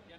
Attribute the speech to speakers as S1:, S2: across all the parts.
S1: Yeah,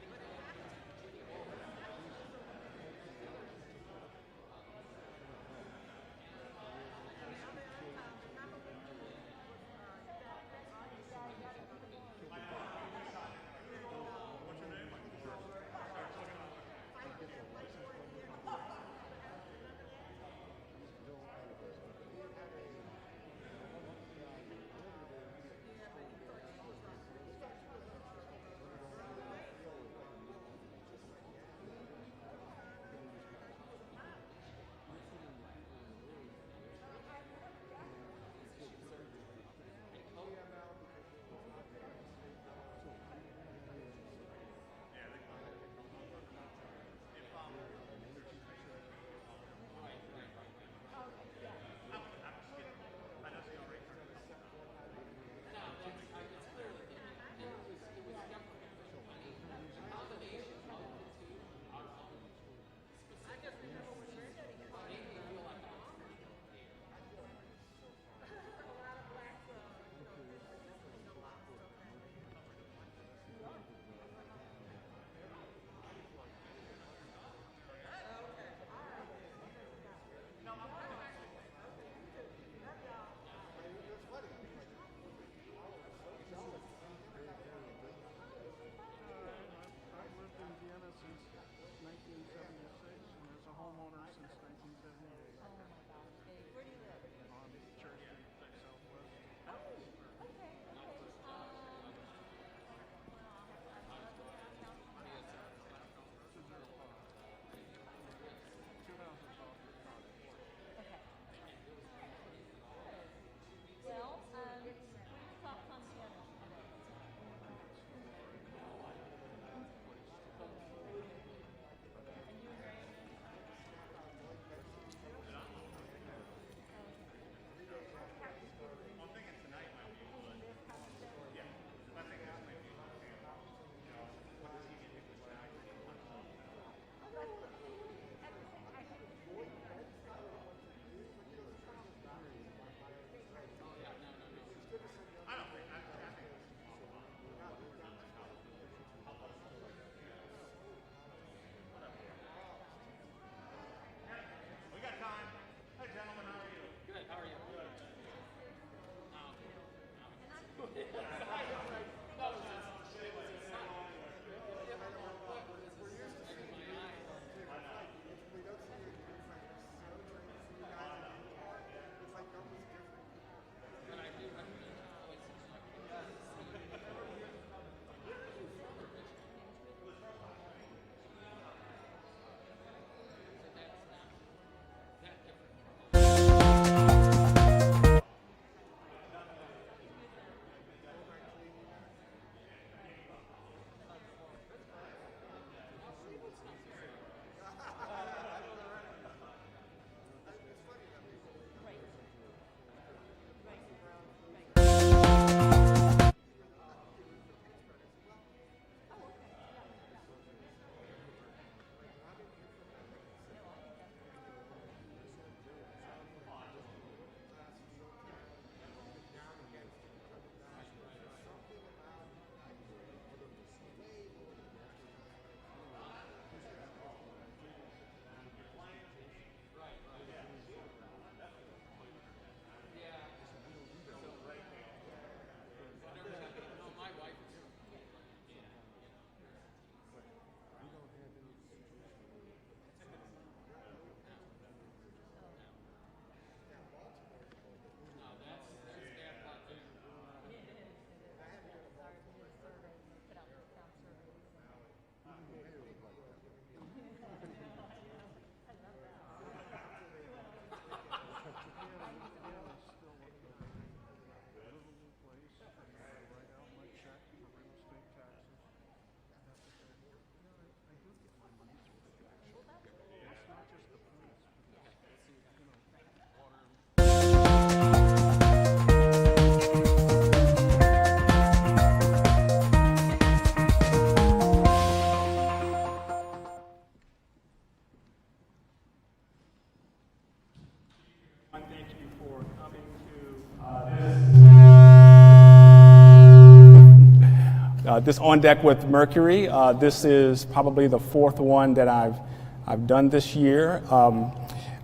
S1: This On Deck with Mercury. This is probably the fourth one that I've done this year.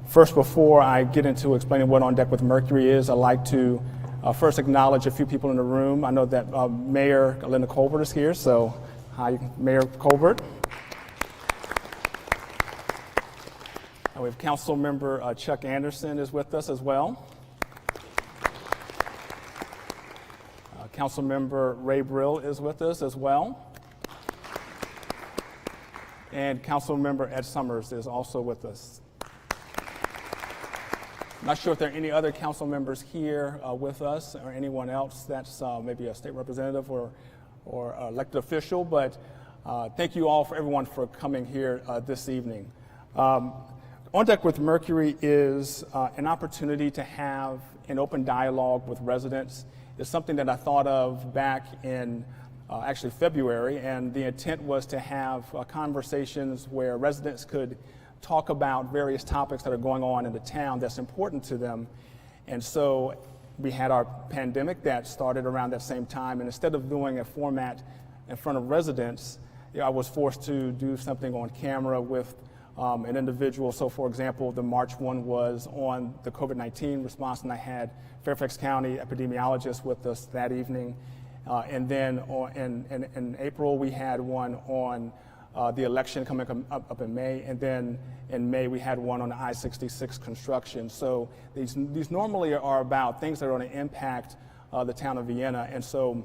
S1: First, before I get into explaining what On Deck with Mercury is, I'd like to first acknowledge a few people in the room. I know that Mayor Linda Colbert is here, so hi, Mayor Colbert. We have Council Member Chuck Anderson is with us as well. Council Member Ray Brill is with us as well. And Council Member Ed Summers is also with us. I'm not sure if there are any other council members here with us or anyone else that's maybe a state representative or elected official, but thank you all for everyone for coming here this evening. On Deck with Mercury is an opportunity to have an open dialogue with residents. It's something that I thought of back in actually February, and the intent was to have conversations where residents could talk about various topics that are going on in the town that's important to them. And so we had our pandemic that started around that same time, and instead of doing a format in front of residents, I was forced to do something on camera with an individual. So for example, the March one was on the COVID-19 response, and I had Fairfax County epidemiologists with us that evening. And then in April, we had one on the election coming up in May, and then in May, we had one on the I-66 construction. So these normally are about things that are going to impact the town of Vienna. And so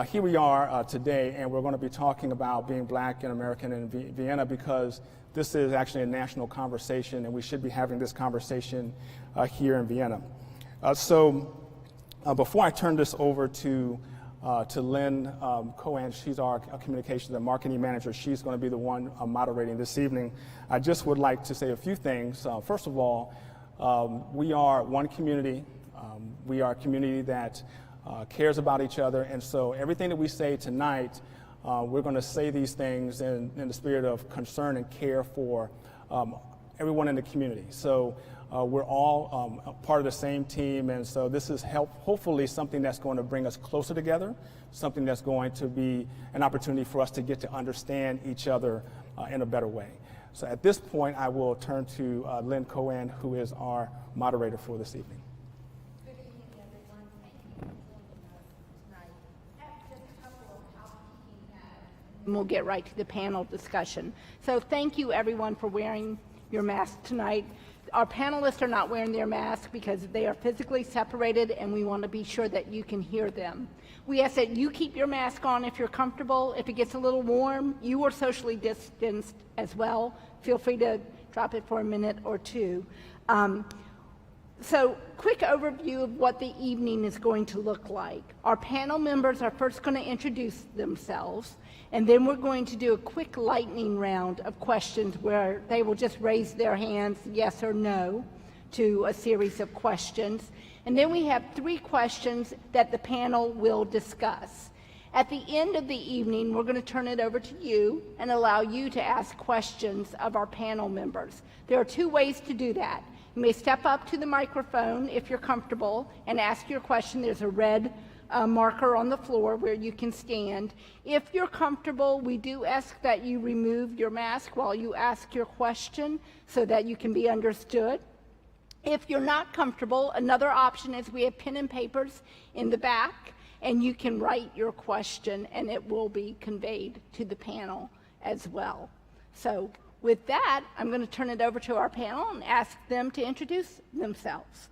S1: here we are today, and we're going to be talking about being Black and American in Vienna, because this is actually a national conversation, and we should be having this conversation here in Vienna. So before I turn this over to Lynn Cohen, she's our communications and marketing manager. She's going to be the one moderating this evening. I just would like to say a few things. First of all, we are one community. We are a community that cares about each other, and so everything that we say tonight, we're going to say these things in the spirit of concern and care for everyone in the community. So we're all part of the same team, and so this is hopefully something that's going to bring us closer together, something that's going to be an opportunity for us to get to understand each other in a better way. So at this point, I will turn to Lynn Cohen, who is our moderator for this evening.
S2: Good evening, everyone. Thank you for joining us tonight. I have just a couple of housekeeping matters, and we'll get right to the panel discussion. So thank you, everyone, for wearing your mask tonight. Our panelists are not wearing their mask because they are physically separated, and we want to be sure that you can hear them. We ask that you keep your mask on if you're comfortable. If it gets a little warm, you are socially distanced as well. Feel free to drop it for a minute or two. So, quick overview of what the evening is going to look like. Our panel members are first going to introduce themselves, and then we're going to do a quick lightning round of questions where they will just raise their hands, yes or no, to a series of questions. And then we have 3 questions that the panel will discuss. At the end of the evening, we're going to turn it over to you and allow you to ask questions of our panel members. There are 2 ways to do that. You may step up to the microphone if you're comfortable and ask your question. There's a red marker on the floor where you can stand. If you're comfortable, we do ask that you remove your mask while you ask your question so that you can be understood. If you're not comfortable, another option is we have pen and papers in the back, and you can write your question and it will be conveyed to the panel as well. So with that, I'm going to turn it over to our panel and ask them to introduce themselves.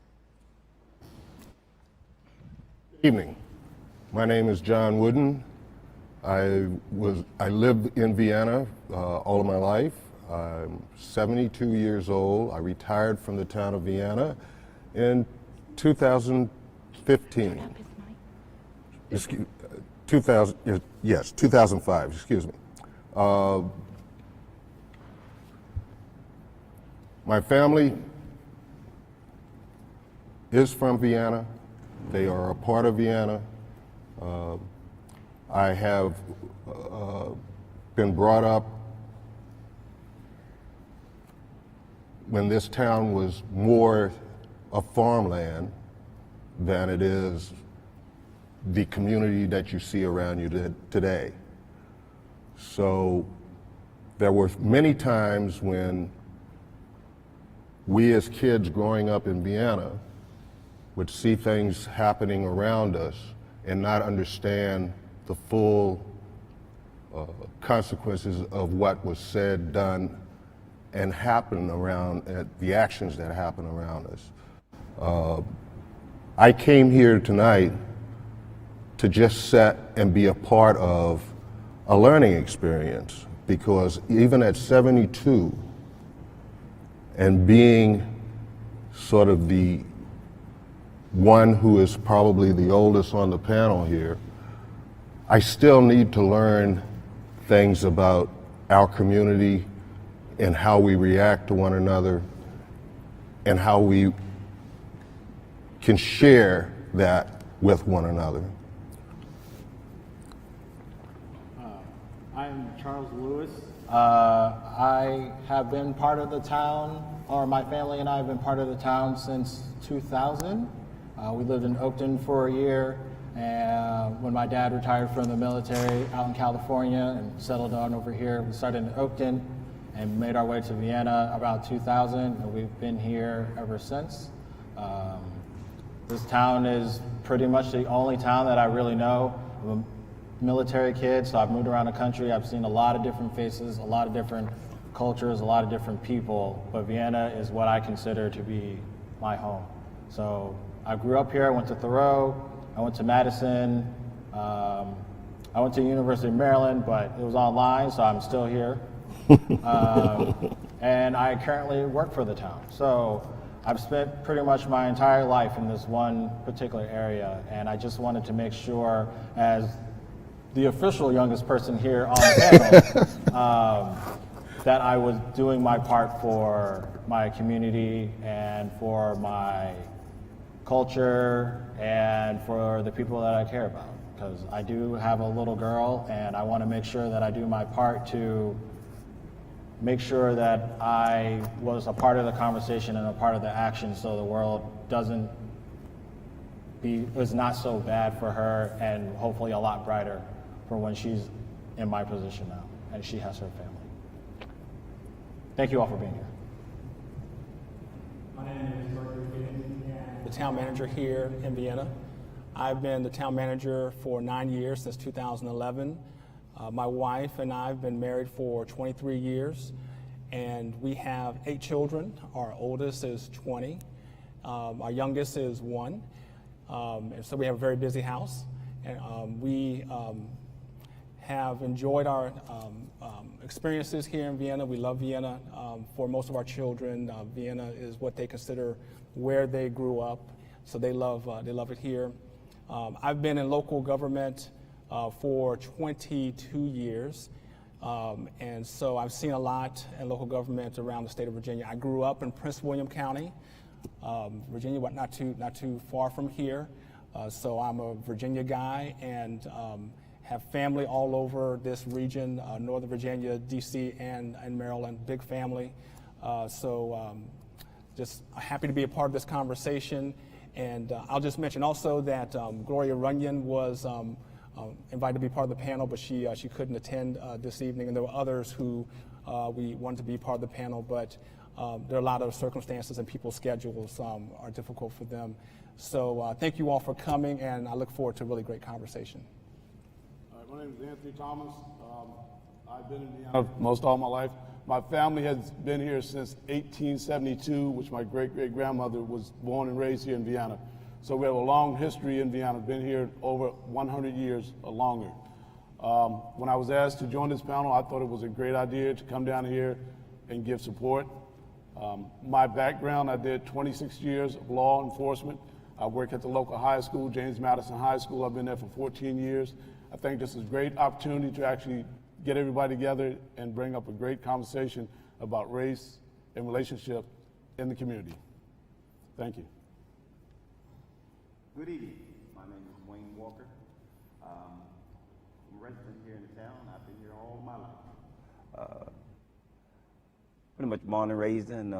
S3: Good evening. My name is John Wooden. I lived in Vienna all of my life. I'm 72 years old. I retired from the town of Vienna in 2015. 2005, excuse me. My family is from Vienna. They are a part of Vienna. I have been brought up when this town was more of farmland, than it is the community that you see around you today. So there were many times when we as kids growing up in Vienna would see things happening around us and not understand the full consequences of what was said, done, and happened around, the actions that happen around us. I came here tonight to just sit and be a part of a learning experience, because even at 72, and being sort of the one who is probably the oldest on the panel here, I still need to learn things about our community and how we react to one another and how we can share that with one another.
S4: I'm Charles Lewis. I have been part of the town, or my family and I have been part of the town since 2000. We lived in Oakton for a year, and when my dad retired from the military out in California and settled on over here, we started in Oakton and made our way to Vienna about 2000, and we've been here ever since. This town is pretty much the only town that I really know. I'm a military kid, so I've moved around the country. I've seen a lot of different faces, a lot of different cultures, a lot of different people, but Vienna is what I consider to be my home. So I grew up here, I went to Thoreau, I went to Madison, I went to the University of Maryland, but it was online, so I'm still here. And I currently work for the town. So I've spent pretty much my entire life in this one particular area, and I just wanted to make sure, as the official youngest person here on the panel, that I was doing my part for my community and for my culture and for the people that I care about. Because I do have a little girl, and I want to make sure that I do my part to make sure that I was a part of the conversation and a part of the action, so the world is not so bad for her, and hopefully a lot brighter for when she's in my position now and she has her family. Thank you all for being here.
S1: My name is Mercury, the town manager here in Vienna. I've been the town manager for 9 years, since 2011. My wife and I have been married for 23 years, and we have 8 children. Our oldest is 20. Our youngest is 1. And so we have a very busy house. And we have enjoyed our experiences here in Vienna. We love Vienna. For most of our children, Vienna is what they consider where they grew up, so they love it here. I've been in local government for 22 years, and so I've seen a lot in local government around the state of Virginia. I grew up in Prince William County, Virginia, but not too far from here. So I'm a Virginia guy, and have family all over this region, Northern Virginia, DC, and Maryland, big family. Just happy to be a part of this conversation. And I'll just mention also that Gloria Runyon was invited to be part of the panel, but she couldn't attend this evening. And there were others who we wanted to be part of the panel, but there are a lot of circumstances and people's schedules are difficult for them. So thank you all for coming, and I look forward to a really great conversation.
S5: My name is Anthony Thomas. I've been in Vienna most all my life. My family has been here since 1872, which my great-great-grandmother was born and raised here in Vienna. So we have a long history in Vienna, been here over 100 years or longer. When I was asked to join this panel, I thought it was a great idea to come down here and give support. My background, I did 26 years of law enforcement. I work at the local high school, James Madison High School. I've been there for 14 years. I think this is a great opportunity to actually get everybody together and bring up a great conversation about race and relationship in the community. Thank you.
S6: Good evening. My name is Wayne Walker. I'm a resident here in the town. I've been here all my life. Pretty much born and raised in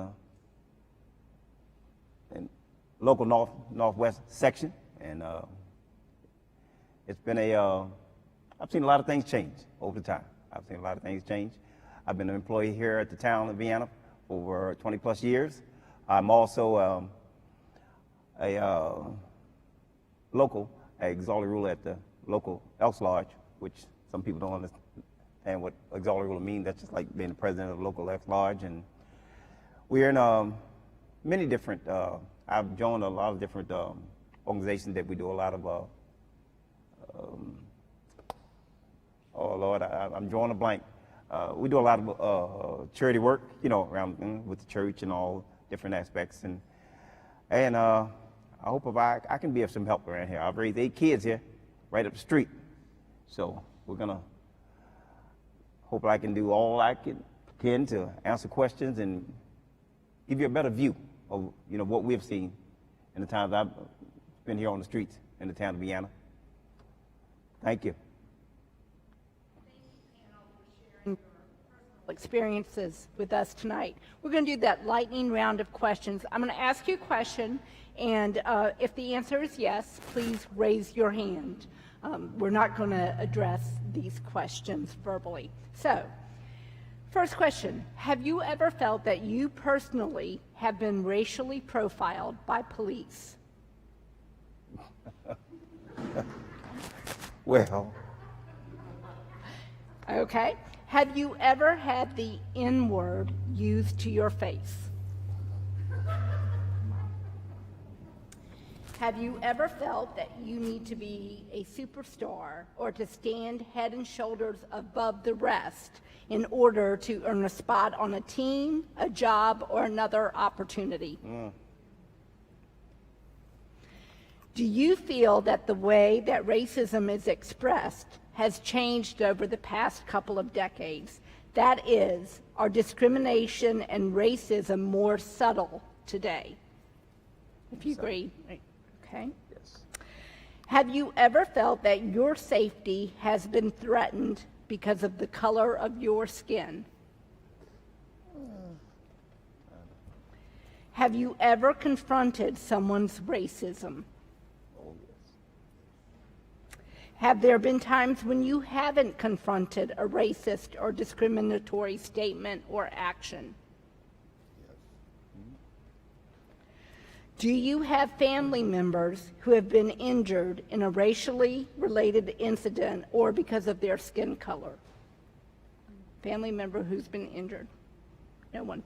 S6: local northwest section, and it's been I've seen a lot of things change over the time. I've seen a lot of things change. I've been an employee here at the Town of Vienna for over 20 plus years. I'm also a local auxiliary ruler at the local Elks Lodge, which some people don't understand what auxiliary ruler means. That's just like being the president of the local Elks Lodge. And we're in many different, I've joined a lot of different organizations that we do a lot of, oh Lord, I'm drawing a blank. We do a lot of charity work, you know, around with the church and all different aspects. And I hope if I can be of some help around here. I've raised 8 kids here, right up the street. So we're gonna hope I can do all I can to answer questions and give you a better view of, you know, what we've seen in the times I've been here on the streets in the town of Vienna. Thank you.
S2: Experiences with us tonight. We're going to do that lightning round of questions. I'm going to ask you a question, and if the answer is yes, please raise your hand. We're not going to address these questions verbally. So, first question, have you ever felt that you personally have been racially profiled by police?
S6: Well.
S2: Okay. Have you ever had the N-word used to your face? Have you ever felt that you need to be a superstar or to stand head and shoulders above the rest in order to earn a spot on a team, a job, or another opportunity? Do you feel that the way that racism is expressed has changed over the past couple of decades? That is, are discrimination and racism more subtle today? If you agree, okay.
S6: Yes.
S2: Have you ever felt that your safety has been threatened because of the color of your skin? Have you ever confronted someone's racism? Have there been times when you haven't confronted a racist or discriminatory statement or action? Do you have family members who have been injured in a racially related incident or because of their skin color? Family member who's been injured? No one.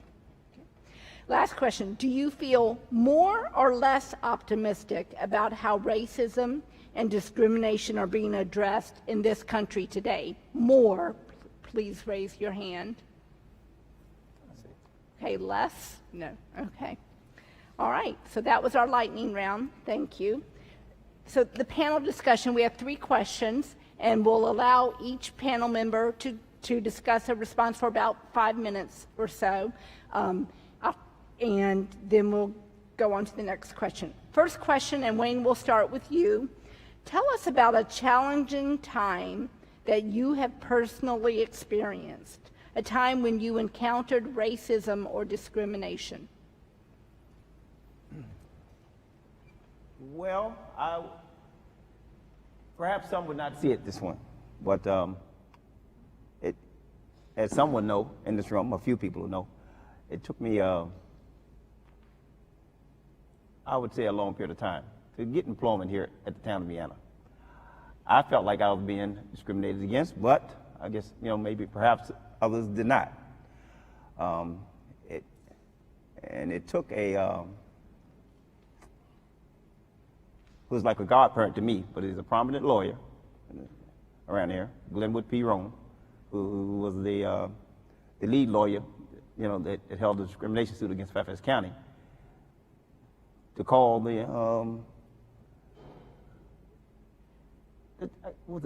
S2: Okay. Last question. Do you feel more or less optimistic about how racism and discrimination are being addressed in this country today? More, please raise your hand. Okay, less? No, okay. All right, so that was our lightning round. Thank you. So the panel discussion, we have 3 questions, and we'll allow each panel member to discuss a response for about 5 minutes or so, and then we'll go on to the next question. First question, and Wayne, we'll start with you. Tell us about a challenging time that you have personally experienced, a time when you encountered racism or discrimination.
S6: Well, perhaps some would not see it this one, but as someone know in this room, a few people know, it took me, I would say, a long period of time to get employment here at the Town of Vienna. I felt like I was being discriminated against, but I guess, you know, maybe perhaps others did not. It took who was like a godparent to me, but he's a prominent lawyer around here, Glenwood P. Roan, who was the lead lawyer, you know, that held the discrimination suit against Fairfax County, to call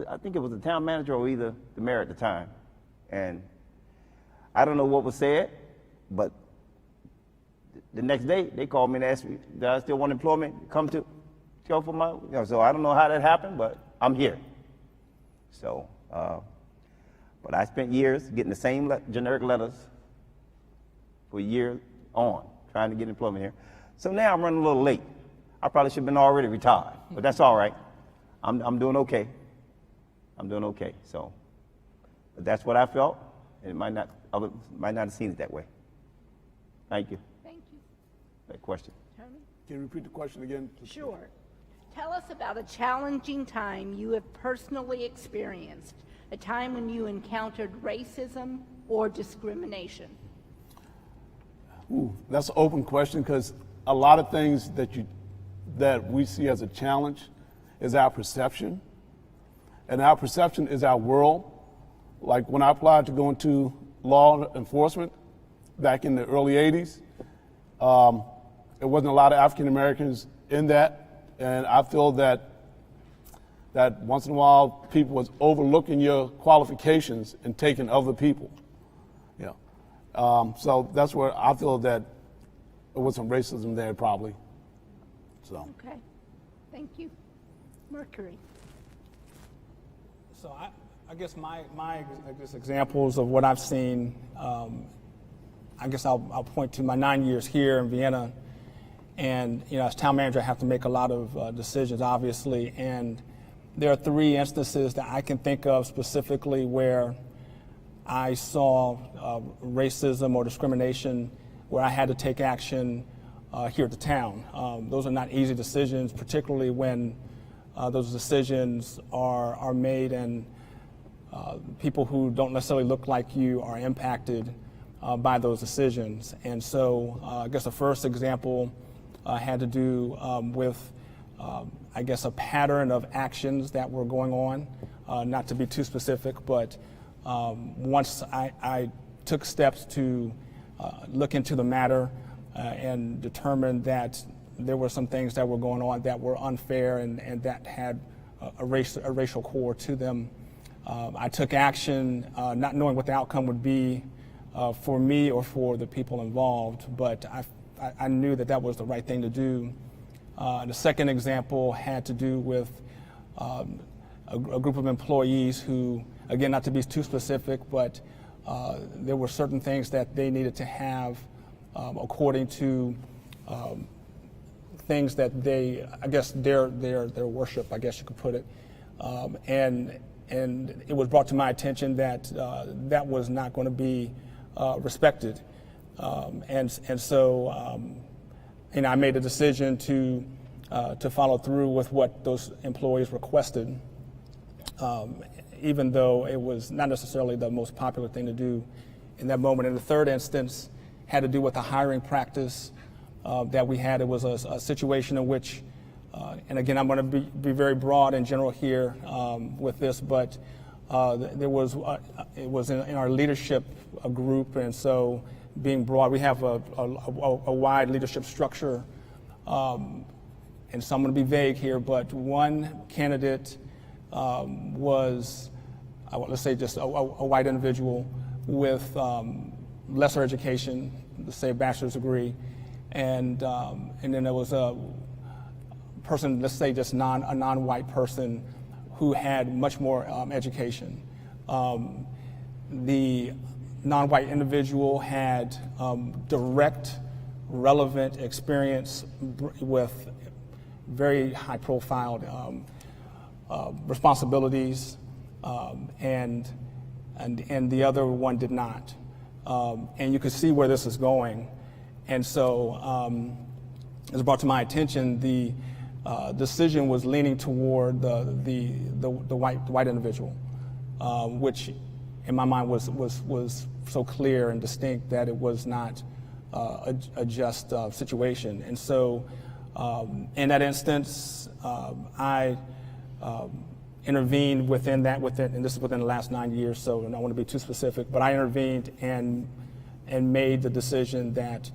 S6: I think it was the town manager or either the mayor at the time. And I don't know what was said, but the next day they called me and asked me, did I still want employment? Come to go for my, you know, so I don't know how that happened, but I'm here. So, but I spent years getting the same generic letters for years on, trying to get employment here. So now I'm running a little late. I probably should have been already retired, but that's all right. I'm doing okay. I'm doing okay. So, but that's what I felt, and it others might not have seen it that way. Thank you.
S2: Thank you.
S6: That question.
S2: Tony?
S5: Can you repeat the question again?
S2: Sure. Tell us about a challenging time you have personally experienced, a time when you encountered racism or discrimination.
S5: Ooh, that's an open question because a lot of things that we see as a challenge is our perception. And our perception is our world. Like when I applied to go into law enforcement back in the early 80s, there wasn't a lot of African Americans in that. And I feel that once in a while people was overlooking your qualifications and taking other people. Yeah. So that's where I feel that there was some racism there probably. So.
S2: Okay. Thank you. Mercury.
S1: So I guess my examples of what I've seen, I guess I'll point to my 9 years here in Vienna. And, as town manager, I have to make a lot of decisions, obviously. And there are 3 instances that I can think of specifically where I saw racism or discrimination where I had to take action here at the town. Those are not easy decisions, particularly when those decisions are made and people who don't necessarily look like you are impacted by those decisions. And so I guess the first example had to do with, I guess, a pattern of actions that were going on, not to be too specific, but once I took steps to look into the matter and determined that there were some things that were going on that were unfair and that had a racial core to them. I took action not knowing what the outcome would be for me or for the people involved, but I knew that was the right thing to do. The second example had to do with a group of employees who, again, not to be too specific, but there were certain things that they needed to have according to things that they, I guess, their worship, I guess you could put it. And it was brought to my attention that that was not going to be respected. And so I made a decision to follow through with what those employees requested, even though it was not necessarily the most popular thing to do in that moment. And the third instance had to do with the hiring practice that we had. It was a situation in which, and again, I'm going to be very broad and general here with this, but it was in our leadership group, and so being broad, we have a wide leadership structure, and so I'm going to be vague here, but one candidate was, let's say, just a white individual with lesser education, let's say a bachelor's degree, and then there was a person, let's say just a non-white person who had much more education. The non-white individual had direct, relevant experience with very high-profile responsibilities, and the other one did not. And you could see where this is going. And so it was brought to my attention the decision was leaning toward the white individual, which in my mind was so clear and distinct that it was not a just situation. And so in that instance, I intervened within, and this is within the last 9 years, so I don't want to be too specific, but I intervened and made the decision that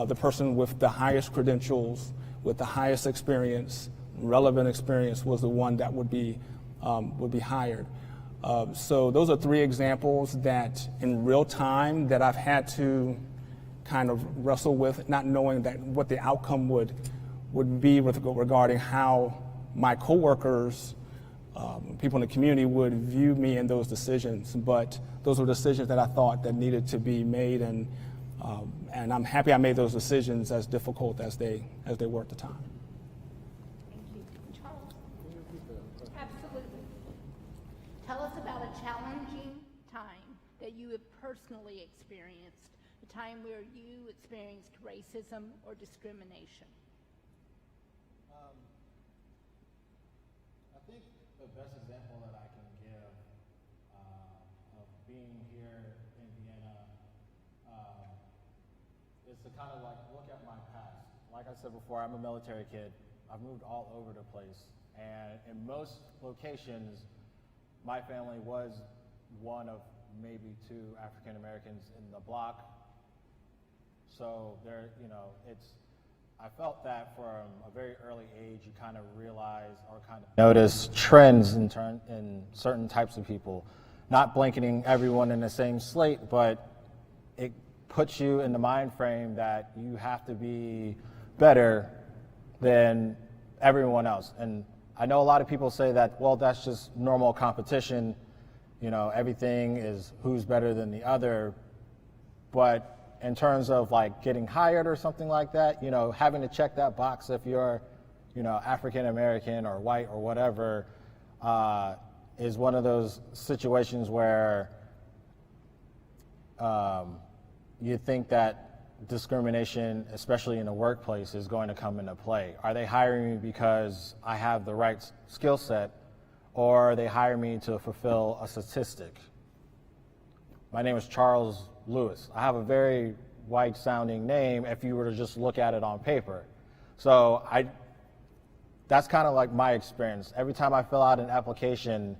S1: the person with the highest credentials, with the highest experience, relevant experience, was the one that would be hired. So those are 3 examples that in real time that I've had to kind of wrestle with, not knowing that what the outcome would be regarding how my coworkers, people in the community would view me in those decisions. But those were decisions that I thought that needed to be made, and I'm happy I made those decisions, as difficult as they were at the time.
S2: Absolutely. Tell us about a challenging time that you have personally experienced, a time where you experienced racism or discrimination.
S4: I think the best example that I can give of being here in Vienna is to kind of like look at my past. Like I said before, I'm a military kid. I've moved all over the place, and in most locations, my family was one of maybe two African Americans in the block. So there, I felt that from a very early age, you kind of realize or kind of notice trends in certain types of people. Not blanketing everyone in the same slate, but it puts you in the mind frame that you have to be better than everyone else. And I know a lot of people say that, well, that's just normal competition. Everything is who's better than the other. But in terms of like getting hired or something like that, having to check that box if you're, African American or white or whatever, is one of those situations where you think that discrimination, especially in the workplace, is going to come into play. Are they hiring me because I have the right skill set, or are they hiring me to fulfill a statistic? My name is Charles Lewis. I have a very white-sounding name if you were to just look at it on paper. So that's kind of like my experience. Every time I fill out an application,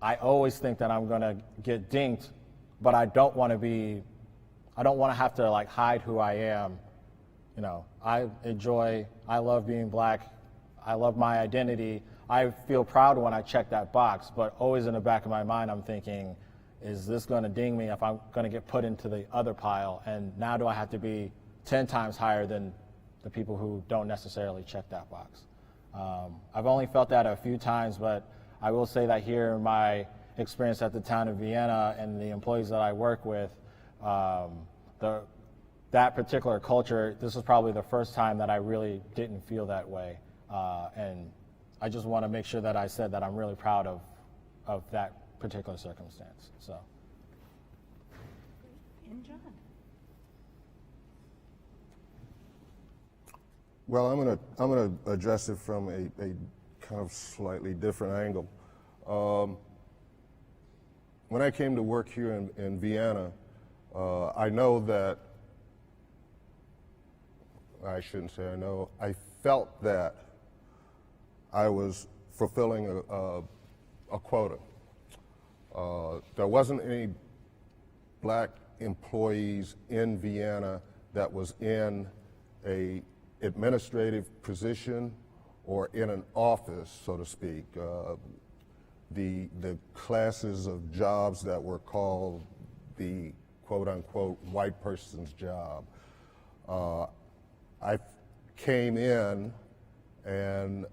S4: I always think that I'm going to get dinged, but I don't want to have to like hide who I am. I love being black. I love my identity. I feel proud when I check that box, but always in the back of my mind, I'm thinking, is this going to ding me if I'm going to get put into the other pile? And now do I have to be 10 times higher than the people who don't necessarily check that box? I've only felt that a few times, but I will say that here in my experience at the Town of Vienna and the employees that I work with, that particular culture, this is probably the first time that I really didn't feel that way. And I just want to make sure that I said that I'm really proud of that particular circumstance. So.
S2: And John.
S3: Well, I'm gonna address it from a kind of slightly different angle. When I came to work here in Vienna, I know that, I shouldn't say I know, I felt that I was fulfilling a quota. There wasn't any black employees in Vienna that was in a administrative position or in an office, so to speak. The classes of jobs that were called the quote-unquote white person's job. I came in and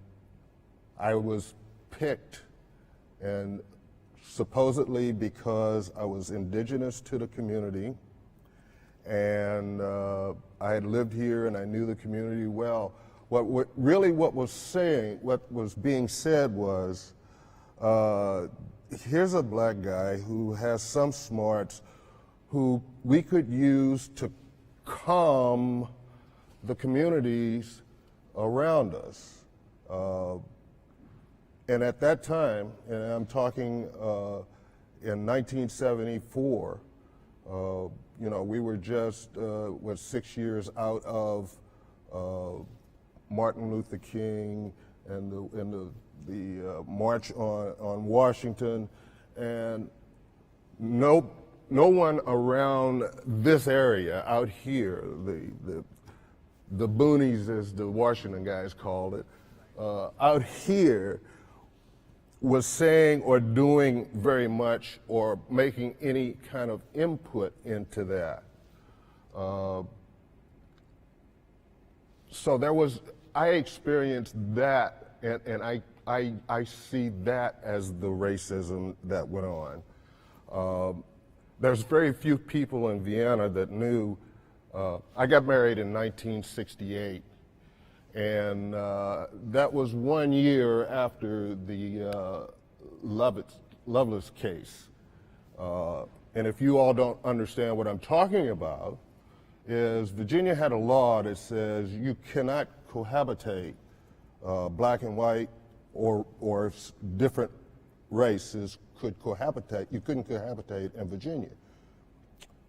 S3: I was picked, and supposedly because I was indigenous to the community and I had lived here and I knew the community well. What was being said was, here's a black guy who has some smarts who we could use to calm the communities around us. And at that time, and I'm talking in 1974, we were just 6 years out of Martin Luther King and the March on Washington, and no one around this area out here, the boonies as the Washington guys called it, out here was saying or doing very much or making any kind of input into that. So I experienced that, and I see that as the racism that went on. There's very few people in Vienna that knew. I got married in 1968, And that was 1 year after the Lovelace case. And if you all don't understand what I'm talking about, is Virginia had a law that says you cannot cohabitate black and white or if different races could cohabitate. You couldn't cohabitate in Virginia.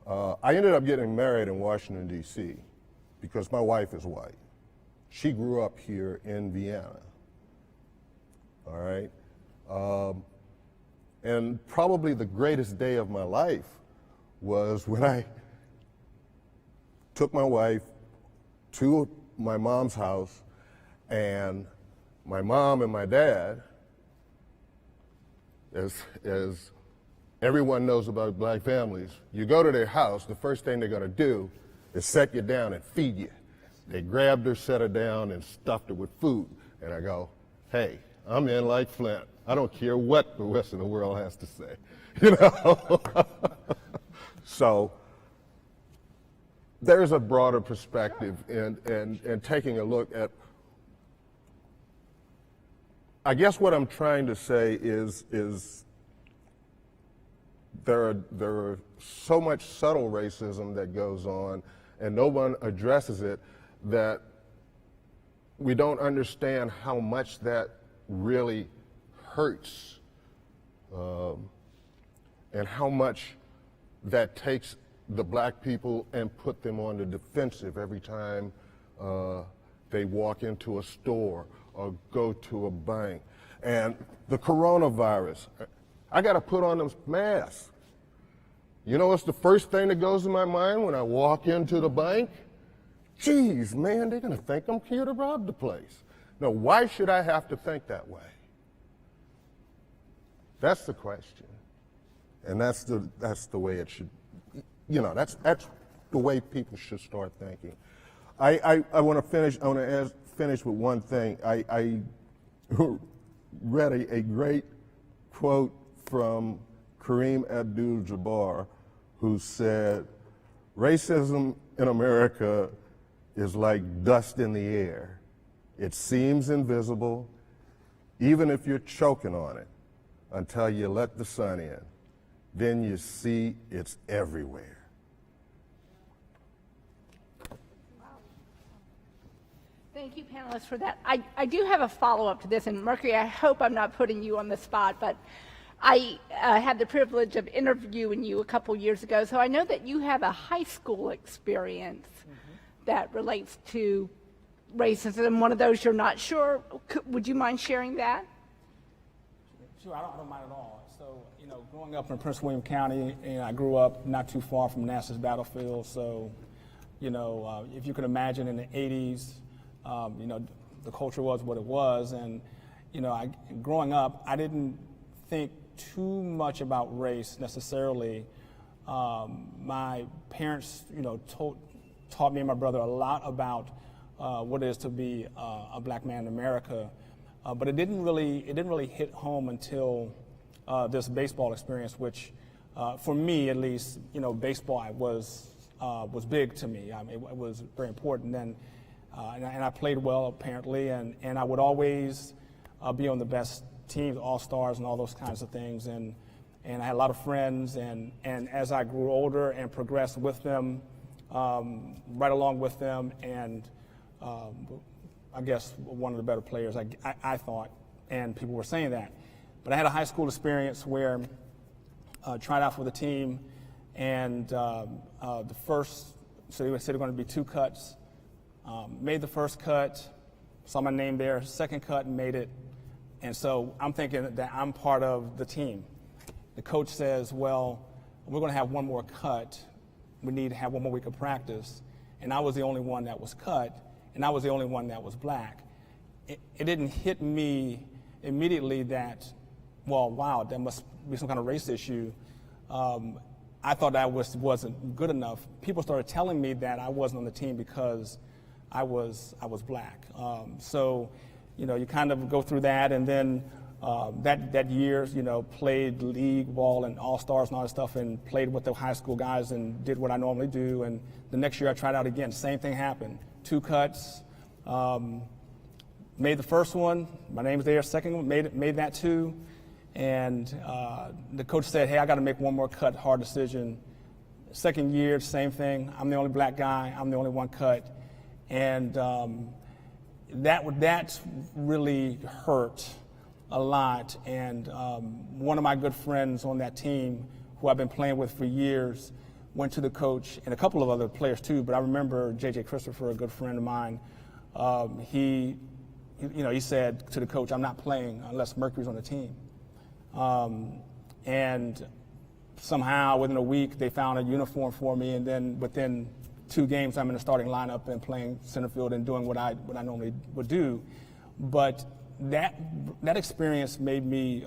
S3: I ended up getting married in Washington, D.C. because my wife is white. She grew up here in Vienna, all right? And probably the greatest day of my life was when I took my wife to my mom's house, and my mom and my dad, as everyone knows about black families, you go to their house, the first thing they're gonna do is set you down and feed you. They grabbed her, set her down, and stuffed her with food. And I go, hey, I'm in like Flint. I don't care what the rest of the world has to say, you know? So there's a broader perspective in taking a look at, I guess what I'm trying to say is there are so much subtle racism that goes on and no one addresses it, that we don't understand how much that really hurts and how much that takes the black people and put them on the defensive every time they walk into a store or go to a bank. And the coronavirus, I got to put on those masks. You know what's the first thing that goes in my mind when I walk into the bank? Geez, man, they're going to think I'm here to rob the place. Now, why should I have to think that way? That's the question. And that's the way it should, you know, that's the way people should start thinking. I want to finish with one thing. I read a great quote from Kareem Abdul-Jabbar, who said, racism in America is like dust in the air. It seems invisible, even if you're choking on it, until you let the sun in. Then you see it's everywhere.
S2: Thank you, panelists, for that. I do have a follow-up to this, and Mercury, I hope I'm not putting you on the spot, but I had the privilege of interviewing you a couple years ago, so I know that you have a high school experience that relates to racism. One of those you're not sure. Would you mind sharing that?
S1: Sure, I don't mind at all. So, you know, growing up in Prince William County, and I grew up not too far from Manassas battlefield, so, you know, if you can imagine in the 80s, you know, the culture was what it was, and, you know, growing up, I didn't think too much about race necessarily. My parents, you know, taught me and my brother a lot about what it is to be a black man in America, but it didn't really hit home until this baseball experience, which, for me at least, you know, baseball was big to me. I mean, it was very important, and I played well apparently, and I would always be on the best teams, all-stars and all those kinds of things, and I had a lot of friends, and as I grew older and progressed with them, right along with them, and I guess one of the better players, I thought, and people were saying that. But I had a high school experience where I tried out for the team, and so they said there were going to be 2 cuts. Made the first cut, saw my name there, second cut, and made it. And so I'm thinking that I'm part of the team. The coach says, well, we're going to have one more cut. We need to have one more week of practice. And I was the only one that was cut, and I was the only one that was black. It didn't hit me immediately that, well, wow, there must be some kind of race issue. I thought that wasn't good enough. People started telling me that I wasn't on the team because I was black. So, you know, you kind of go through that, and then that year, you know, played league ball and all-stars and all that stuff, and played with the high school guys and did what I normally do. And the next year I tried out again, same thing happened. 2 cuts, made the first one. My name's there. Second one, made that too. And the coach said, hey, I got to make one more cut, hard decision. Second year, same thing. I'm the only black guy. I'm the only one cut. And that really hurt a lot. And one of my good friends on that team, who I've been playing with for years, went to the coach, and a couple of other players too, but I remember J.J. Christopher, a good friend of mine, he said to the coach, I'm not playing unless Mercury's on the team. And somehow within a week they found a uniform for me, and then within 2 games I'm in the starting lineup and playing center field and doing what I normally would do. But that experience made me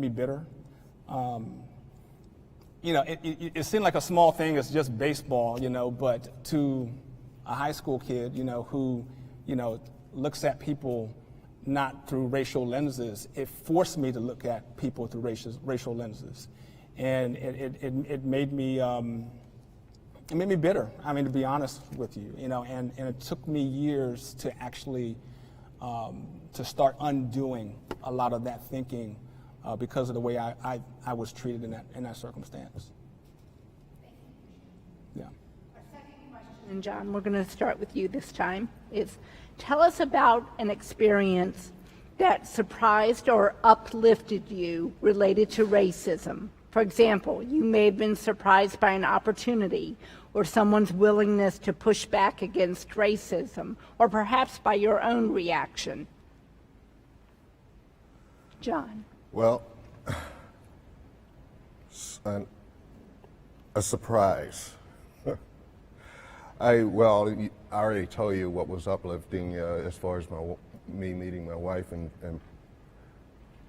S1: bitter. It seemed like a small thing, it's just baseball, but to a high school kid, who, looks at people not through racial lenses, it forced me to look at people through racial lenses. And it made me bitter, to be honest with you, and it took me years to actually to start undoing a lot of that thinking because of the way I was treated in that circumstance. Yeah.
S2: Our second question, John, we're going to start with you this time, is tell us about an experience that surprised or uplifted you related to racism. For example, you may have been surprised by an opportunity or someone's willingness to push back against racism, or perhaps by your own reaction. John.
S3: Well, a surprise. I already told you what was uplifting as far as me meeting my wife and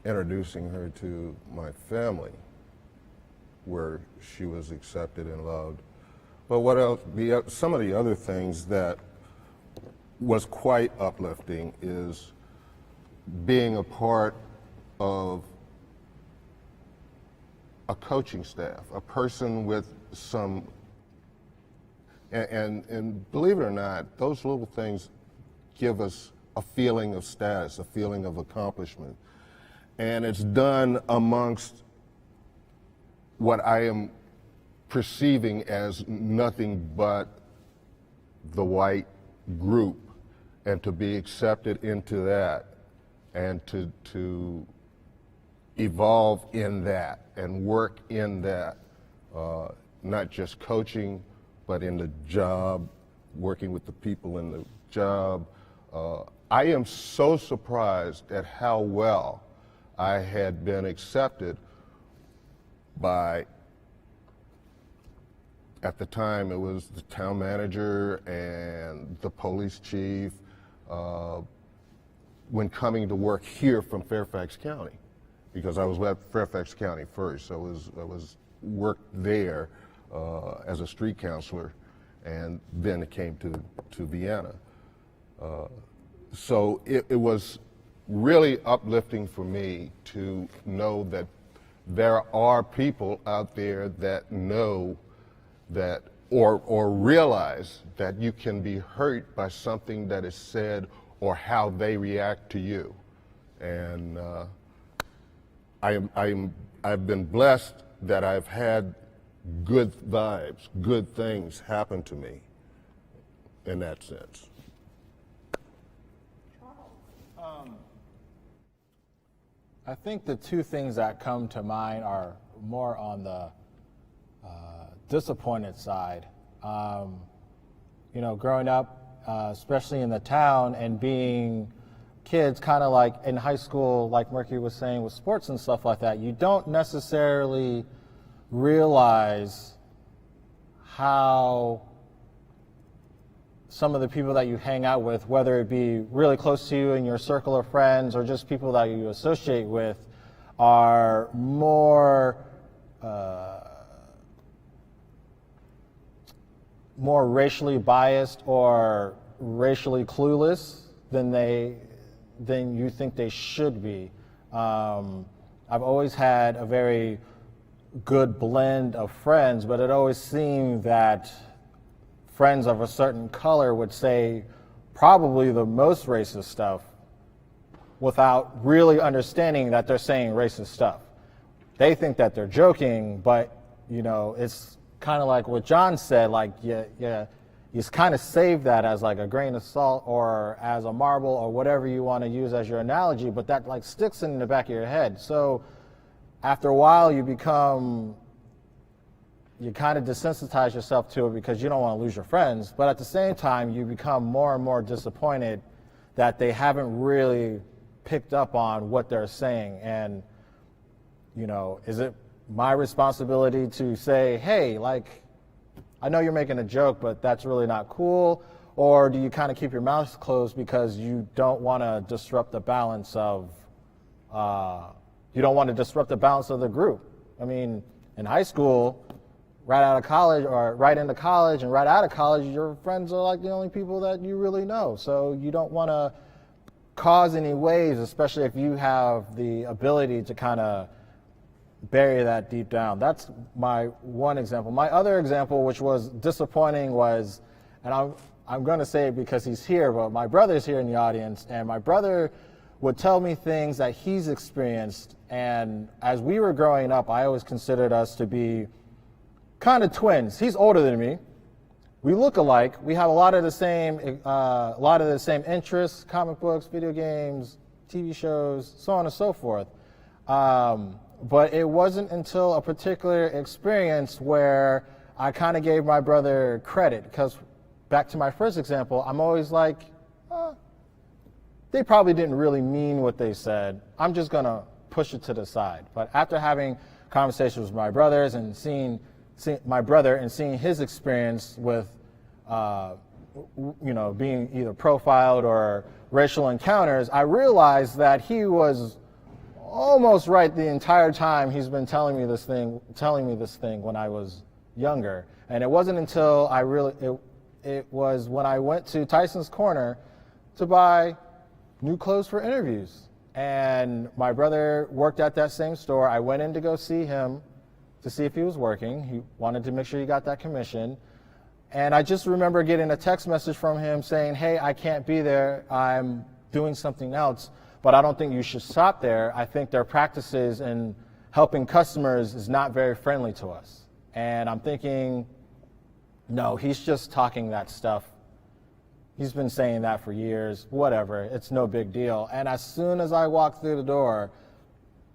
S3: introducing her to my family, where she was accepted and loved. But what else? Some of the other things that was quite uplifting is being a part of a coaching staff, a person with some, and believe it or not, those little things give us a feeling of status, a feeling of accomplishment. And it's done amongst what I am perceiving as nothing but the white group, and to be accepted into that and to evolve in that and work in that, not just coaching, but in the job, working with the people in the job. I am so surprised at how well I had been accepted by, at the time it was the town manager and the police chief, when coming to work here from Fairfax County, because I was at Fairfax County first. So I was worked there as a street counselor, and then it came to Vienna. So it was really uplifting for me to know that there are people out there that know that or realize that you can be hurt by something that is said or how they react to you. And I've been blessed that I've had good vibes, good things happen to me in that sense.
S4: I think the 2 things that come to mind are more on the disappointed side. Growing up, especially in the town, and being kids kind of like in high school, like Mercury was saying, with sports and stuff like that, you don't necessarily realize how some of the people that you hang out with, whether it be really close to you in your circle of friends or just people that you associate with, are more racially biased or racially clueless than you think they should be. I've always had a very good blend of friends, but it always seemed that friends of a certain color would say probably the most racist stuff without really understanding that they're saying racist stuff. They think that they're joking, but you know, it's kind of like what John said, like, you kind of save that as like a grain of salt or as a marble or whatever you want to use as your analogy, but that like sticks in the back of your head. So after a while you kind of desensitize yourself to it because you don't want to lose your friends, but at the same time you become more and more disappointed that they haven't really picked up on what they're saying. And you know, is it my responsibility to say, hey, like, I know you're making a joke, but that's really not cool? Or do you kind of keep your mouth closed because you don't want to disrupt the balance of, the group? I mean, in high school, right out of college or right into college and right out of college, your friends are like the only people that you really know. So you don't want to cause any waves, especially if you have the ability to kind of bury that deep down. That's my one example. My other example, which was disappointing, was, and I'm going to say it because he's here, but my brother's here in the audience, and my brother would tell me things that he's experienced. And as we were growing up, I always considered us to be kind of twins. He's older than me. We look alike. We have a lot of the same interests: comic books, video games, TV shows, so on and so forth. But it wasn't until a particular experience where I kind of gave my brother credit, because back to my first example, I'm always like, they probably didn't really mean what they said. I'm just going to push it to the side. But after having conversations with my brothers and seeing his experience with, being either profiled or racial encounters, I realized that he was almost right the entire time he's been telling me this thing when I was younger. And it wasn't until it was when I went to Tyson's Corner to buy new clothes for interviews. And my brother worked at that same store. I went in to go see him to see if he was working. He wanted to make sure he got that commission. And I just remember getting a text message from him saying, hey, I can't be there. I'm doing something else. But I don't think you should stop there. I think their practices in helping customers is not very friendly to us. And I'm thinking, no, he's just talking that stuff. He's been saying that for years, whatever, it's no big deal. And as soon as I walk through the door,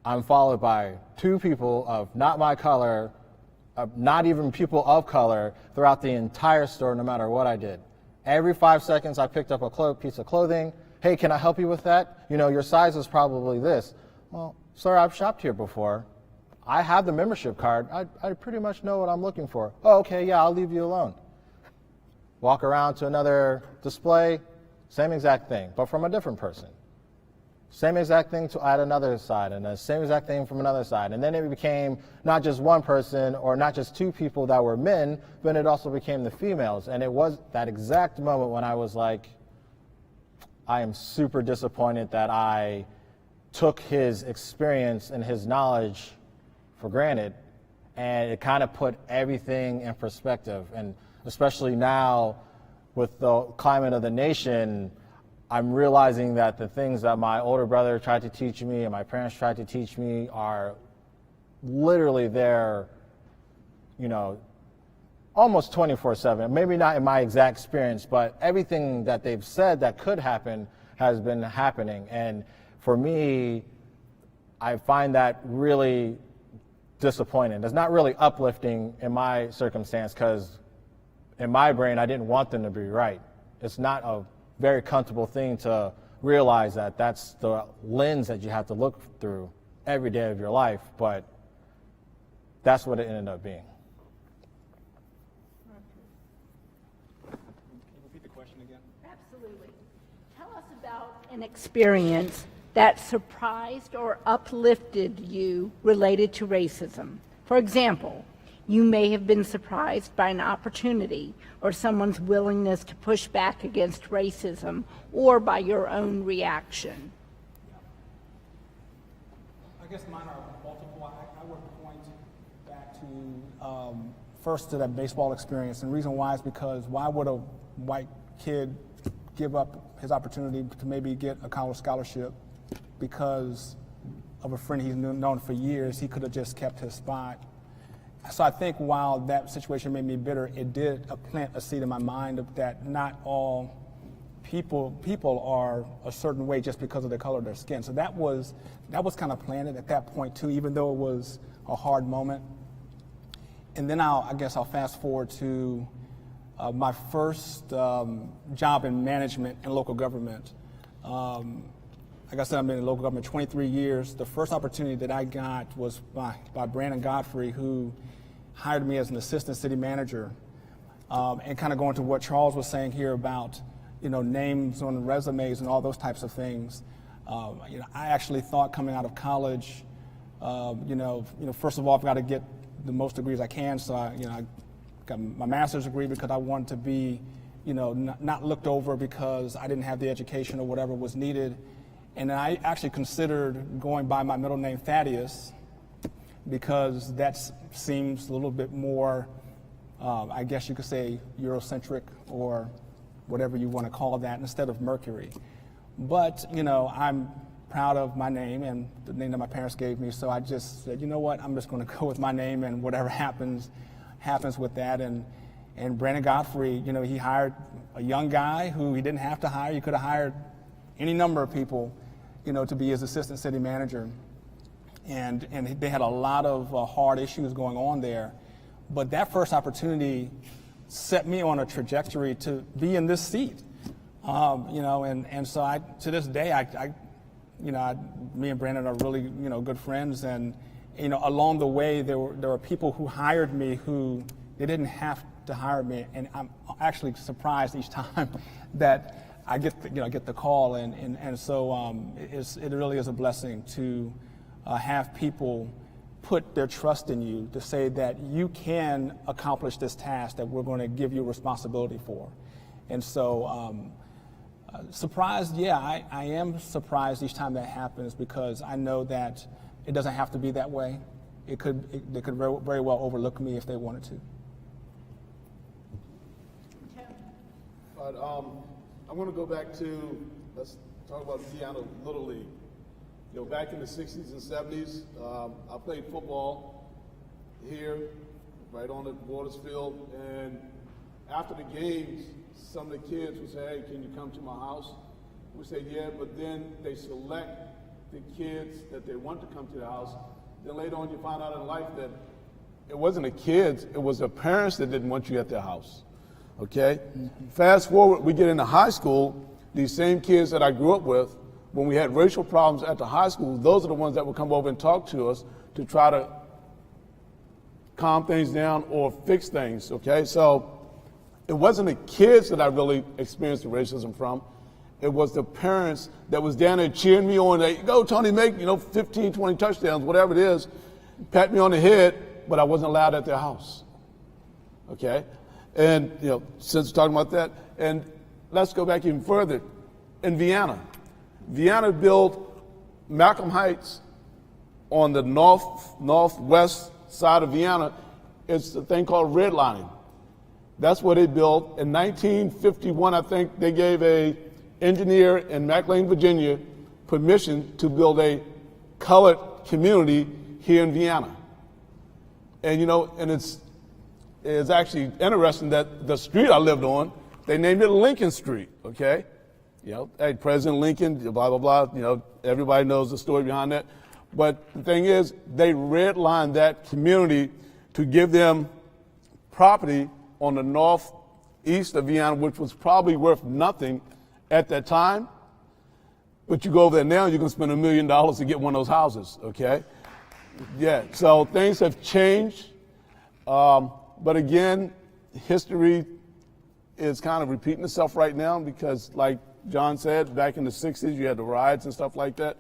S4: I'm followed by two people of not my color, not even people of color, throughout the entire store, no matter what I did. Every 5 seconds I picked up a piece of clothing. Hey, can I help you with that? You know, your size is probably this. Well, sir, I've shopped here before. I have the membership card. I pretty much know what I'm looking for. Oh, okay, yeah, I'll leave you alone. Walk around to another display, same exact thing, but from a different person. Same exact thing at another side, and the same exact thing from another side. And then it became not just one person or not just two people that were men, but it also became the females. And it was that exact moment when I was like, I am super disappointed that I took his experience and his knowledge for granted, and it kind of put everything in perspective. And especially now with the climate of the nation, I'm realizing that the things that my older brother tried to teach me and my parents tried to teach me are literally there, almost 24/7. Maybe not in my exact experience, but everything that they've said that could happen has been happening. And for me, I find that really disappointing. It's not really uplifting in my circumstance, because in my brain, I didn't want them to be right. It's not a very comfortable thing to realize that that's the lens that you have to look through every day of your life, but that's what it ended up being.
S2: Absolutely. Tell us about an experience that surprised or uplifted you related to racism. For example, you may have been surprised by an opportunity or someone's willingness to push back against racism, or by your own reaction.
S1: I guess mine are multiple. I would point back to first to that baseball experience, and the reason why is because why would a white kid give up his opportunity to maybe get a college scholarship because of a friend he's known for years, he could have just kept his spot. So I think while that situation made me bitter, it did plant a seed in my mind of that not all people are a certain way just because of the color of their skin. So that was kind of planted at that point too, even though it was a hard moment. And then I guess I'll fast forward to my first job in management and local government. Like I said, I've been in local government 23 years. The first opportunity that I got was by Brandon Godfrey, who hired me as an assistant city manager. And kind of going to what Charles was saying here about, names on resumes and all those types of things. I actually thought coming out of college, first of all, I've got to get the most degrees I can. So I got my master's degree because I wanted to be, not looked over because I didn't have the education or whatever was needed. And then I actually considered going by my middle name Thaddeus because that seems a little bit more, I guess you could say, Eurocentric or whatever you want to call that, instead of Mercury. But, I'm proud of my name and the name that my parents gave me, so I just said, you know what, I'm just going to go with my name, and whatever happens with that. And Brandon Godfrey, he hired a young guy who he didn't have to hire. He could have hired any number of people, to be his assistant city manager. And they had a lot of hard issues going on there. But that first opportunity set me on a trajectory to be in this seat. And so to this day, me and Brandon are really, good friends. And, along the way, there were people who hired me who they didn't have to hire me. And I'm actually surprised each time that I get the call. And so it really is a blessing to have people put their trust in you to say that you can accomplish this task that we're going to give you responsibility for. And so surprised, yeah, I am surprised each time that happens because I know that it doesn't have to be that way. They could very well overlook me if they wanted to.
S5: But I want to go back to, let's talk about Vienna Little League. Back in the 60s and 70s, I played football here, right on the Borders field, and after the games, some of the kids would say, hey, can you come to my house? We say, yeah, but then they select the kids that they want to come to the house. Then later on you find out in life that it wasn't the kids, it was the parents that didn't want you at their house, okay? Mm-hmm. Fast forward, we get into high school, these same kids that I grew up with, when we had racial problems at the high school, those are the ones that would come over and talk to us to try to calm things down or fix things, okay? So it wasn't the kids that I really experienced the racism from. It was the parents that was down there cheering me on. They go, Tony, make 15, 20 touchdowns, whatever it is, pat me on the head, but I wasn't allowed at their house, okay? And, since we're talking about that, and let's go back even further. In Vienna built Malcolm Heights on the northwest side of Vienna. It's a thing called redlining. That's what they built. In 1951, I think they gave a engineer in McLean, Virginia, permission to build a colored community here in Vienna. And and it's actually interesting that the street I lived on, they named it Lincoln Street, okay? Hey, President Lincoln, blah, blah, blah, everybody knows the story behind that. But the thing is, they redlined that community to give them property on the northeast of Vienna, which was probably worth nothing at that time. But you go over there now, you can spend $1 million to get one of those houses, okay? Yeah, so things have changed. But again, history is kind of repeating itself right now because, like John said, back in the 60s, you had the riots and stuff like that.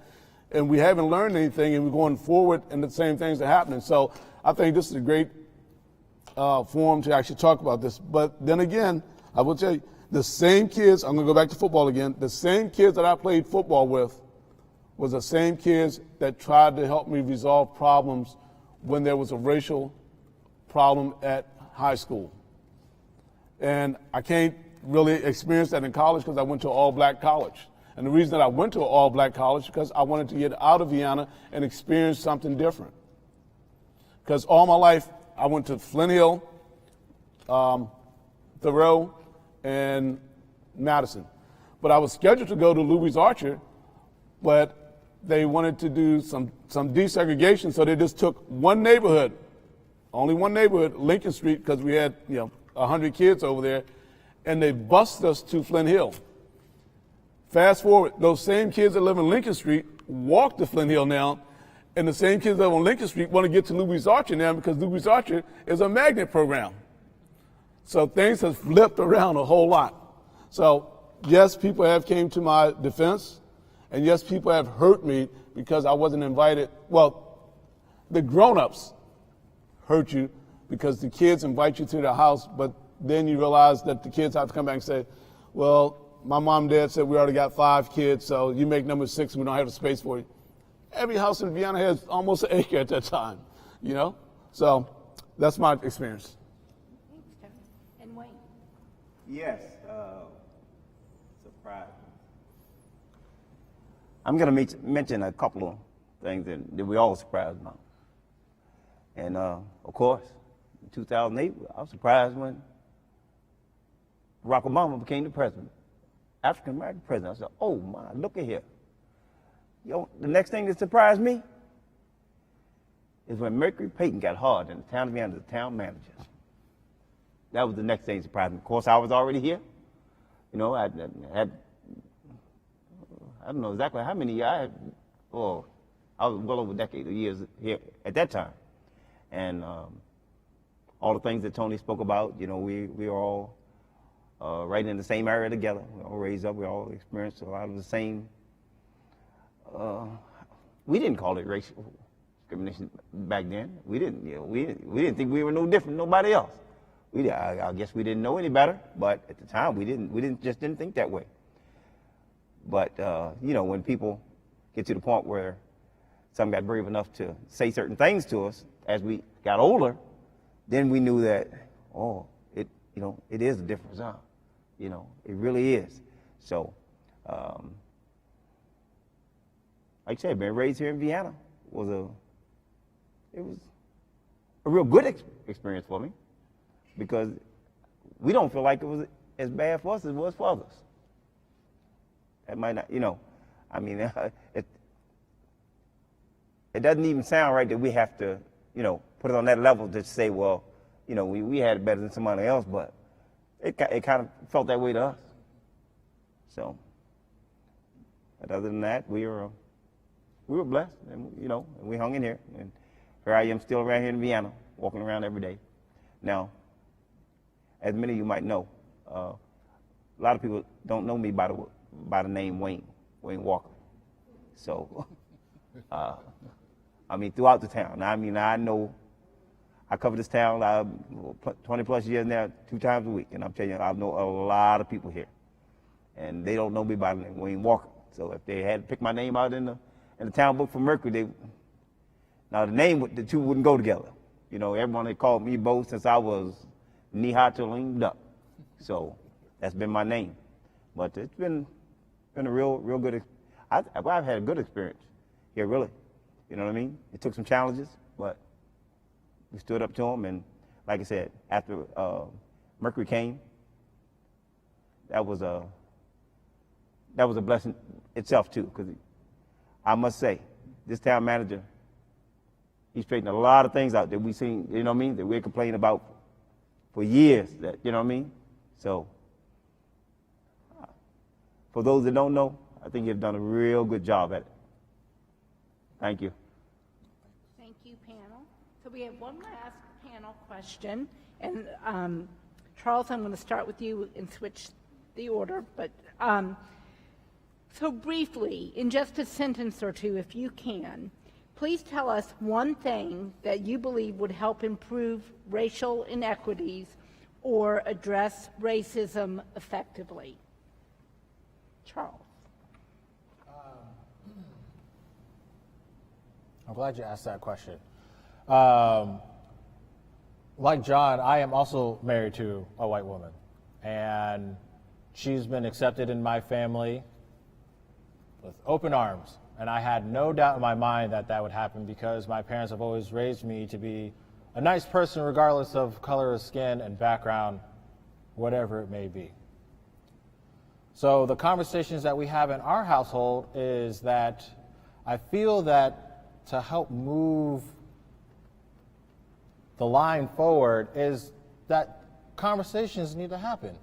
S5: And we haven't learned anything, and we're going forward, and the same things are happening. So I think this is a great forum to actually talk about this. But then again, I will tell you, the same kids, I'm going to go back to football again, the same kids that I played football with was the same kids that tried to help me resolve problems when there was a racial problem at high school. And I can't really experience that in college because I went to an all-black college. And the reason that I went to an all-black college because I wanted to get out of Vienna and experience something different. Because all my life, I went to Flint Hill, Thoreau, and Madison. But I was scheduled to go to Louis Archer, but they wanted to do some desegregation, so they just took one neighborhood, only one neighborhood, Lincoln Street, because we had 100 kids over there, and they bused us to Flint Hill. Fast forward, those same kids that live in Lincoln Street walk to Flint Hill now, and the same kids that live on Lincoln Street want to get to Louis Archer now because Louis Archer is a magnet program. So things have flipped around a whole lot. So yes, people have came to my defense, and yes, people have hurt me because I wasn't invited. Well, the grown-ups hurt you because the kids invite you to their house, but then you realize that the kids have to come back and say, well, my mom and dad said we already got 5 kids, so you make number 6 and we don't have the space for you. Every house in Vienna has almost an acre at that time, So that's my experience.
S2: Thanks, Tony. And Wayne?
S6: Yes, surprise. I'm going to mention a couple of things that we all surprised about. And of course, in 2008, I was surprised when Barack Obama became the president, African American president. I said, oh my, look at here. The next thing that surprised me is when Mercury Payton got hired in the town of Vienna as the town manager. That was the next thing that surprised me. Of course, I was already here. I had, I don't know exactly how many I had. Well, I was well over a decade of years here at that time. And all the things that Tony spoke about, we were all right in the same area together. We all raised up. We all experienced a lot of the same. We didn't call it racial discrimination back then. We didn't. We didn't think we were no different than nobody else. I guess we didn't know any better. But at the time, we didn't think that way. But when people get to the point where some got brave enough to say certain things to us as we got older, then we knew that it is a difference, huh? It really is. So, like I said, being raised here in Vienna was a real good experience for me because we don't feel like it was as bad for us as it was for others. That might not, it doesn't even sound right that we have to, put it on that level to say, well, we had it better than somebody else, but it kind of felt that way to us. So, but other than that, we were blessed, and and we hung in here, and here I am still around here in Vienna, walking around every day. Now, as many of you might know, a lot of people don't know me by the name Wayne Walker. So, throughout the town. I know I cover this town 20 plus years now, 2 times a week, and I'm telling you, I know a lot of people here, and they don't know me by the name Wayne Walker. So if they had to pick my name out in the town book for Mercury, the two wouldn't go together. Everyone had called me both since I was knee-high to lean duck. So that's been my name. But it's been a real good. I've had a good experience here, really. You know what I mean? It took some challenges, but we stood up to them. And like I said, after Mercury came, that was a blessing itself too. Because I must say, this town manager, he straightened a lot of things out that we seen. You know what I mean? That we complained about for years. That you know what I mean? So, for those that don't know, I think you've done a real good job at it. Thank you.
S2: Thank you, panel. So we have one last panel question. And Charles, I'm going to start with you and switch the order. But so briefly, in just a sentence or two, if you can, please tell us one thing that you believe would help improve racial inequities or address racism effectively. Charles.
S4: I'm glad you asked that question. Like John, I am also married to a white woman, and she's been accepted in my family with open arms. And I had no doubt in my mind that that would happen because my parents have always raised me to be a nice person regardless of color of skin and background, whatever it may be. So the conversations that we have in our household is that I feel that to help move the line forward is that conversations need to happen.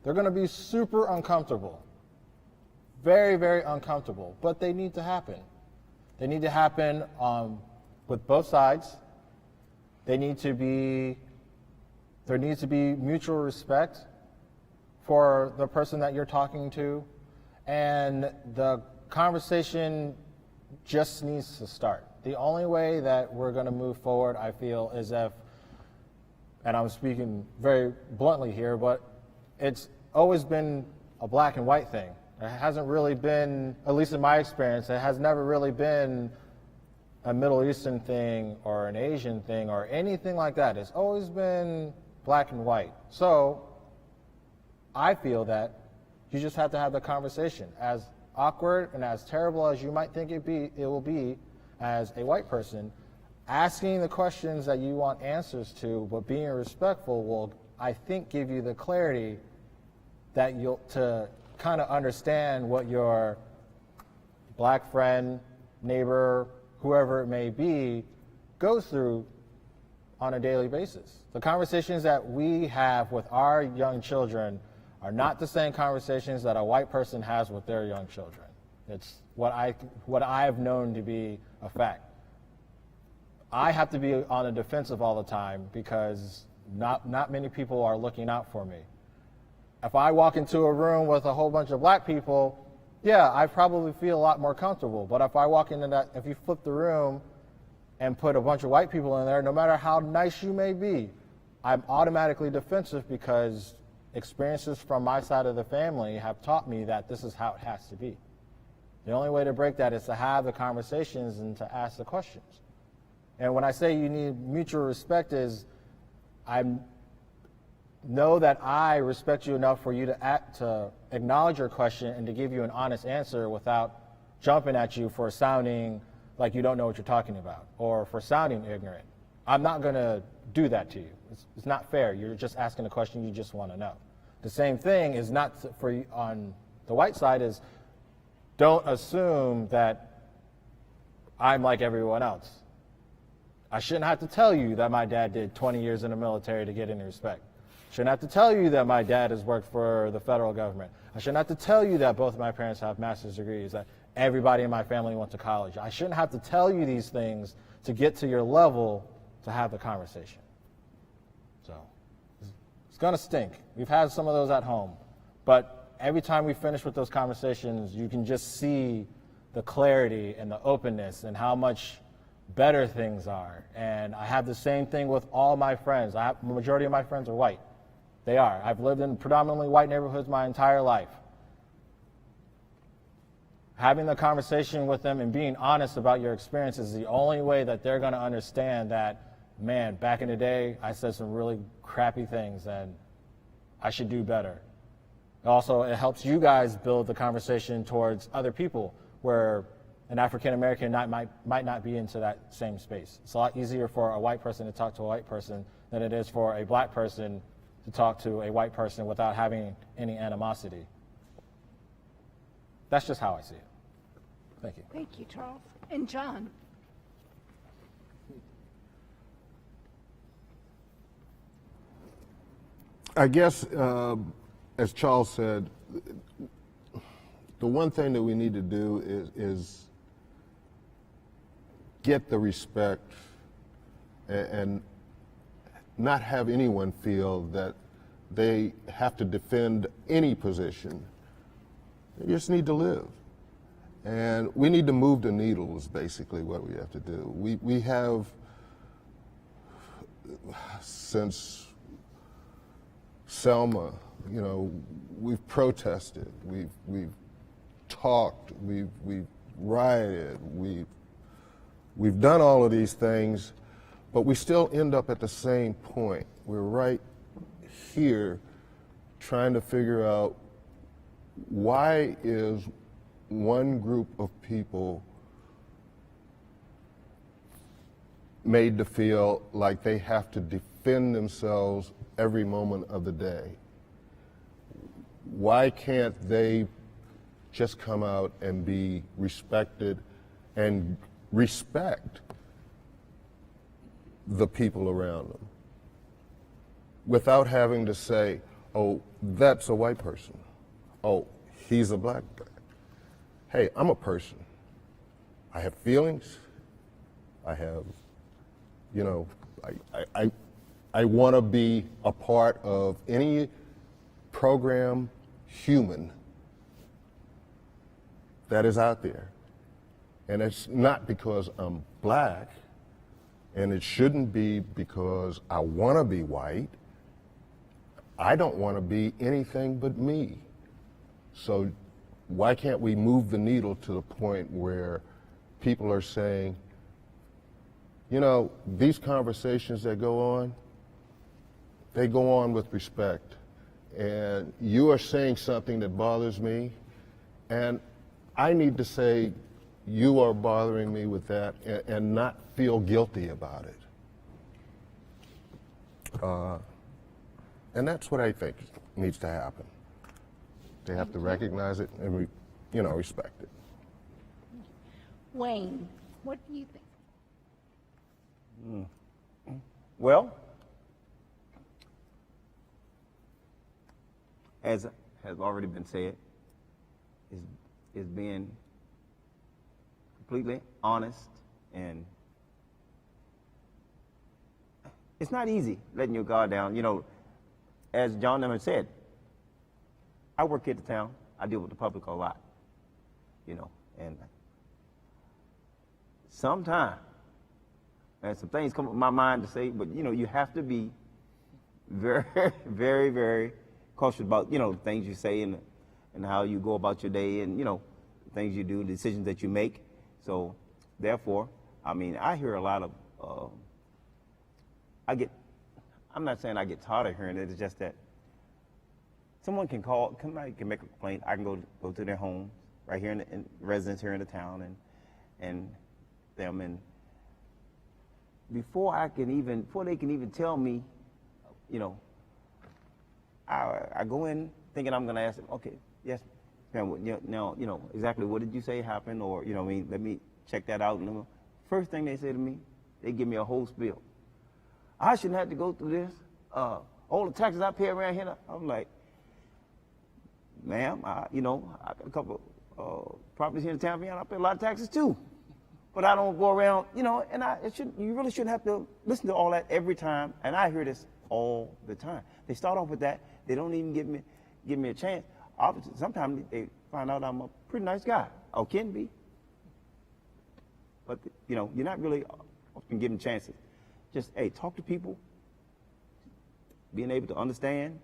S4: They're going to be super uncomfortable, very, very uncomfortable, but they need to happen. They need to happen with both sides. There needs to be mutual respect for the person that you're talking to, and the conversation just needs to start. The only way that we're going to move forward, I feel, is if, and I'm speaking very bluntly here, but it's always been a black and white thing. It hasn't really been, at least in my experience, it has never really been a Middle Eastern thing or an Asian thing or anything like that. It's always been black and white. So I feel that you just have to have the conversation. As awkward and as terrible as you might think it will be as a white person, asking the questions that you want answers to, but being respectful will, I think, give you the clarity that you'll to kind of understand what your black friend, neighbor, whoever it may be, goes through on a daily basis. The conversations that we have with our young children are not the same conversations that a white person has with their young children. It's what I've known to be a fact. I have to be on the defensive all the time because not many people are looking out for me. If I walk into a room with a whole bunch of black people, yeah, I probably feel a lot more comfortable. But if I walk into that, if you flip the room and put a bunch of white people in there, no matter how nice you may be, I'm automatically defensive because experiences from my side of the family have taught me that this is how it has to be. The only way to break that is to have the conversations and to ask the questions. And when I say you need mutual respect is, I know that I respect you enough for you to acknowledge your question and to give you an honest answer without jumping at you for sounding like you don't know what you're talking about or for sounding ignorant. I'm not going to do that to you. It's not fair. You're just asking a question you just want to know. The same thing is not for you on the white side is don't assume that I'm like everyone else. I shouldn't have to tell you that my dad did 20 years in the military to get any respect. I shouldn't have to tell you that my dad has worked for the federal government. I shouldn't have to tell you that both of my parents have master's degrees, that everybody in my family went to college. I shouldn't have to tell you these things to get to your level to have the conversation. So it's going to stink. We've had some of those at home. But every time we finish with those conversations, you can just see the clarity and the openness and how much better things are. And I have the same thing with all my friends. The majority of my friends are white. They are. I've lived in predominantly white neighborhoods my entire life. Having the conversation with them and being honest about your experience is the only way that they're going to understand that, man, back in the day, I said some really crappy things and I should do better. Also, it helps you guys build the conversation towards other people where an African American might not be into that same space. It's a lot easier for a white person to talk to a white person than it is for a black person to talk to a white person without having any animosity. That's just how I see it. Thank you.
S2: Thank you, Charles. And John?
S3: I guess, as Charles said, the one thing that we need to do is get the respect and not have anyone feel that they have to defend any position. They just need to live. And we need to move the needle is basically what we have to do. We have, since Selma, we've protested, we've talked, we've rioted, we've done all of these things, but we still end up at the same point. We're right here trying to figure out why is one group of people made to feel like they have to defend themselves every moment of the day. Why can't they just come out and be respected and respect the people around them without having to say, oh, that's a white person. Oh, he's a black guy. Hey, I'm a person. I have feelings. I have, you know, I want to be a part of any program human that is out there. And it's not because I'm black, and it shouldn't be because I want to be white. I don't want to be anything but me. So why can't we move the needle to the point where people are saying, you know, these conversations that go on, they go on with respect. And you are saying something that bothers me, and I need to say, you are bothering me with that, and not feel guilty about it. And that's what I think needs to happen. They have to recognize it and, respect it.
S2: Wayne, what do you think?
S6: Well, as has already been said, is being completely honest, and it's not easy letting your guard down. You know, as John Nemeth said, I work here at the town. I deal with the public a lot, and sometimes, and some things come up in my mind to say, but you have to be very, very, very cautious about things you say and how you go about your day, and things you do, the decisions that you make. So therefore, I hear a lot of I'm not saying I get tired of hearing it. It's just that somebody can make a complaint. I can go to their home right here in residents here in the town, and before they can even tell me, I go in thinking I'm going to ask them, okay, yes, ma'am, now, exactly what did you say happened, or, let me check that out. And first thing they say to me, they give me a whole spiel. I shouldn't have to go through this. All the taxes I pay around here, I'm like, ma'am, I got a couple properties here in Town of Vienna. I pay a lot of taxes too. But I don't go around, and you really shouldn't have to listen to all that every time. And I hear this all the time. They start off with that. They don't even give me a chance. Obviously, sometimes they find out I'm a pretty nice guy, or can be. But, you're not really often given chances. Just, hey, talk to people, being able to understand,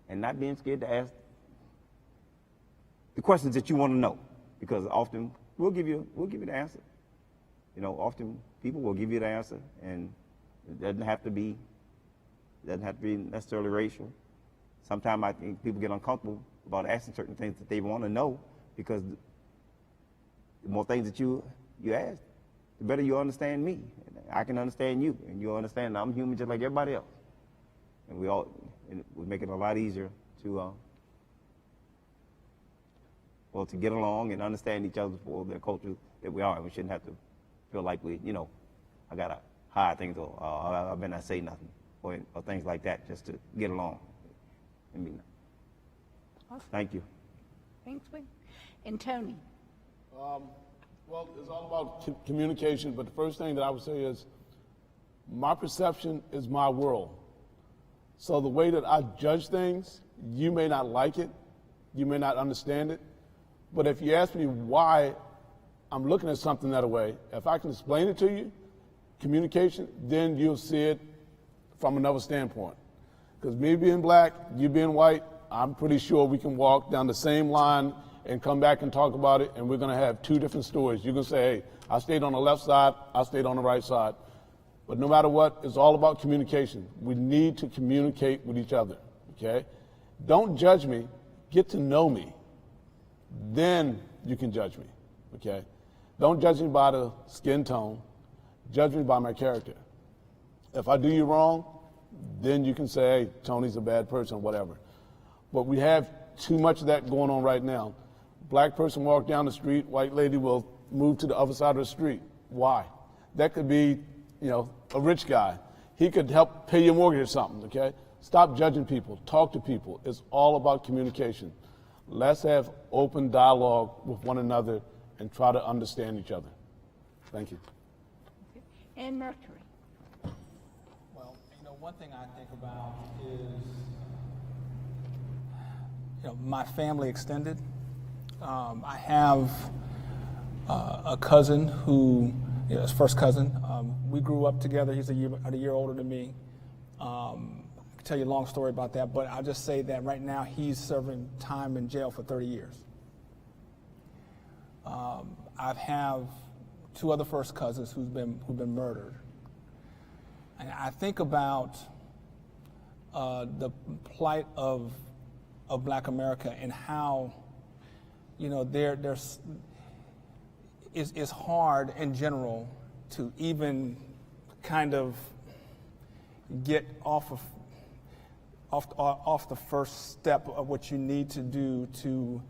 S6: and not being scared to ask the questions that you want to know. Because often we'll give you the answer. Often people will give you the answer, and it doesn't have to be necessarily racial. Sometimes I think people get uncomfortable about asking certain things that they want to know, because the more things that you ask, the better you understand me. I can understand you, and you understand I'm human just like everybody else. And we make it a lot easier to get along and understand each other for the culture that we are. And we shouldn't have to feel like I gotta hide things, or I better not say nothing, or things like that, just to get along.
S2: Awesome.
S6: Thank you.
S2: Thanks, Wayne. And Tony?
S5: Well, it's all about communication, but the first thing that I would say is my perception is my world. So the way that I judge things, you may not like it, you may not understand it, but if you ask me why I'm looking at something that way, if I can explain it to you, communication, then you'll see it from another standpoint. Because me being black, you being white, I'm pretty sure we can walk down the same line and come back and talk about it, and we're going to have two different stories. You can say, hey, I stayed on the left side, I stayed on the right side. But no matter what, it's all about communication. We need to communicate with each other, okay? Don't judge me, get to know me. Then you can judge me, okay? Don't judge me by the skin tone. Judge me by my character. If I do you wrong, then you can say, hey, Tony's a bad person, whatever. But we have too much of that going on right now. Black person walk down the street, white lady will move to the other side of the street. Why? That could be, a rich guy. He could help pay your mortgage or something, okay? Stop judging people. Talk to people. It's all about communication. Let's have open dialogue with one another and try to understand each other. Thank you.
S2: And Mercury.
S1: Well, one thing I think about is, my family extended. I have a cousin who, his first cousin. We grew up together. He's a year older than me. I can tell you a long story about that, but I'll just say that right now he's serving time in jail for 30 years. I have two other first cousins who've been murdered. And I think about the plight of Black America and how, it's hard in general to even kind of get off the first step of what you need to do to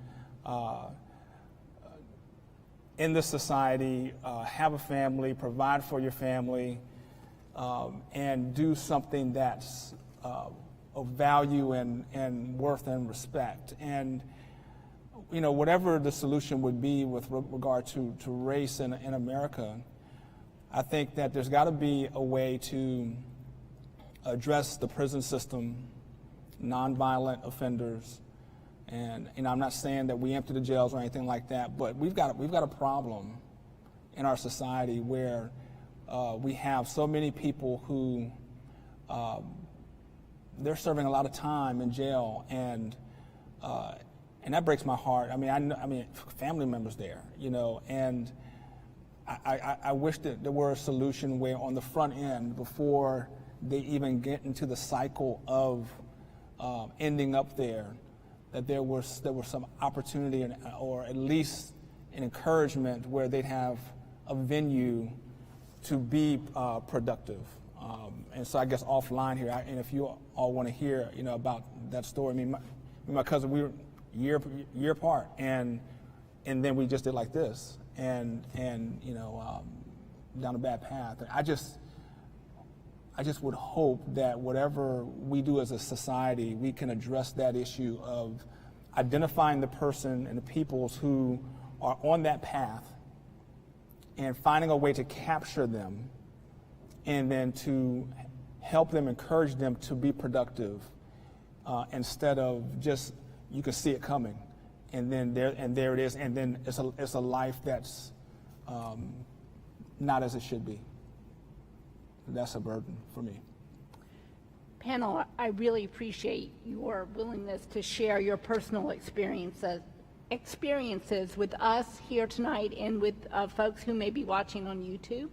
S1: in this society, have a family, provide for your family, and do something that's of value and worth and respect. And whatever the solution would be with regard to race in America, I think that there's got to be a way to address the prison system, nonviolent offenders, and I'm not saying that we empty the jails or anything like that, but we've got a problem in our society where we have so many people who they're serving a lot of time in jail, and that breaks my heart. I mean, family members there, and I wish that there were a solution where on the front end, before they even get into the cycle of ending up there, that there was some opportunity or at least an encouragement where they'd have a venue to be productive. And so I guess offline here, and if you all want to hear, about that story, my cousin, we were year apart, and then we just did like this, and down a bad path. And I just would hope that whatever we do as a society, we can address that issue of identifying the person and the peoples who are on that path and finding a way to capture them and then to help them, encourage them to be productive instead of just, you can see it coming, and then there it is, and then it's a life that's not as it should be. That's a burden for me.
S2: Panel, I really appreciate your willingness to share your personal experiences with us here tonight and with folks who may be watching on YouTube.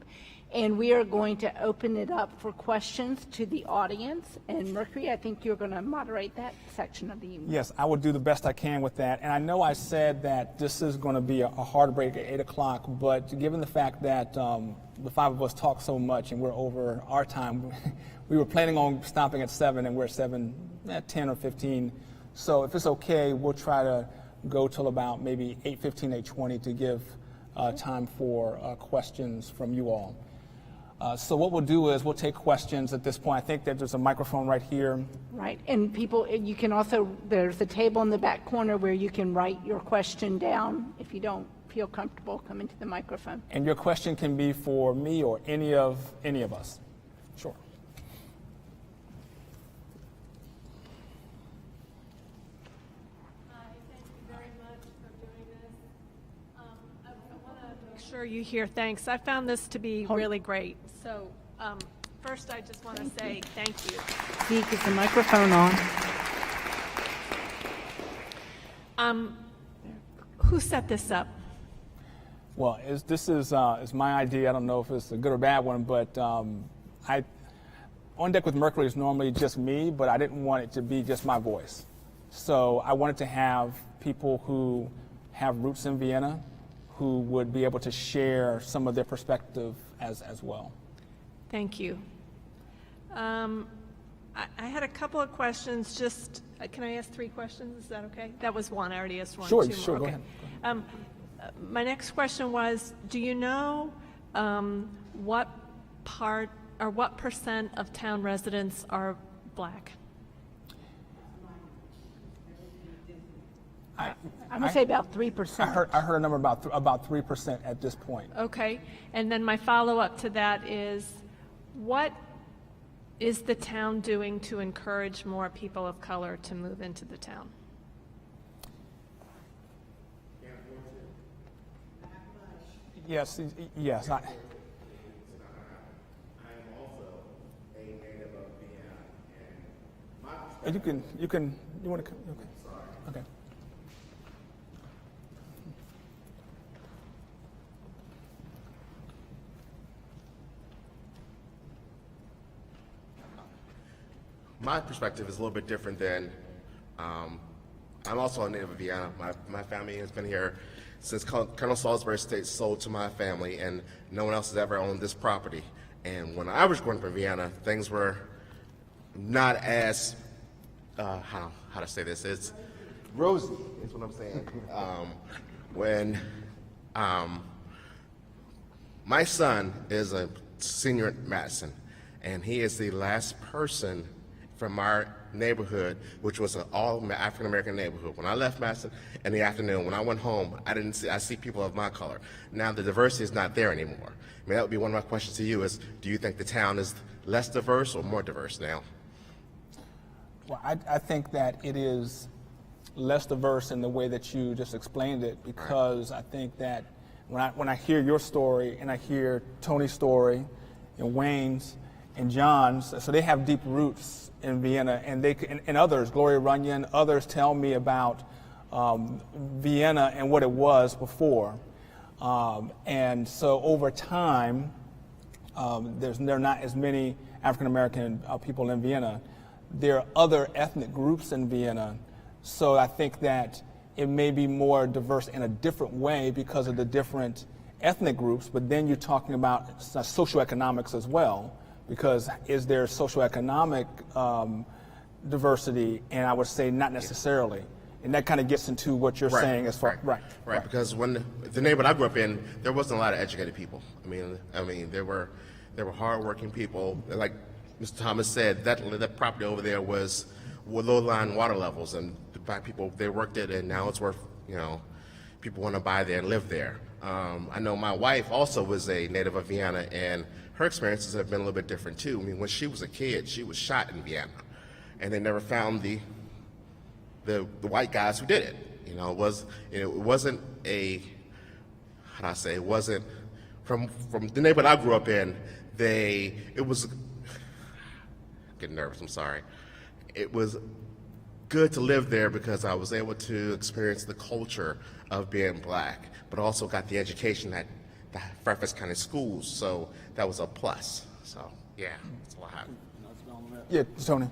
S2: And we are going to open it up for questions to the audience. And Mercury, I think you're going to moderate that section of the evening.
S1: Yes, I will do the best I can with that. And I know I said that this is going to be a hard break at 8 o'clock, but given the fact that the five of us talk so much and we're over our time, we were planning on stopping at 7 and we're at 10 or 15. So if it's okay, we'll try to go till about maybe 8:15, 8:20 to give time for questions from you all. So what we'll do is we'll take questions at this point. I think that there's a microphone right here.
S2: Right, and people, you can also, there's a table in the back corner where you can write your question down if you don't feel comfortable coming to the microphone.
S1: And your question can be for me or any of us. Sure.
S7: Hi, thank you very much for doing this. I want to make sure you hear thanks. I found this to be really great. So first, I just want to say thank you.
S2: Zeke, is the microphone on?
S7: Who set this up?
S1: Well, this is my idea. I don't know if it's a good or bad one, but On Deck with Mercury is normally just me, but I didn't want it to be just my voice. So I wanted to have people who have roots in Vienna who would be able to share some of their perspective as well.
S7: Thank you. I had a couple of questions. Just can I ask 3 questions? Is that okay? That was one. I already asked one.
S1: Sure,
S7: 2 more.
S1: sure.
S7: Okay.
S1: Go ahead.
S7: My next question was: do you know what part or what percent of town residents are Black?
S2: I'm gonna say about 3%.
S1: I heard a number about 3% at this point.
S7: Okay. And then my follow-up to that is, what is the town doing to encourage more people of color to move into the town?
S1: Yes.
S8: I am also a native of Vienna, and my perspective.
S1: You want to come? Okay.
S8: Sorry.
S1: Okay.
S8: My perspective is a little bit different than, I'm also a native of Vienna. My family has been here since Colonel Salisbury Estate sold to my family, and no one else has ever owned this property. And when I was growing up in Vienna, things were not as, how to say this, it's rosy, is what I'm saying. When my son is a senior at Madison, and he is the last person from our neighborhood, which was an all African-American neighborhood. When I left Madison in the afternoon, when I went home, I see people of my color. Now the diversity is not there anymore. I mean, that would be one of my questions to you is, do you think the town is less diverse or more diverse now?
S1: Well, I think that it is less diverse in the way that you just explained it, because I think that when I hear your story and I hear Tony's story and Wayne's and John's, so they have deep roots in Vienna, and others, Gloria Runyon, others tell me about Vienna and what it was before. And so over time, there are not as many African American people in Vienna. There are other ethnic groups in Vienna, so I think that it may be more diverse in a different way because of the different ethnic groups, but then you're talking about socioeconomics as well, because is there socioeconomic diversity? And I would say not necessarily. And that kind of gets into what you're saying as far,
S8: right. Because when the neighborhood I grew up in, there wasn't a lot of educated people. I mean, there were hardworking people. Like Mr. Thomas said, that property over there was low-lying water levels, and the Black people, they worked it, and now it's worth, people want to buy there and live there. I know my wife also was a native of Vienna, and her experiences have been a little bit different too. I mean, when she was a kid, she was shot in Vienna, and they never found the white guys who did it. It wasn't a, it wasn't from the neighborhood I grew up in. It was getting nervous. I'm sorry. It was good to live there because I was able to experience the culture of being Black, but also got the education at the Fairfax County schools, so that was a plus. So yeah, that's a lot.
S1: Yeah, Tony.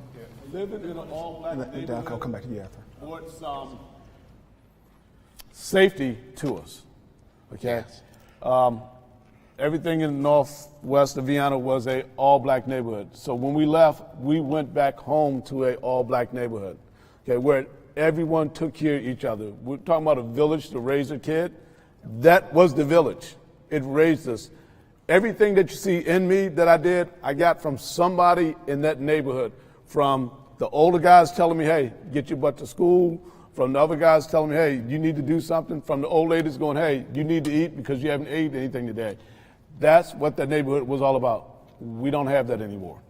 S5: Living in an all-Black neighborhood.
S1: I'll come back to you after.
S5: Brought some safety to us. Okay.
S8: Yes.
S5: Everything in the northwest of Vienna was a all-Black neighborhood. So when we left, we went back home to a all-Black neighborhood. Okay, where everyone took care of each other. We're talking about a village to raise a kid. That was the village. It raised us. Everything that you see in me that I did, I got from somebody in that neighborhood. From the older guys telling me, hey, get your butt to school. From the other guys telling me, hey, you need to do something. From the old ladies going, hey, you need to eat because you haven't eaten anything today. That's what that neighborhood was all about. We don't have that anymore.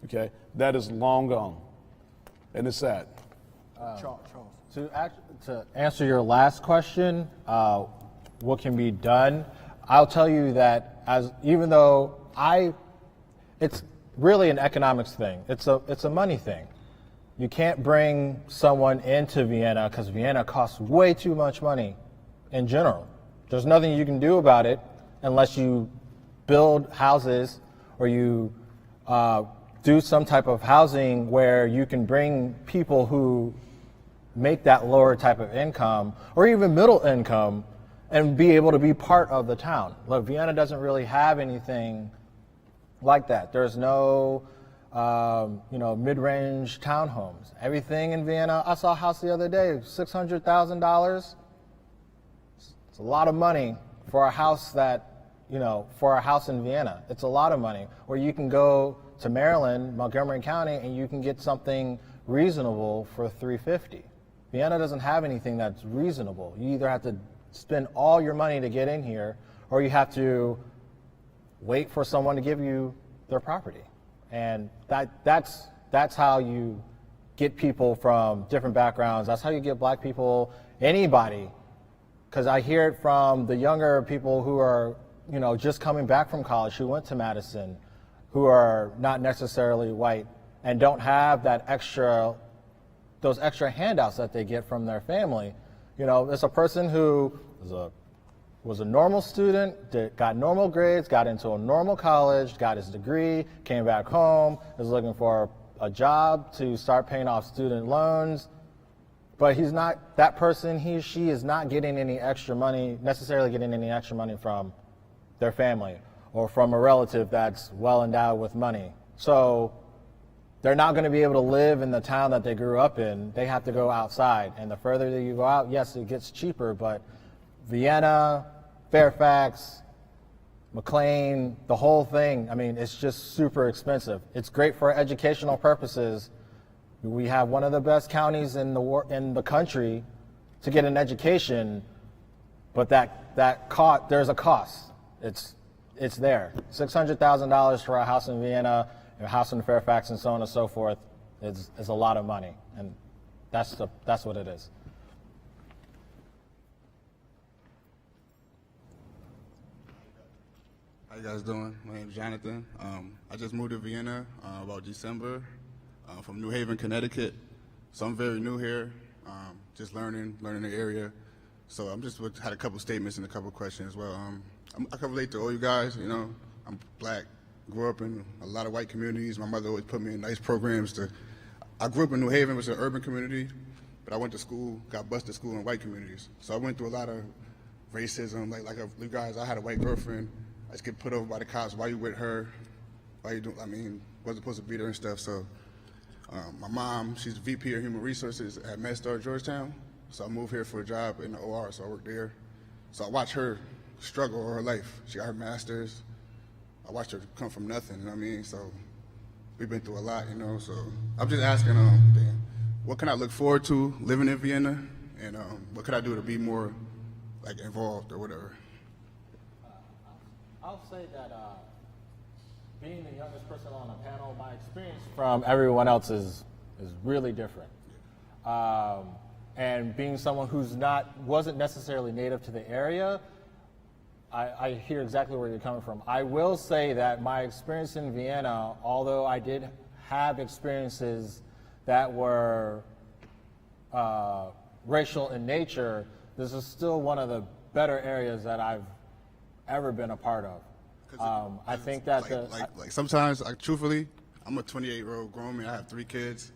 S5: Okay? That is long gone. And it's sad.
S1: Charles.
S4: To answer your last question, what can be done? I'll tell you that even though it's really an economics thing. It's a money thing. You can't bring someone into Vienna because Vienna costs way too much money in general. There's nothing you can do about it unless you build houses or you do some type of housing where you can bring people who make that lower type of income or even middle income and be able to be part of the town. Look, Vienna doesn't really have anything like that. There's no mid-range townhomes. Everything in Vienna, I saw a house the other day, $600,000. It's a lot of money for a house for a house in Vienna. It's a lot of money. Or you can go to Maryland, Montgomery County, and you can get something reasonable for $350. Vienna doesn't have anything that's reasonable. You either have to spend all your money to get in here, or you have to wait for someone to give you their property. And that's how you get people from different backgrounds. That's how you get black people, anybody, because I hear it from the younger people who are, just coming back from college, who went to Madison, who are not necessarily white and don't have those extra handouts that they get from their family. It's a person who was a normal student, got normal grades, got into a normal college, got his degree, came back home, is looking for a job to start paying off student loans. But he's not, that person, she is not getting necessarily getting any extra money from their family or from a relative that's well endowed with money. So they're not going to be able to live in the town that they grew up in. They have to go outside. And the further that you go out, yes, it gets cheaper, but Vienna, Fairfax, McLean, the whole thing, it's just super expensive. It's great for educational purposes. We have one of the best counties in the country to get an education, but there's a cost. It's there. $600,000 for a house in Vienna, a house in Fairfax, and so on and so forth is a lot of money, and that's what it is.
S9: How you guys doing? My name's Jonathan. I just moved to Vienna about December from New Haven, Connecticut. So I'm very new here, just learning the area. So I'm just had a couple statements and a couple questions as well. I can relate to all you guys. I'm black, grew up in a lot of white communities. My mother always put me in nice programs. I grew up in New Haven, which is an urban community, but I went to school, got bused to school in white communities. So I went through a lot of racism. Like you guys, I had a white girlfriend. I just get put over by the cops. Why you with her? Why you doing? Wasn't supposed to beat her and stuff. So my mom, she's VP of Human Resources at MedStar Georgetown. So I moved here for a job in the OR, so I work there. So I watched her struggle all her life. She got her master's. I watched her come from nothing, So we've been through a lot, So I'm just asking, what can I look forward to living in Vienna? And what could I do to be more, involved or whatever?
S4: I'll say that being the youngest person on the panel, my experience from everyone else is really different. And being someone who's wasn't necessarily native to the area, I hear exactly where you're coming from. I will say that my experience in Vienna, although I did have experiences that were racial in nature, this is still one of the better areas that I've ever been a part of. I think that
S9: sometimes, truthfully, I'm a 28-year-old grown man. I have 3 kids.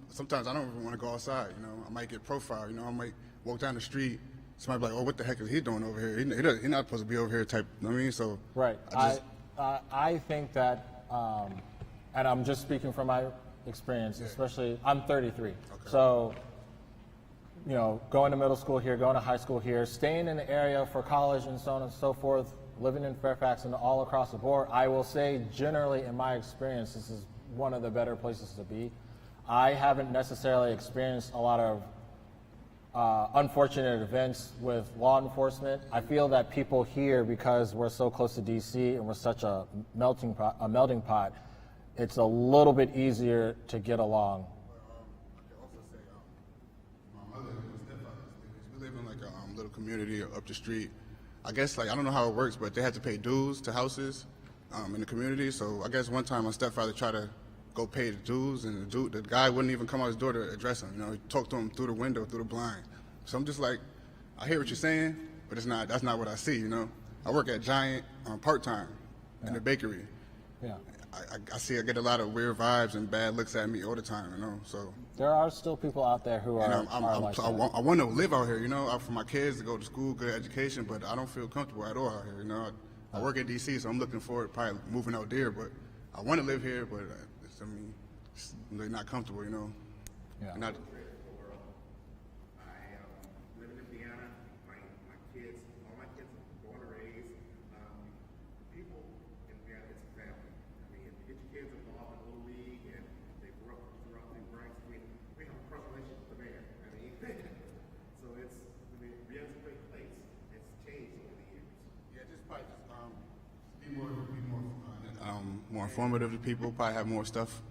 S9: Sometimes I don't even want to go outside. I might get profiled. I might walk down the street. Somebody be like, "Oh, what the heck is he doing over here? He's not supposed to be over here." Type. So
S4: right. I think that, and I'm just speaking from my experience. Yeah. Especially, I'm 33. Okay. So, going to middle school here, going to high school here, staying in the area for college and so on and so forth, living in Fairfax and all across the board, I will say generally in my experience, this is one of the better places to be. I haven't necessarily experienced a lot of unfortunate events with law enforcement. I feel that people here, because we're so close to DC and we're such a melting pot, it's a little bit easier to get along.
S9: I can also say, my mother and my stepfather, we live in a little community up the street. I guess I don't know how it works, but they had to pay dues to houses in the community. So I guess one time my stepfather tried to go pay the dues, and the guy wouldn't even come out his door to address him. He talked to him through the window, through the blind. So I'm just I hear what you're saying, but that's not what I see. I work at Giant part-time in the bakery.
S4: Yeah.
S9: I get a lot of weird vibes and bad looks at me all the time, you know. So
S4: There are still people out there who are,
S9: and
S4: are like that.
S9: I want to live out here, you know, for my kids to go to school, good education, but I don't feel comfortable at all out here, you know. I work in D.C., so I'm looking forward to probably moving out there, but I want to live here, but it's really not comfortable, you know.
S4: Yeah.
S9: Not,
S8: Living in Vienna, my kids, all my kids are born and raised. People in Vienna, it's a family. I mean, if you get your kids involved in Little League and they grew up throughout the ranks, I mean, we have a close relationship with the mayor. I mean, so Vienna's a great place. It's changed over the years.
S9: yeah, just probably be more informative to people, probably have more stuff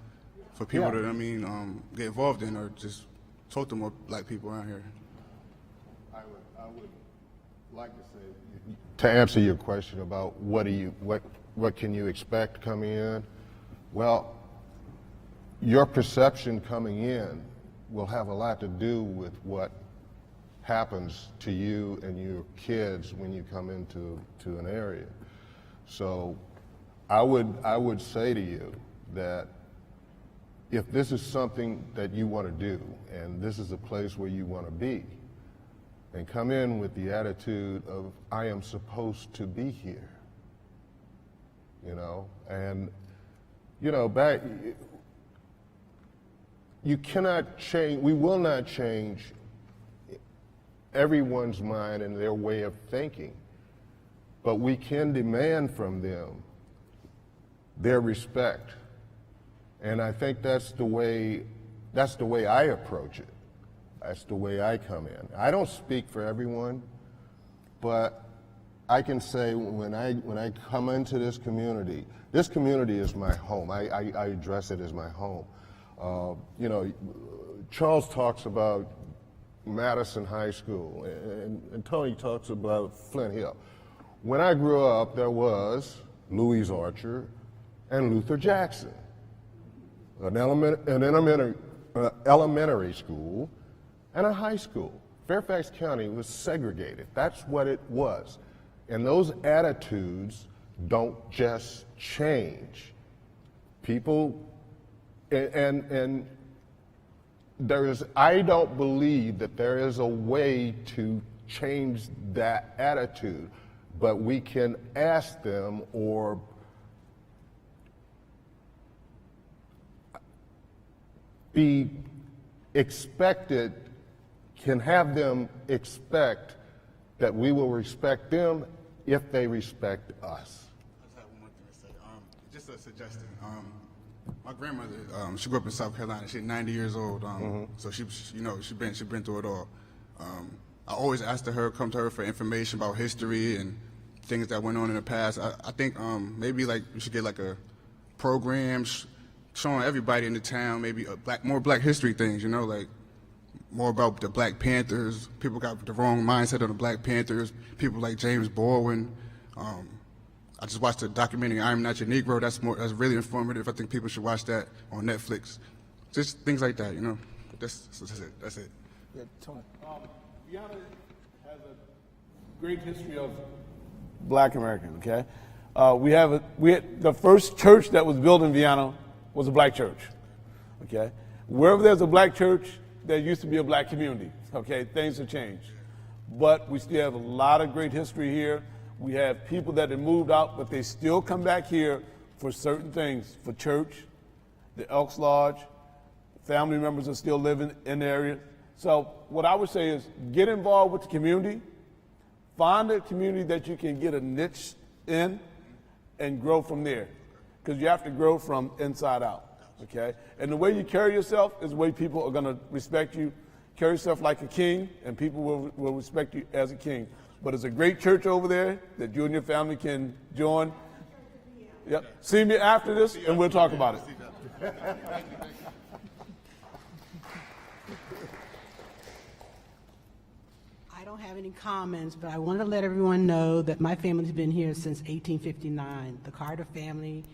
S9: for people
S4: Yeah.
S9: to, get involved in, or just talk to more black people around here.
S3: I would like to say, to answer your question about what can you expect coming in, well, your perception coming in will have a lot to do with what happens to you and your kids when you come into an area. So I would say to you that if this is something that you want to do and this is a place where you want to be, and come in with the attitude of, I am supposed to be here, you know, and, you know, you cannot change, we will not change everyone's mind and their way of thinking, but we can demand from them their respect. And I think that's the way I approach it. That's the way I come in. I don't speak for everyone, but I can say when I come into this community is my home. I address it as my home. You know, Charles talks about Madison High School, and Tony talks about Flint Hill. When I grew up, there was Louise Archer and Luther Jackson, an elementary school and a high school. Fairfax County was segregated. That's what it was. And those attitudes don't just change. People, and I don't believe that there is a way to change that attitude, but we can ask them or be expected, can have them expect that we will respect them if they respect us.
S9: I just have one more thing to say. Just a suggestion. My grandmother, she grew up in South Carolina. She's 90 years old. So she's been through it all. I always asked her, come to her for information about history and things that went on in the past. I think maybe like we should get like a program showing everybody in the town maybe more Black history things. You know, like more about the Black Panthers. People got the wrong mindset of the Black Panthers. People like James Baldwin. I just watched the documentary "I'm Not Your Negro." That's really informative. I think people should watch that on Netflix. Just things like that, you know. That's it. That's it.
S1: Yeah, Tony.
S5: Vienna has a great history of Black American. Okay, the first church that was built in Vienna was a Black church. Okay, wherever there's a Black church, there used to be a Black community. Okay, things have changed, but we still have a lot of great history here. We have people that have moved out, but they still come back here for certain things, for church, the Elks Lodge. Family members are still living in the area. So what I would say is get involved with the community, find a community that you can get a niche in and grow from there, because you have to grow from inside out, okay? And the way you carry yourself is the way people are gonna respect you. Carry yourself like a king, and people will respect you as a king. But it's a great church over there that you and your family can join. Yep. See me after this, and we'll talk about it.
S10: I don't have any comments, but I want to let everyone know that my family's been here since 1859. The Carter family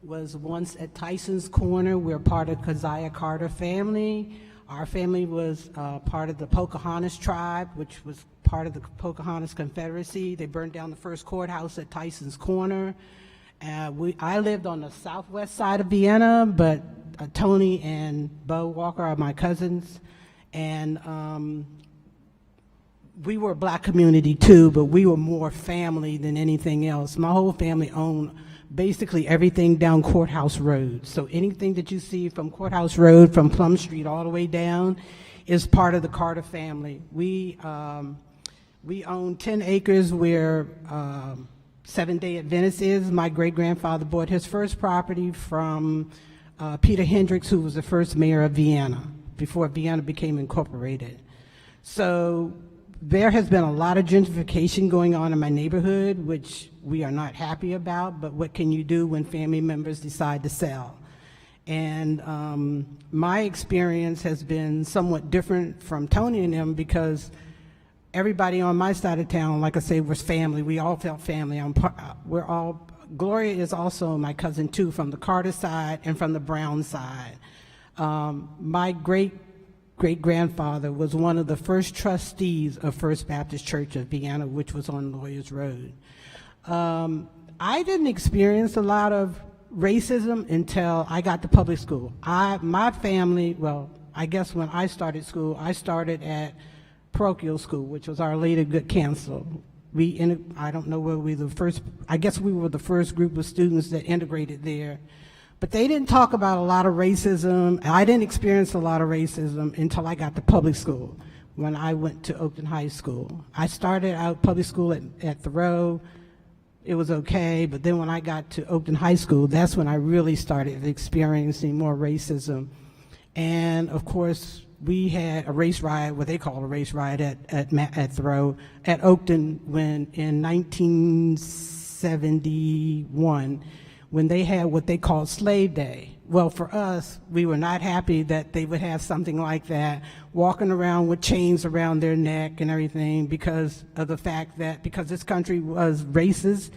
S10: was once at Tyson's Corner. We're part of Keziah Carter family. Our family was part of the Pocahontas tribe, which was part of the Pocahontas Confederacy. They burned down the first courthouse at Tyson's Corner. I lived on the southwest side of Vienna, but Tony and Bo Walker are my cousins, and we were a black community too, but we were more family than anything else. My whole family owned basically everything down Courthouse Road. So anything that you see from Courthouse Road, from Plum Street all the way down, is part of the Carter family. We own 10 acres where Seventh-day Adventist is. My great-grandfather bought his first property from Peter Hendricks, who was the first mayor of Vienna, before Vienna became incorporated. So there has been a lot of gentrification going on in my neighborhood, which we are not happy about, but what can you do when family members decide to sell? And my experience has been somewhat different from Tony and them, because everybody on my side of town, like I say, was family. We all felt family. Gloria is also my cousin too, from the Carter side and from the Brown side. My great-grandfather was one of the first trustees of First Baptist Church of Vienna, which was on Lawyers Road. I didn't experience a lot of racism until I got to public school. My family, well, I guess when I started school, I started at parochial school, which was Our Lady of Good Counsel. I don't know whether we were the first, I guess we were the first group of students that integrated there. But they didn't talk about a lot of racism. I didn't experience a lot of racism until I got to public school, when I went to Oakton High School. I started out public school at Thoreau. It was okay, but then when I got to Oakton High School, that's when I really started experiencing more racism. And of course, we had a race riot, what they call a race riot at Thoreau, at Oakton, when in 1971, when they had what they called Slave Day. Well, for us, we were not happy that they would have something like that, walking around with chains around their neck and everything, because of the fact that, because this country was racist,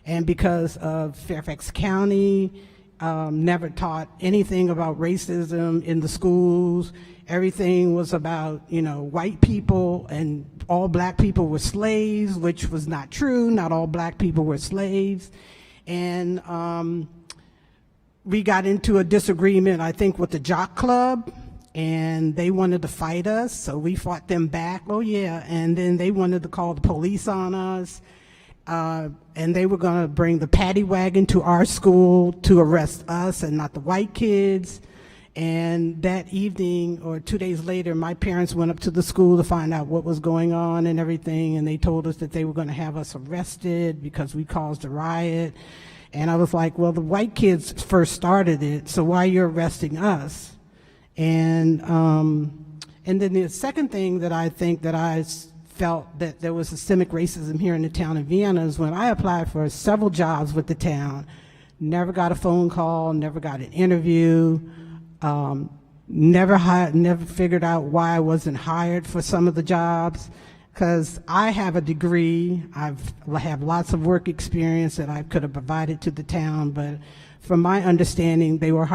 S10: and because of Fairfax County never taught anything about racism in the schools. Everything was about, white people, and all black people were slaves, which was not true. Not all black people were slaves. And we got into a disagreement, I think, with the Jock Club, and they wanted to fight us, so we fought them back. Oh yeah, and then they wanted to call the police on us, and they were going to bring the paddy wagon to our school to arrest us and not the white kids. And that evening, or 2 days later, my parents went up to the school to find out what was going on and everything, and they told us that they were going to have us arrested because we caused a riot. And I was like, well, the white kids first started it, so why are you arresting us? And then the second thing that I think that I felt that there was systemic racism here in the town of Vienna is when I applied for several jobs with the town, never got a phone call, never got an interview, never figured out why I wasn't hired for some of the jobs, because I have a degree, I have lots of work experience that I could have provided to the town, but from my understanding, they were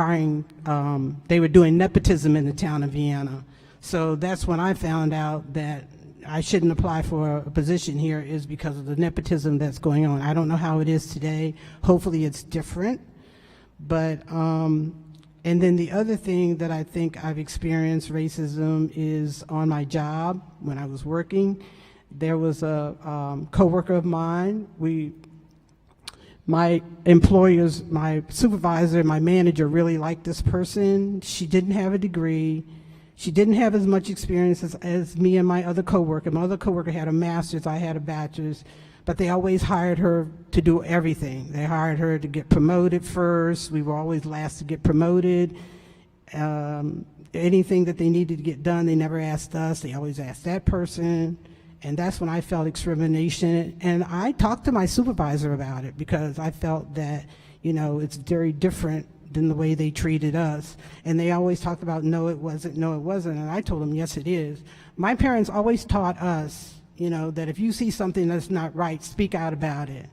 S10: they were doing nepotism in the town of Vienna. So that's when I found out that I shouldn't apply for a position here, is because of the nepotism that's going on. I don't know how it is today. Hopefully it's different. But, and then the other thing that I think I've experienced racism is on my job when I was working. There was a coworker of mine. My employers, my supervisor, my manager really liked this person. She didn't have a degree. She didn't have as much experience as me and my other coworker. My other coworker had a master's, I had a bachelor's, but they always hired her to do everything. They hired her to get promoted first. We were always last to get promoted. Anything that they needed to get done, they never asked us. They always asked that person. And that's when I felt discrimination. And I talked to my supervisor about it, because I felt that, it's very different than the way they treated us. And they always talked about, no, it wasn't, no, it wasn't. And I told them, yes, it is. My parents always taught us, that if you see something that's not right, speak out about it.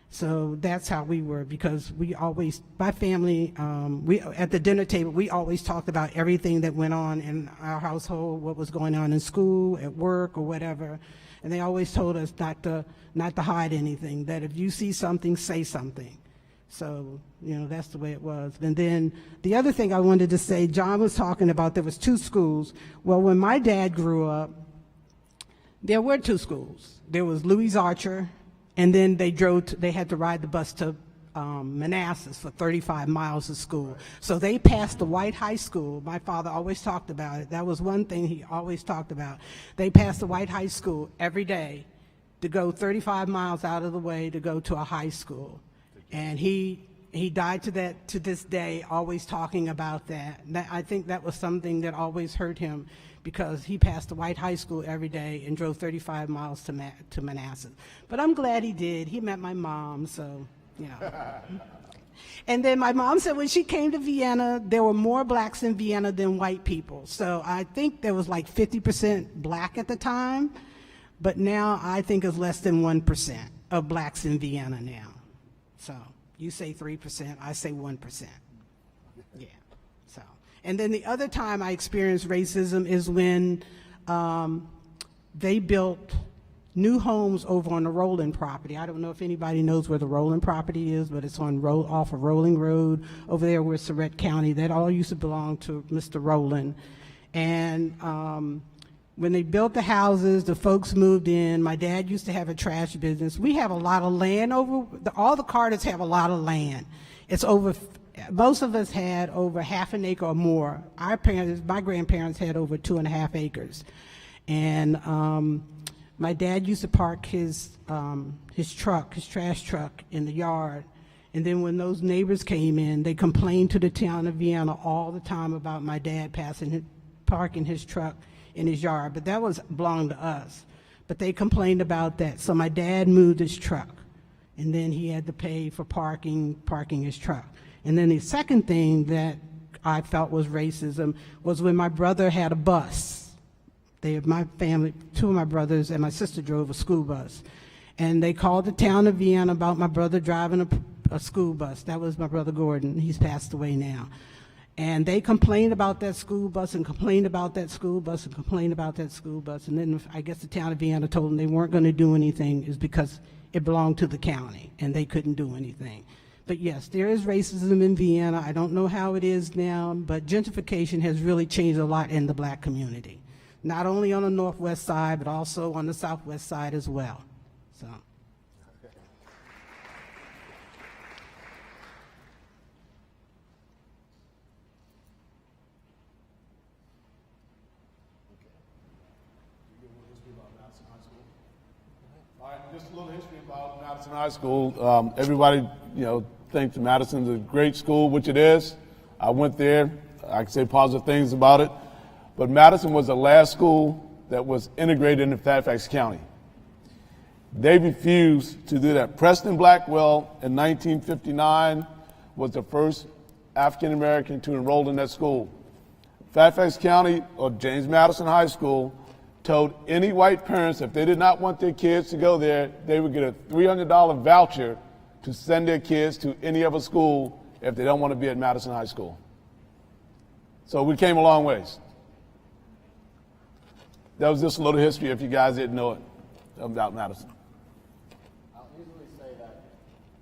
S10: So that's how we were, because we always, my family, at the dinner table, we always talked about everything that went on in our household, what was going on in school, at work, or whatever. And they always told us not to hide anything, that if you see something, say something. So, that's the way it was. And then the other thing I wanted to say, John was talking about there was 2 schools. Well, when my dad grew up, there were 2 schools. There was Louis Archer, and then they had to ride the bus to Manassas for 35 miles of school. So they passed the White High School. My father always talked about it. That was one thing he always talked about. They passed the White High School every day to go 35 miles out of the way to go to a high school. And he died to this day always talking about that. I think that was something that always hurt him, because he passed the White High School every day and drove 35 miles to Manassas. But I'm glad he did. He met my mom, so, And then my mom said when she came to Vienna, there were more blacks in Vienna than white people. So I think there was like 50% black at the time, but now I think it's less than 1% of blacks in Vienna now. So you say 3%, I say 1%. Yeah. So, and then the other time I experienced racism is when they built new homes over on the Rowland property. I don't know if anybody knows where the Rowland property is, but it's on off of Rolling Road over there where Surrett County. That all used to belong to Mr. Rowland. And when they built the houses, the folks moved in. My dad used to have a trash business. We have a lot of land all the Carters have a lot of land. It's over, most of us had over half an acre or more. My grandparents had over 2.5 acres. And my dad used to park his trash truck in the yard. And then when those neighbors came in, they complained to the town of Vienna all the time about my dad parking his truck in his yard, but that belonged to us. But they complained about that, so my dad moved his truck, and then he had to pay for parking his truck. And then the second thing that I felt was racism was when my brother had a bus. My family, 2 of my brothers and my sister drove a school bus, and they called the town of Vienna about my brother driving a school bus. That was my brother Gordon. He's passed away now. And they complained about that school bus and complained about that school bus and complained about that school bus. And then I guess the town of Vienna told them they weren't going to do anything is because it belonged to the county and they couldn't do anything. But yes, there is racism in Vienna. I don't know how it is now, but gentrification has really changed a lot in the black community. Not only on the northwest side, but also on the southwest side as well. So.
S5: Just a little history about Madison High School. Everybody, thinks Madison's a great school, which it is. I went there. I can say positive things about it. But Madison was the last school that was integrated into Fairfax County. They refused to do that. Preston Blackwell in 1959 was the first African American to enroll in that school. Fairfax County, or James Madison High School, told any white parents if they did not want their kids to go there, they would get a $300 voucher to send their kids to any other school if they don't want to be at Madison High School. So we came a long ways. That was just a little history if you guys didn't know it about Madison.
S4: I'll easily say that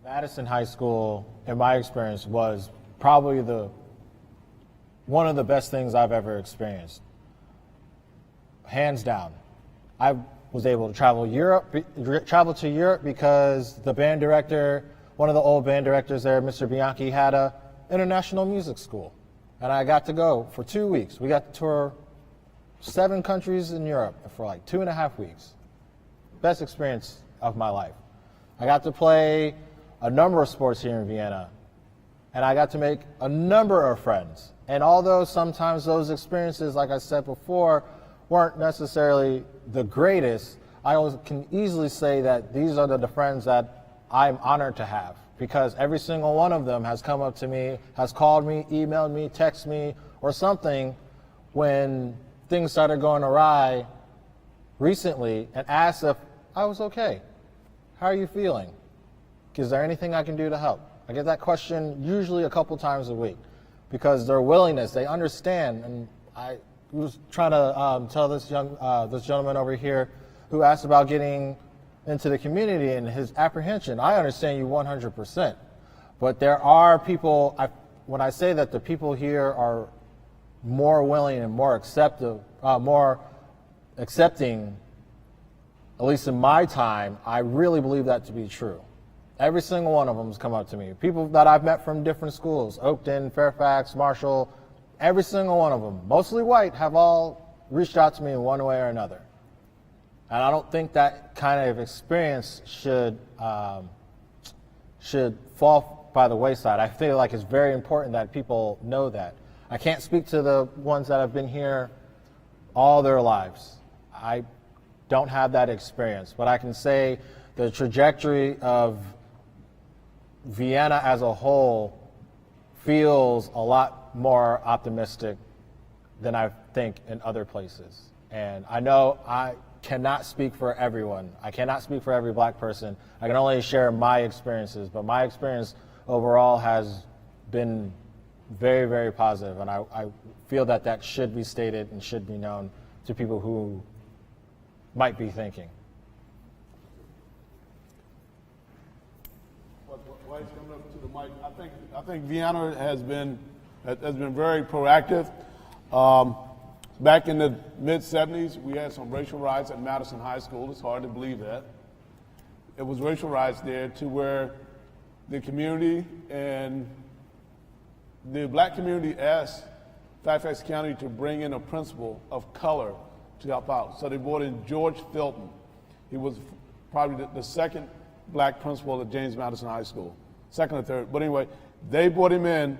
S4: Madison High School, in my experience, was probably one of the best things I've ever experienced. Hands down. I was able to travel to Europe because the band director, one of the old band directors there, Mr. Bianchi, had a international music school. And I got to go for 2 weeks. We got to tour 7 countries in Europe for like 2.5 weeks. Best experience of my life. I got to play a number of sports here in Vienna, and I got to make a number of friends. And although sometimes those experiences, like I said before, weren't necessarily the greatest, I can easily say that these are the friends that I'm honored to have, because every single one of them has come up to me, has called me, emailed me, texted me, or something when things started going awry recently and asked if I was okay. How are you feeling? Is there anything I can do to help? I get that question usually a couple times a week because their willingness, they understand. And I was trying to tell this gentleman over here who asked about getting into the community and his apprehension. I understand you 100%, But there are people, when I say that the people here are more willing and more accepting, at least in my time, I really believe that to be true. Every single one of them has come up to me. People that I've met from different schools, Oakton, Fairfax, Marshall, every single one of them, mostly white, have all reached out to me in one way or another. And I don't think that kind of experience should fall by the wayside. I feel like it's very important that people know that. I can't speak to the ones that have been here all their lives. I don't have that experience, but I can say the trajectory of Vienna as a whole feels a lot more optimistic than I think in other places. And I know I cannot speak for everyone. I cannot speak for every black person. I can only share my experiences, but my experience overall has been very, very positive, and I feel that that should be stated and should be known to people who might be thinking.
S5: While he's coming up to the mic, I think Vienna has been very proactive. Back in the mid-'70s, we had some racial riots at Madison High School. It's hard to believe that. It was racial riots there to where the community and the black community asked Fairfax County to bring in a principal of color to help out. So they brought in George Filton. He was probably the second black principal at James Madison High School, second or third. But anyway, they brought him in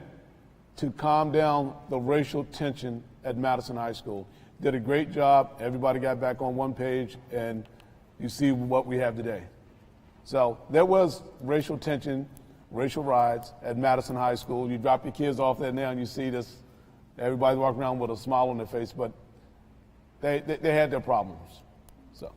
S5: to calm down the racial tension at Madison High School. Did a great job. Everybody got back on one page, and you see what we have today. So there was racial tension, racial riots at Madison High School. You drop your kids off there now and you see this, everybody walking around with a smile on their face, but they had their problems. So.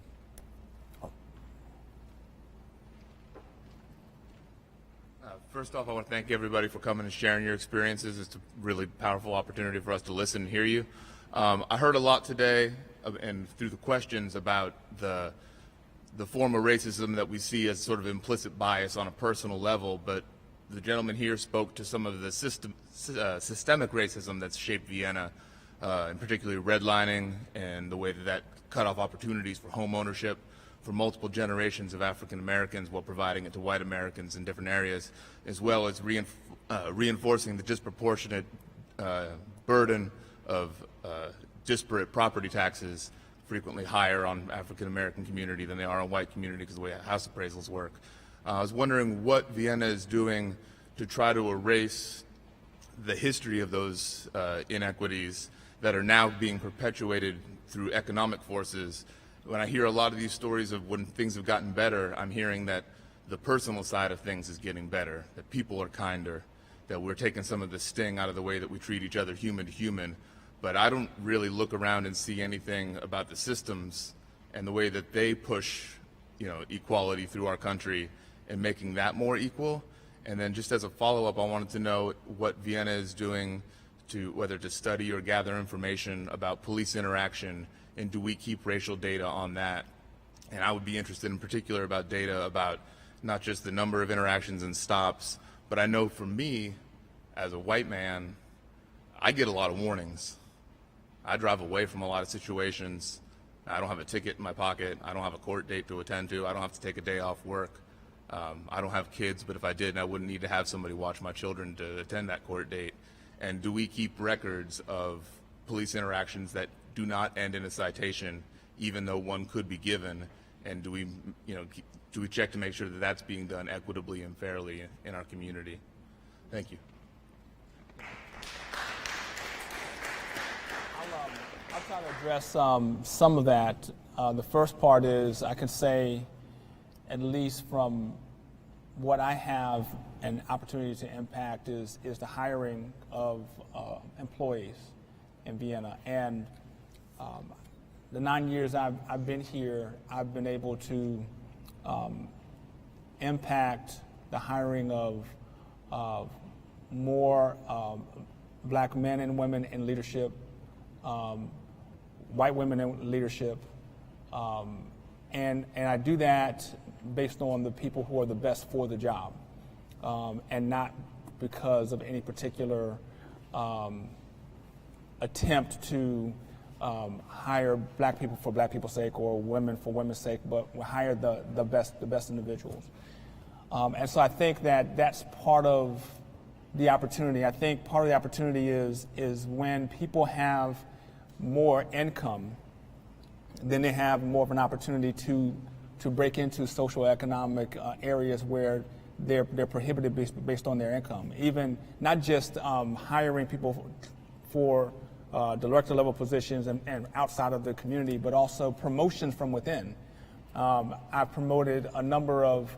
S11: First off, I want to thank everybody for coming and sharing your experiences. It's a really powerful opportunity for us to listen and hear you. I heard a lot today and through the questions about the form of racism that we see as sort of implicit bias on a personal level, but the gentleman here spoke to some of the systemic racism that's shaped Vienna, and particularly redlining and the way that cut off opportunities for home ownership for multiple generations of African Americans while providing it to white Americans in different areas, as well as reinforcing the disproportionate burden of disparate property taxes, frequently higher on African American community than they are on white community because of the way house appraisals work. I was wondering what Vienna is doing to try to erase the history of those inequities that are now being perpetuated through economic forces. When I hear a lot of these stories of when things have gotten better, I'm hearing that the personal side of things is getting better, that people are kinder, that we're taking some of the sting out of the way that we treat each other human to human. But I don't really look around and see anything about the systems and the way that they push, equality through our country and making that more equal. And then just as a follow-up, I wanted to know what Vienna is doing to whether to study or gather information about police interaction, and do we keep racial data on that? And I would be interested in particular about data about not just the number of interactions and stops, but I know for me, as a white man, I get a lot of warnings. I drive away from a lot of situations. I don't have a ticket in my pocket. I don't have a court date to attend to. I don't have to take a day off work. I don't have kids, but if I did, I wouldn't need to have somebody watch my children to attend that court date. And do we keep records of police interactions that do not end in a citation, even though one could be given? And do we check to make sure that that's being done equitably and fairly in our community? Thank you.
S1: I'll try to address some of that. The first part is I can say, at least from what I have an opportunity to impact is the hiring of employees in Vienna. And the 9 years I've been here, I've been able to impact the hiring of more black men and women in leadership, white women in leadership, and I do that based on the people who are the best for the job. and not because of any particular attempt to hire black people for black people's sake or women for women's sake, but hire the best individuals. And so I think that that's part of the opportunity. I think part of the opportunity is when people have more income, then they have more of an opportunity to break into social economic areas where they're prohibited based on their income. Even not just hiring people for director level positions and outside of the community, but also promotions from within. I've promoted a number of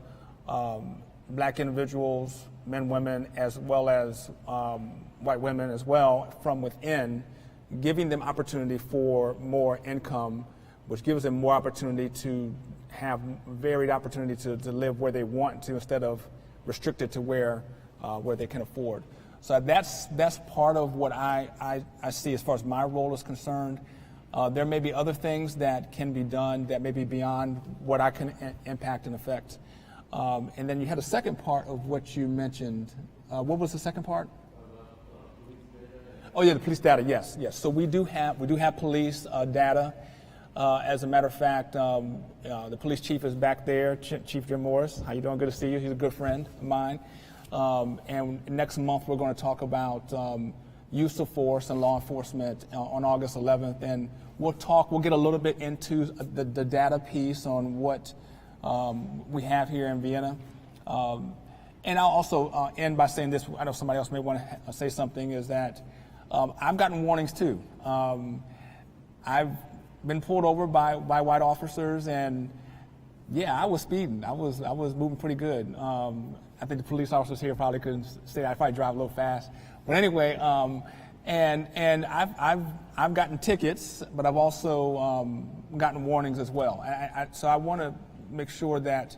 S1: black individuals, men, women, as well as white women as well from within, giving them opportunity for more income, which gives them more opportunity to have varied opportunity to live where they want to instead of restricted to where they can afford. So that's part of what I see as far as my role is concerned. There may be other things that can be done that may be beyond what I can impact and affect. And then you had a second part of what you mentioned. What was the second part? Oh yeah, the police data. Yes. So we do have police data. As a matter of fact, the police chief is back there, Chief Jim Morris. How you doing? Good to see you. He's a good friend of mine. And next month we're going to talk about use of force and law enforcement on August 11th, and we'll get a little bit into the data piece on what we have here in Vienna. And I'll also end by saying this. I know somebody else may want to say something. Is that I've gotten warnings too. I've been pulled over by white officers, and yeah, I was speeding. I was moving pretty good. I think the police officers here probably couldn't say I probably drive a little fast. But anyway, and I've gotten tickets, but I've also gotten warnings as well. So I want to make sure that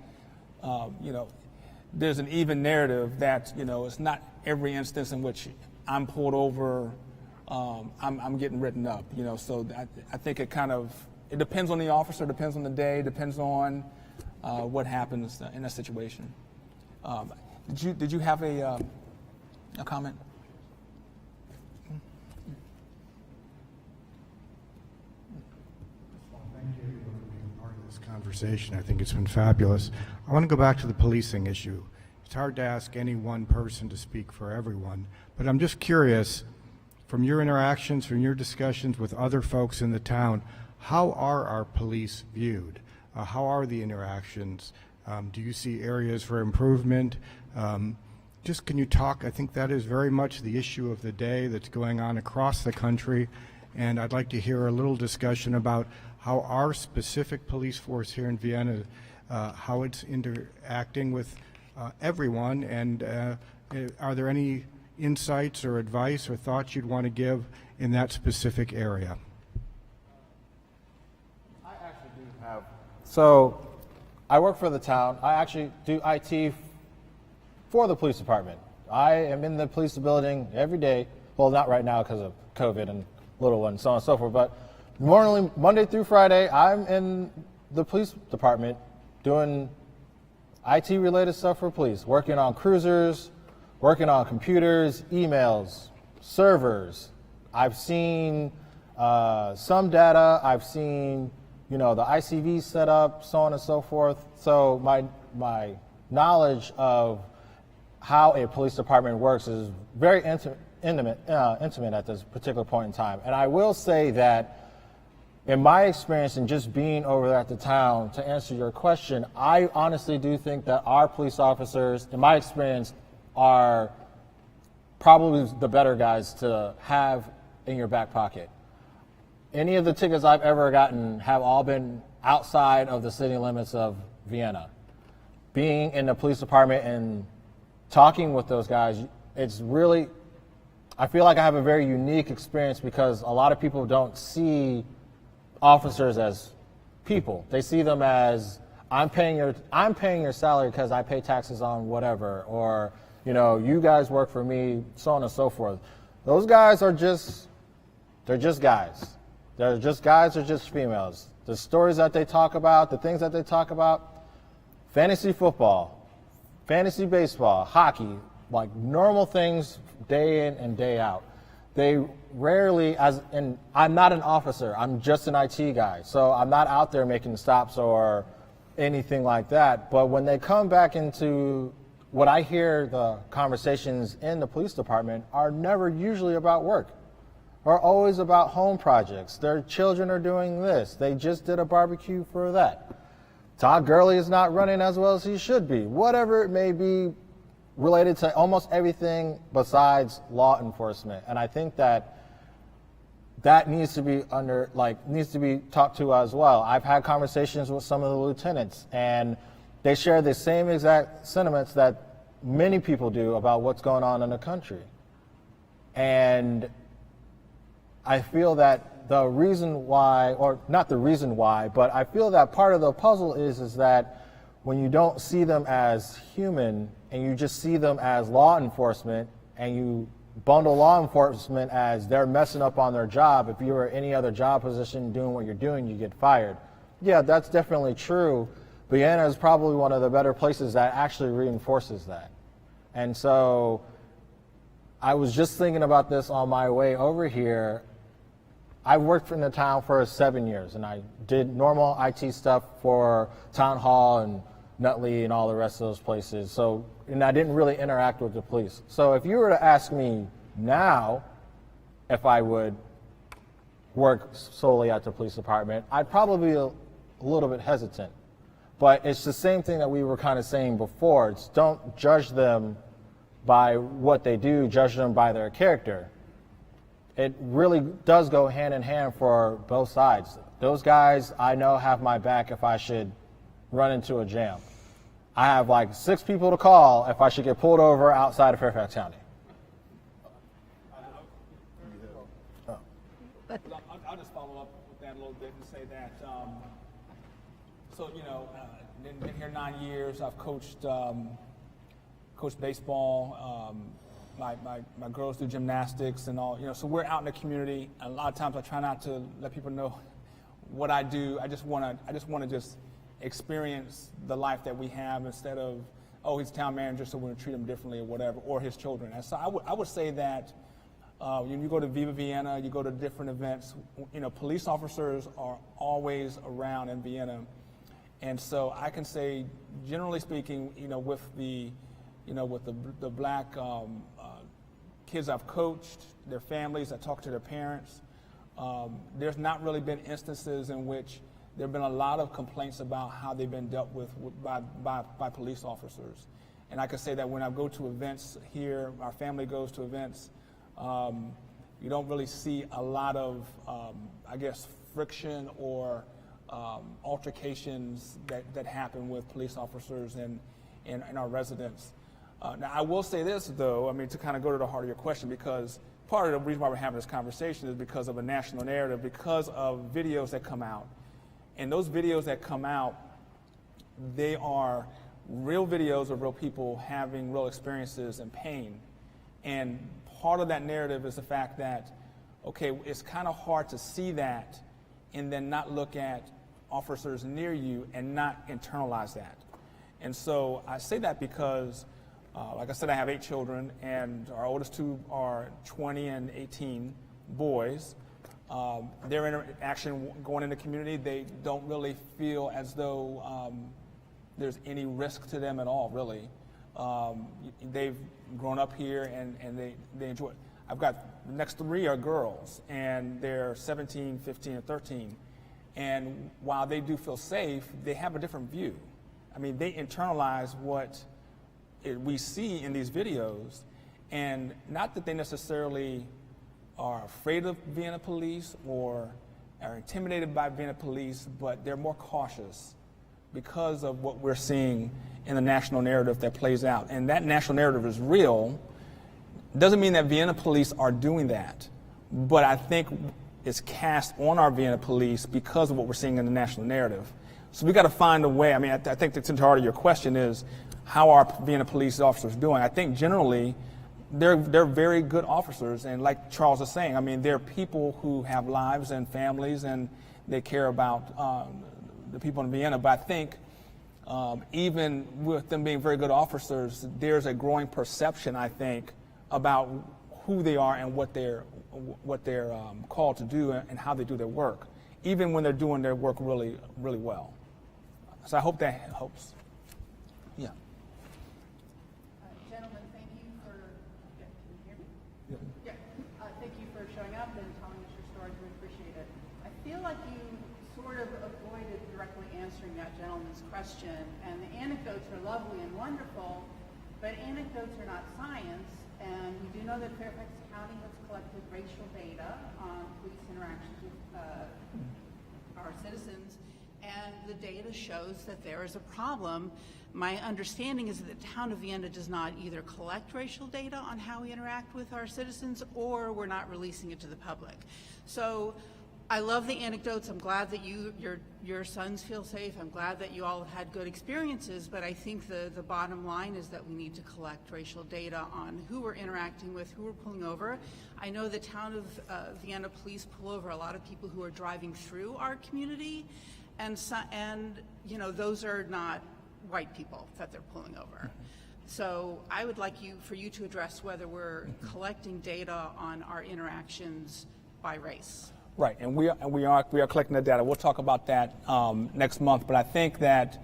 S1: there's an even narrative, that it's not every instance in which I'm pulled over, I'm getting written up. So I think it depends on the officer, depends on the day, depends on what happens in a situation. Did you have a comment?
S12: Thank you for being part of this conversation. I think it's been fabulous. I want to go back to the policing issue. It's hard to ask any one person to speak for everyone, but I'm just curious, from your interactions, from your discussions with other folks in the town, how are our police viewed? How are the interactions? Do you see areas for improvement? Just can you talk? I think that is very much the issue of the day that's going on across the country, and I'd like to hear a little discussion about how our specific police force here in Vienna, how it's interacting with everyone, and are there any insights or advice or thoughts you'd want to give in that specific area?
S4: I actually do have. So I work for the town. I actually do IT for the police department. I am in the police building every day. Well, not right now because of COVID and little ones, so on and so forth. But normally, Monday through Friday, I'm in the police department doing IT-related stuff for police, working on cruisers, working on computers, emails, servers. I've seen some data. I've seen, the ICV set up, so on and so forth. So my knowledge of how a police department works is very intimate at this particular point in time. And I will say that in my experience and just being over there at the town, to answer your question, I honestly do think that our police officers, in my experience, are probably the better guys to have in your back pocket. Any of the tickets I've ever gotten have all been outside of the city limits of Vienna. Being in the police department and talking with those guys, it's really, I feel like I have a very unique experience because a lot of people don't see officers as people. They see them as, I'm paying your salary because I pay taxes on whatever, or you guys work for me, so on and so forth. Those guys they're just guys. They're just guys or just females. The stories that they talk about, the things that they talk about, fantasy football, fantasy baseball, hockey, like normal things day in and day out. They rarely, and I'm not an officer, I'm just an IT guy, so I'm not out there making stops or anything like that. But when they come back into what I hear, the conversations in the police department are never usually about work, are always about home projects. Their children are doing this. They just did a barbecue for that. Todd Gurley is not running as well as he should be. Whatever it may be, related to almost everything besides law enforcement. And I think that needs to be needs to be talked to as well. I've had conversations with some of the lieutenants, and they share the same exact sentiments that many people do about what's going on in the country. And I feel that the reason why, or not the reason why, but I feel that part of the puzzle is that when you don't see them as human and you just see them as law enforcement, and you bundle law enforcement as they're messing up on their job, if you were any other job position doing what you're doing, you get fired. Yeah, that's definitely true. Vienna is probably one of the better places that actually reinforces that. And so I was just thinking about this on my way over here. I worked in the town for 7 years, and I did normal IT stuff for Town Hall and Nutley and all the rest of those places. So, and I didn't really interact with the police. So if you were to ask me now if I would work solely at the police department, I'd probably be a little bit hesitant. But it's the same thing that we were kind of saying before. It's don't judge them by what they do, judge them by their character. It really does go hand in hand for both sides. Those guys I know have my back if I should run into a jam. I have like 6 people to call if I should get pulled over outside of Fairfax County.
S1: I'll just follow up with that a little bit and say that, been here 9 years. I've coached baseball. My girls do gymnastics and all, so we're out in the community. And a lot of times I try not to let people know what I do. I just want to experience the life that we have instead of, oh, he's town manager, so we're going to treat him differently or whatever, or his children. And so I would say that when you go to Viva Vienna, you go to different events, police officers are always around in Vienna. And so I can say, generally speaking, with the black kids I've coached, their families, I talk to their parents, there's not really been instances in which there have been a lot of complaints about how they've been dealt with by police officers. And I can say that when I go to events here, our family goes to events, you don't really see a lot of, friction or altercations that happen with police officers and our residents. Now, I will say this, though, to kind of go to the heart of your question, because part of the reason why we're having this conversation is because of a national narrative, because of videos that come out. And those videos that come out, they are real videos of real people having real experiences and pain. And part of that narrative is the fact that, okay, it's kind of hard to see that and then not look at officers near you and not internalize that. And so I say that because, like I said, I have 8 children, and our oldest 2 are 20 and 18 boys. Their interaction going in the community, they don't really feel as though there's any risk to them at all, really. They've grown up here and they enjoy it. I've got the next 3 are girls, and they're 17, 15, and 13. And while they do feel safe, they have a different view. They internalize what we see in these videos, and not that they necessarily are afraid of Vienna police or are intimidated by Vienna police, but they're more cautious because of what we're seeing in the national narrative that plays out. And that national narrative is real. Doesn't mean that Vienna police are doing that, but I think it's cast on our Vienna police because of what we're seeing in the national narrative. So we got to find a way. I think that's the heart of your question is, how are Vienna police officers doing? I think generally they're very good officers, and like Charles is saying, they're people who have lives and families, and they care about the people in Vienna. But I think even with them being very good officers, there's a growing perception, I think, about who they are and what they're called to do and how they do their work, even when they're doing their work really, really well. So I hope that helps. Yeah.
S13: Gentlemen, thank you for, can you hear me? Yeah. Thank you for showing up and telling us your stories. We appreciate it. I feel like you sort of avoided directly answering that gentleman's question, and the anecdotes are lovely and wonderful, but anecdotes are not science, and we do know that Fairfax County has collected racial data on police interactions with our citizens, and the data shows that there is a problem. My understanding is that the Town of Vienna does not either collect racial data on how we interact with our citizens, or we're not releasing it to the public. So I love the anecdotes. I'm glad that your sons feel safe. I'm glad that you all have had good experiences, but I think the bottom line is that we need to collect racial data on who we're interacting with, who we're pulling over. I know the Town of Vienna police pull over a lot of people who are driving through our community, and you know, those are not white people that they're pulling over. So I would like for you to address whether we're collecting data on our interactions by race.
S1: Right, and we are collecting that data. We'll talk about that next month. But I think that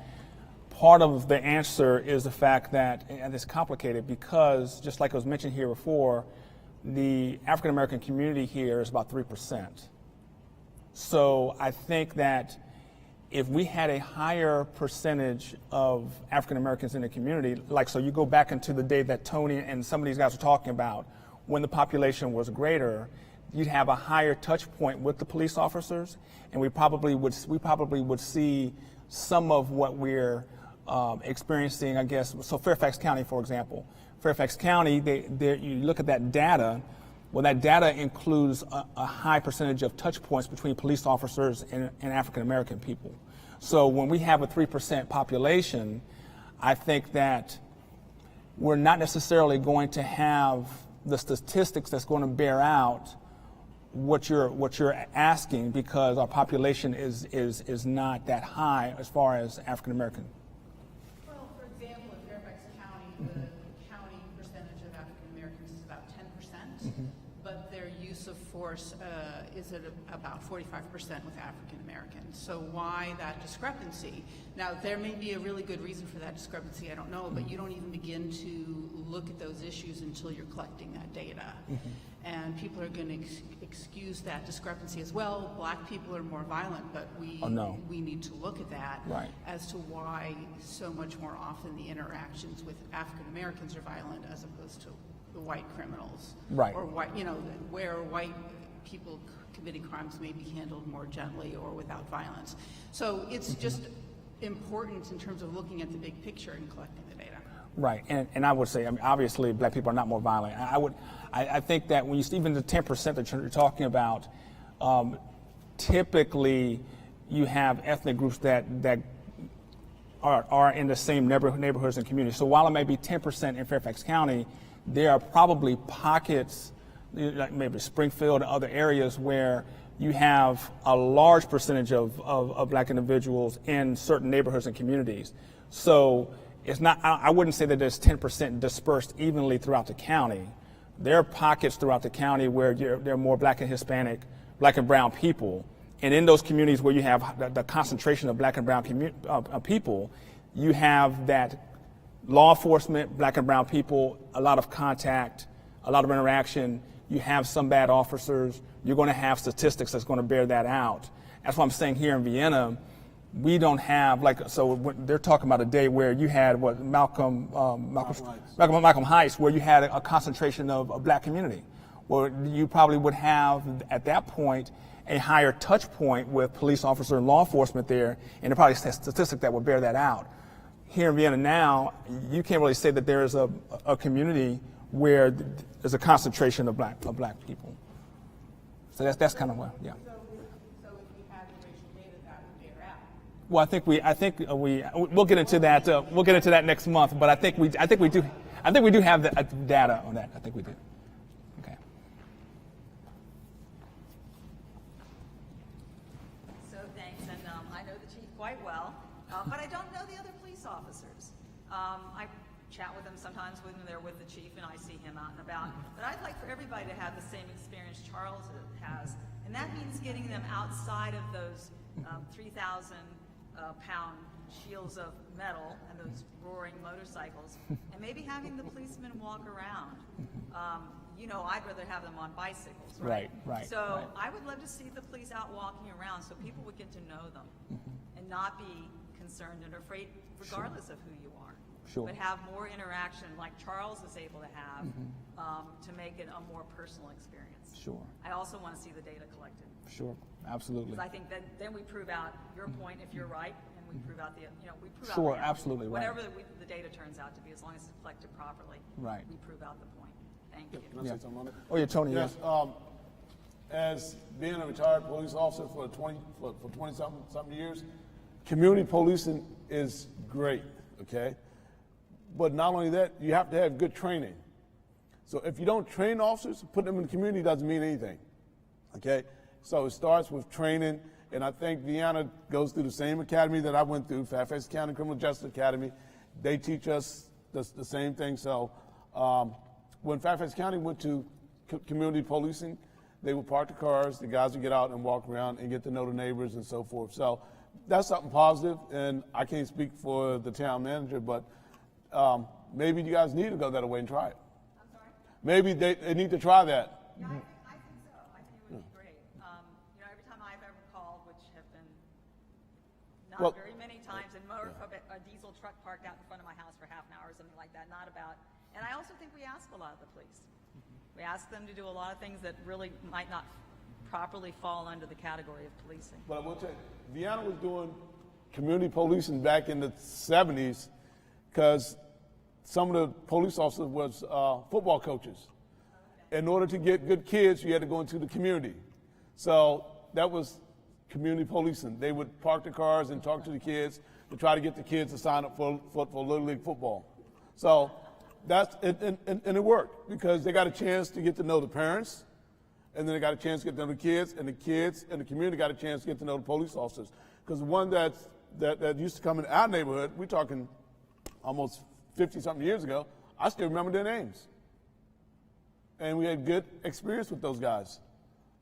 S1: part of the answer is the fact that, and it's complicated because, just like it was mentioned here before, the African American community here is about 3%. So I think that if we had a higher percentage of African Americans in the community, like, so you go back into the day that Tony and some of these guys were talking about, when the population was greater, you'd have a higher touch point with the police officers, and we probably would see some of what we're experiencing, I guess. So Fairfax County, for example. Fairfax County, you look at that data, well, that data includes a high percentage of touch points between police officers and African American people. So when we have a 3% population, I think that we're not necessarily going to have the statistics that's going to bear out what you're asking, because our population is not that high as far as African American.
S13: Well, for example, in Fairfax County, the county percentage of African Americans is about 10%, but their use of force is at about 45% with African Americans. So why that discrepancy? Now, there may be a really good reason for that discrepancy, I don't know, but you don't even begin to look at those issues until you're collecting that data. And people are going to excuse that discrepancy as well. Black people are more violent, but we need to look at that as to why so much more often the interactions with African Americans are violent as opposed to the white criminals.
S1: Right.
S13: Or white, where white people committing crimes may be handled more gently or without violence. So it's just important in terms of looking at the big picture and collecting the data.
S1: Right, and I would say, I mean, obviously, black people are not more violent. I think that when you even the 10% that you're talking about, typically you have ethnic groups that are in the same neighborhoods and communities. So while it may be 10% in Fairfax County, there are probably pockets, like maybe Springfield and other areas, where you have a large percentage of black individuals in certain neighborhoods and communities. So it's not, I wouldn't say that there's 10% dispersed evenly throughout the county. There are pockets throughout the county where there are more black and Hispanic, black and brown people. And in those communities where you have the concentration of black and brown people, you have that law enforcement, black and brown people, a lot of contact, a lot of interaction. You have some bad officers. You're going to have statistics that's going to bear that out. That's why I'm saying here in Vienna, we don't have, so they're talking about a day where you had Malcolm Heights, where you had a concentration of a black community. Well, you probably would have at that point a higher touch point with police officer and law enforcement there, and there probably a statistic that would bear that out. Here in Vienna now, you can't really say that there is a community where there's a concentration of black people. So that's kind of what, yeah.
S13: So if we had the racial data, that would bear out.
S1: Well, I think we'll get into that. We'll get into that next month. But I think we do have the data on that. I think we do. Okay.
S14: So thanks, and I know the chief quite well, but I don't know the other police I chat with them sometimes when they're with the chief and I see him out and about. But I'd like for everybody to have the same experience Charles has. And that means getting them outside of those 3,000 pound shields of metal and those roaring motorcycles, and maybe having the policemen walk around. I'd rather have them on bicycles, right?
S1: Right.
S14: So I would love to see the police out walking around so people would get to know them and not be concerned and afraid regardless of who you are.
S1: Sure.
S14: But have more interaction like Charles is able to have to make it a more personal experience.
S1: Sure.
S14: I also want to see the data collected.
S1: Sure. Absolutely.
S14: Because I think that then we prove out your point if you're right, and we prove out we prove out
S1: Sure,
S14: reality.
S1: absolutely right.
S14: Whatever the data turns out to be, as long as it's collected properly,
S1: right.
S14: we prove out the point. Thank you.
S5: Can I say something on it?
S1: Oh yeah, Tony.
S5: Yes. As being a retired police officer for 20-something years, community policing is great. Okay, but not only that, you have to have good training. So if you don't train officers, put them in the community doesn't mean anything. Okay, so it starts with training, and I think Vienna goes through the same academy that I went through, Fairfax County Criminal Justice Academy. They teach us the same thing. So when Fairfax County went to community policing, they would park the cars, the guys would get out and walk around and get to know the neighbors and so forth. So that's something positive, and I can't speak for the town manager, but maybe you guys need to go that way and try it.
S14: I'm sorry?
S5: Maybe they need to try that.
S14: Yeah, I think so. I think it would be great. Every time I've ever called, which have been not very many times, and a diesel truck parked out in front of my house for half an hour or something like that, not about. And I also think we ask a lot of the police. We ask them to do a lot of things that really might not properly fall under the category of policing.
S5: But I will tell you, Vienna was doing community policing back in the 70s because some of the police officers was football coaches. In order to get good kids, you had to go into the community. So that was community policing. They would park the cars and talk to the kids to try to get the kids to sign up for Little League football. So that's and it worked because they got a chance to get to know the parents, and then they got a chance to get to know the kids and the community got a chance to get to know the police officers. Because the one that used to come in our neighborhood, we're talking almost 50-something years ago, I still remember their names. And we had good experience with those guys.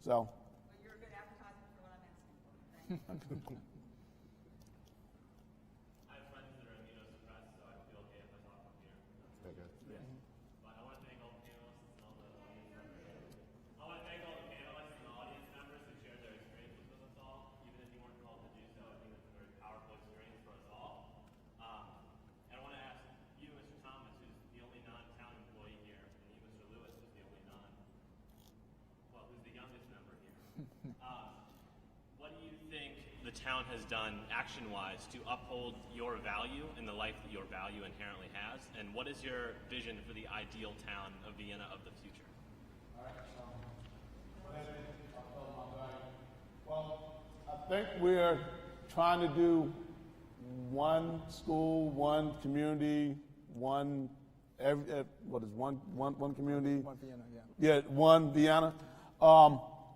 S5: So.
S14: Well, you're a good advertisement for what I'm asking for. Thank you.
S15: I have friends that are immunosuppressed, so I feel okay if I talk from here.
S5: Okay.
S15: But I want to thank all the panelists and all the audience members. I want to thank all the panelists and audience members who shared their experiences with us all. Even if you weren't called to do so, I think it's a very powerful experience for us all. And I want to ask you, Mr. Thomas, who's the only non-town employee here, and you, Mr. Lewis, who's the only who's the youngest member here. What do you think the town has done action-wise to uphold your value and the life that your value inherently has? And what is your vision for the ideal town of Vienna of the future?
S5: Well, I think we're trying to do one school, one community, one community?
S1: One Vienna, yeah.
S5: Yeah, one Vienna.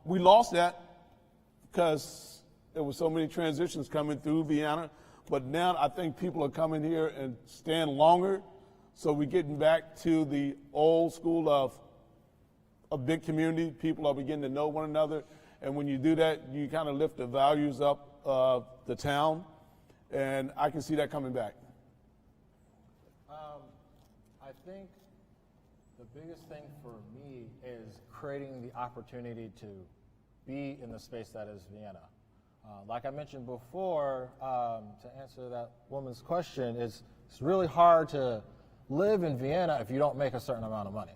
S5: We lost that because there were so many transitions coming through Vienna, but now I think people are coming here and staying longer, so we're getting back to the old school of a big community. People are beginning to know one another, and when you do that, you kind of lift the values up of the town, and I can see that coming back.
S4: I think the biggest thing for me is creating the opportunity to be in the space that is Vienna. Like I mentioned before, to answer that woman's question, it's really hard to live in Vienna if you don't make a certain amount of money,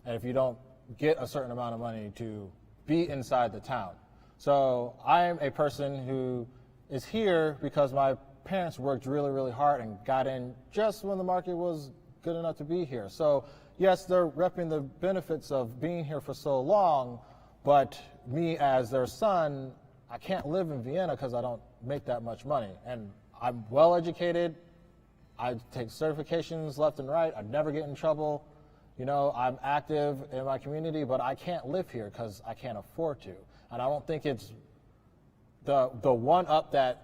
S4: and if you don't get a certain amount of money to be inside the town. So I'm a person who is here because my parents worked really, really hard and got in just when the market was good enough to be here. So yes, they're reaping the benefits of being here for so long, but me as their son, I can't live in Vienna because I don't make that much money. And I'm well educated. I take certifications left and right. I never get in trouble. I'm active in my community, but I can't live here because I can't afford to. And I don't think it's the one up that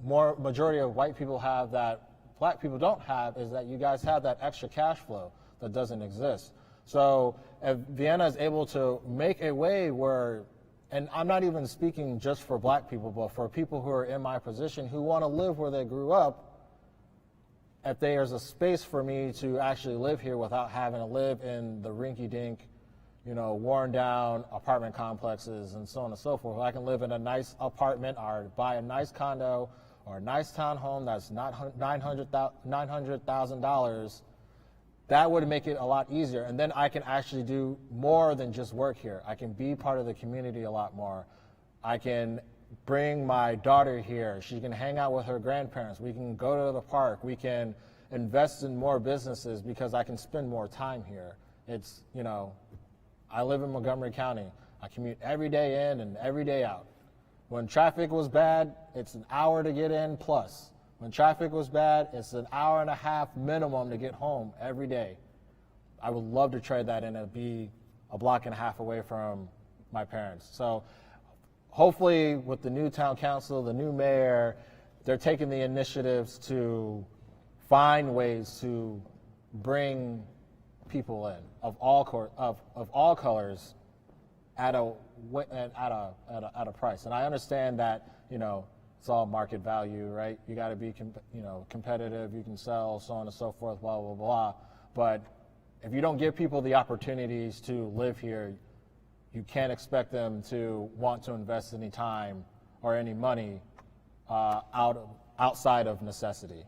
S4: majority of white people have that black people don't have is that you guys have that extra cash flow that doesn't exist. So if Vienna is able to make a way where, and I'm not even speaking just for black people, but for people who are in my position who want to live where they grew up, if there's a space for me to actually live here without having to live in the rinky-dink, worn down apartment complexes and so on and so forth. I can live in a nice apartment or buy a nice condo or a nice townhome that's not $900,000. That would make it a lot easier. And then I can actually do more than just work here. I can be part of the community a lot more. I can bring my daughter here. She can hang out with her grandparents. We can go to the park. We can invest in more businesses because I can spend more time here. It's, I live in Montgomery County. I commute every day in and every day out. When traffic was bad, it's an hour to get in plus. When traffic was bad, it's an hour and a half minimum to get home every day. I would love to trade that in and be a block and a half away from my parents. So hopefully with the new town council, the new mayor, they're taking the initiatives to find ways to bring people in of all colors at a price. And I understand that, it's all market value, right? You got to be, competitive. You can sell, so on and so forth, blah, blah, blah. But if you don't give people the opportunities to live here, you can't expect them to want to invest any time or any money outside of necessity.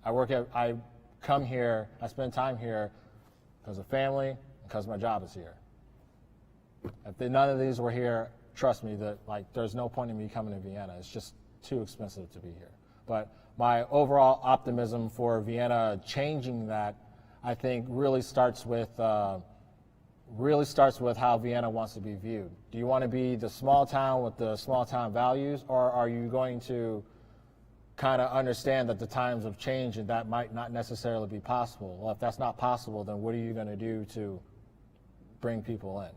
S4: I come here, I spend time here because of family, because my job is here. If none of these were here, trust me that there's no point in me coming to Vienna. It's just too expensive to be here. But my overall optimism for Vienna changing that, I think, really starts with how Vienna wants to be viewed. Do you want to be the small town with the small town values, or are you going to kind of understand that the times have changed and that might not necessarily be possible? Well, if that's not possible, then what are you going to do to bring people in?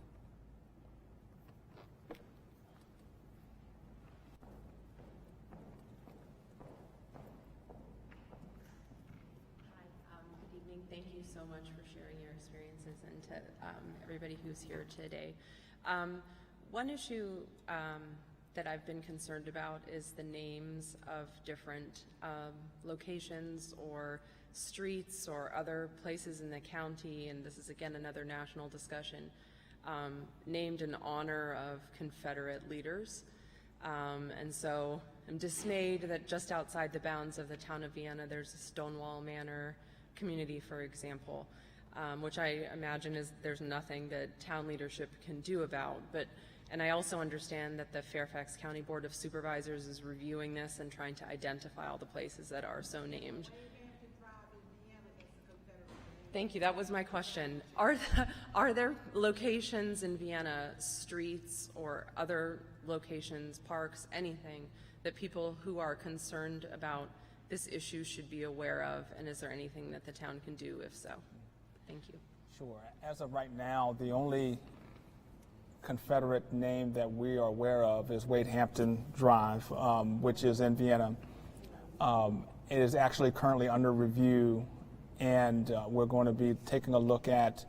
S16: Thank you so much for sharing your experiences and to everybody who's here today. One issue that I've been concerned about is the names of different locations or streets or other places in the county, and this is again another national discussion, named in honor of Confederate leaders. And so I'm dismayed that just outside the bounds of the town of Vienna there's a Stonewall Manor community, for example, which I imagine there's nothing that town leadership can do about. And I also understand that the Fairfax County Board of Supervisors is reviewing this and trying to identify all the places that are so named. Thank you, that was my question. Are there locations in Vienna, streets or other locations, parks, anything that people who are concerned about this issue should be aware of, and is there anything that the town can do if so? Thank you.
S1: Sure. As of right now, the only Confederate name that we are aware of is Wade Hampton Drive, which is in Vienna. It is actually currently under review, and we're going to be taking a look at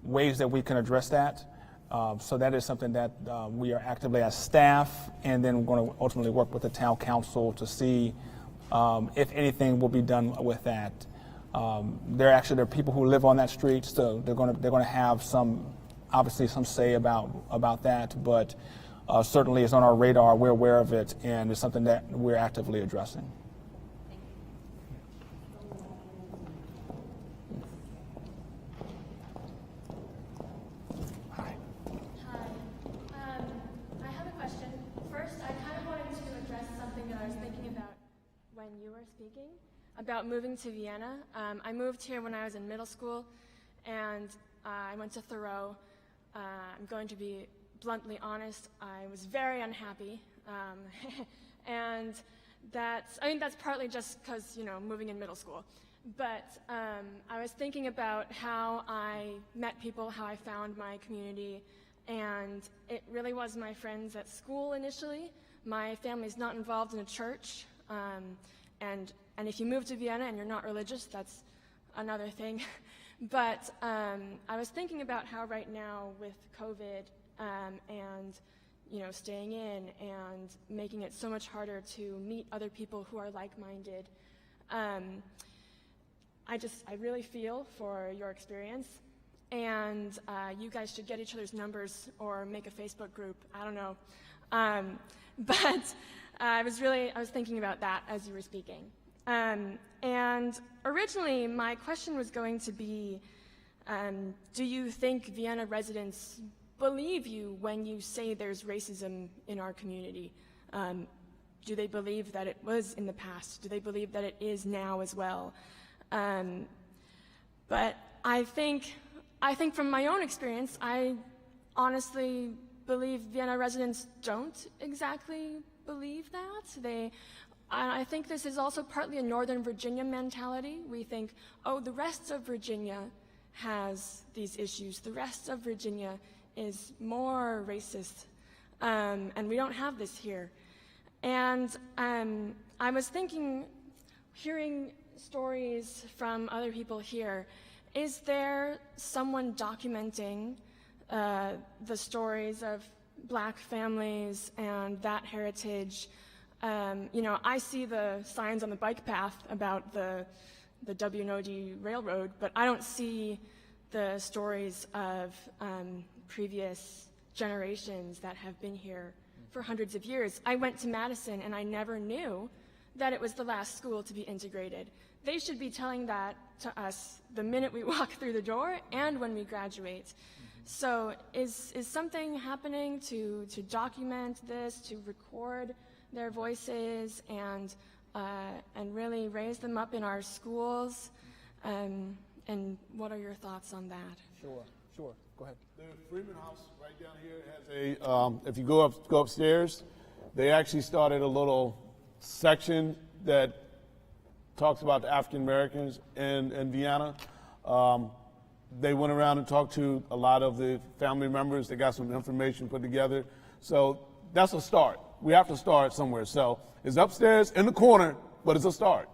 S1: ways that we can address that. So that is something that we are actively as staff, and then we're going to ultimately work with the town council to see if anything will be done with that. There are people who live on that street, so they're going to have obviously some say about that, but certainly it's on our radar. We're aware of it, and it's something that we're actively addressing.
S17: About moving to Vienna. I moved here when I was in middle school, and I went to Thoreau. I'm going to be bluntly honest, I was very unhappy, and I think that's partly just because, moving in middle school. But I was thinking about how I met people, how I found my community, and it really was my friends at school initially, My family's not involved in a church, and if you move to Vienna and you're not religious, that's another thing. But I was thinking about how right now with COVID and staying in and making it so much harder to meet other people who are like-minded, I really feel for your experience, and you guys should get each other's numbers or make a Facebook group. I don't know, but I was thinking about that as you were speaking. And originally, my question was going to be, do you think Vienna residents believe you when you say there's racism in our community? Do they believe that it was in the past? Do they believe that it is now as well? But I think from my own experience, I honestly believe Vienna residents don't exactly believe that. I think this is also partly a Northern Virginia mentality. We think, oh, the rest of Virginia has these issues. The rest of Virginia is more racist, and we don't have this here. And I was thinking, hearing stories from other people here, is there someone documenting the stories of Black families and that heritage? I see the signs on the bike path about the W&OD Railroad, but I don't see the stories of previous generations that have been here for hundreds of years. I went to Madison and I never knew that it was the last school to be integrated. They should be telling that to us the minute we walk through the door and when we graduate. So is something happening to document this, to record their voices and really raise them up in our schools? And what are your thoughts on that?
S1: Sure. Go ahead.
S5: The Freeman House right down here has a, if you go upstairs, they actually started a little section that talks about the African Americans in Vienna. They went around and talked to a lot of the family members. They got some information put together. So that's a start. We have to start somewhere. So it's upstairs in the corner, but it's a start.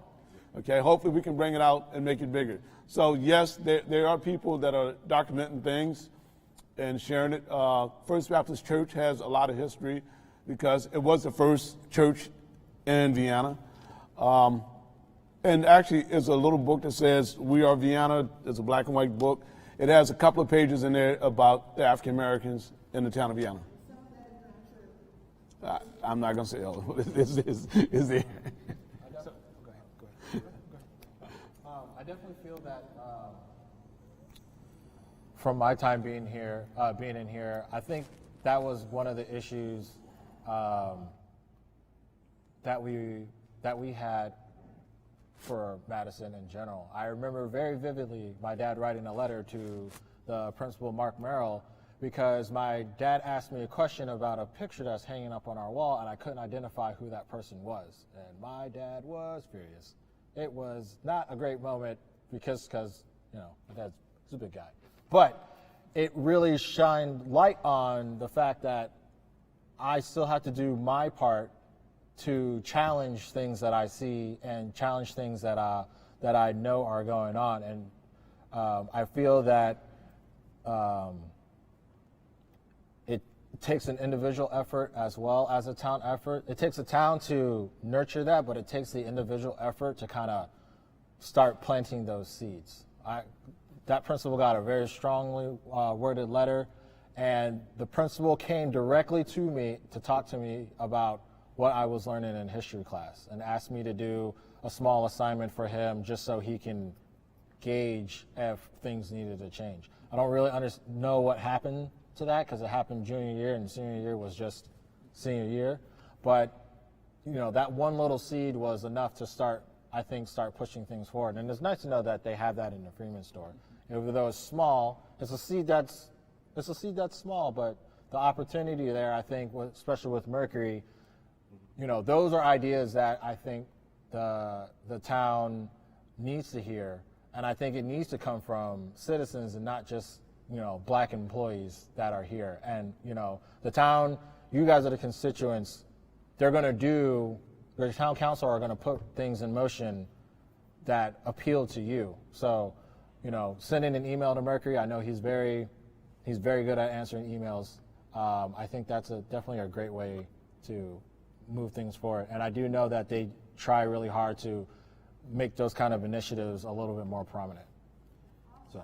S5: Okay, hopefully we can bring it out and make it bigger. So yes, there are people that are documenting things and sharing it. First Baptist Church has a lot of history because it was the first church in Vienna. And actually, it's a little book that says, We Are Vienna. It's a black and white book. It has a couple of pages in there about the African Americans in the town of Vienna. I'm not going to say all of it. It's there.
S4: I definitely feel that from my time being here, being in here, I think that was one of the issues that we had for Madison in general. I remember very vividly my dad writing a letter to the principal, Mark Merrill, because my dad asked me a question about a picture that's hanging up on our wall, and I couldn't identify who that person was. And my dad was furious. It was not a great moment because my dad's a big guy. But it really shined light on the fact that I still have to do my part to challenge things that I see and challenge things that I know are going on. And I feel that it takes an individual effort as well as a town effort. It takes a town to nurture that, but it takes the individual effort to kind of start planting those seeds. That principal got a very strongly worded letter, and the principal came directly to me to talk to me about what I was learning in history class and asked me to do a small assignment for him just so he can gauge if things needed to change. I don't really know what happened to that because it happened junior year and senior year was just senior year. But, that one little seed was enough to start pushing things forward. And it's nice to know that they have that in the Freeman store. Even though it's small, it's a seed that's small, but the opportunity there, I think, especially with Mercury, those are ideas that I think the town needs to hear, and I think it needs to come from citizens and not just black employees that are here. And the town, you guys are the constituents they're going to do, the town council are going to put things in motion that appeal to you. So, you know, sending an email to Mercury, I know he's very good at answering emails. I think that's definitely a great way to move things forward. And I do know that they try really hard to make those kind of initiatives a little bit more prominent. So.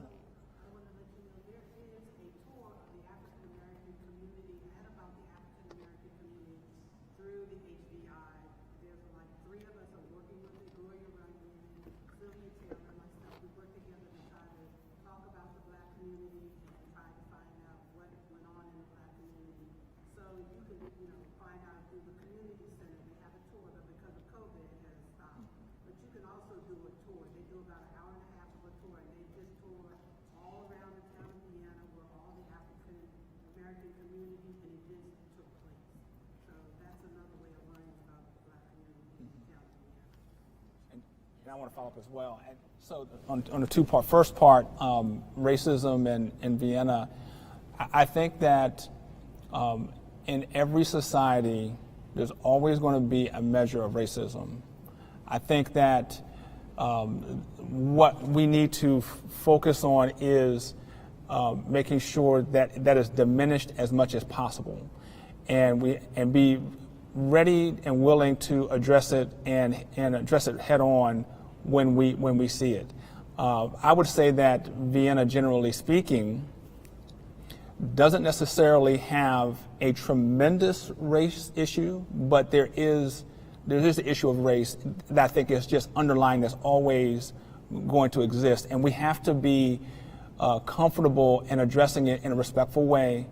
S1: I want to follow up as well. And so on the two-part, first part, racism in Vienna, I think that in every society, there's always going to be a measure of racism. I think that what we need to focus on is making sure that that is diminished as much as possible, and be ready and willing to address it and address it head on when we see it. I would say that Vienna, generally speaking, doesn't necessarily have a tremendous race issue, but there is the issue of race that I think is just underlying, that's always going to exist, and we have to be comfortable in addressing it in a respectful way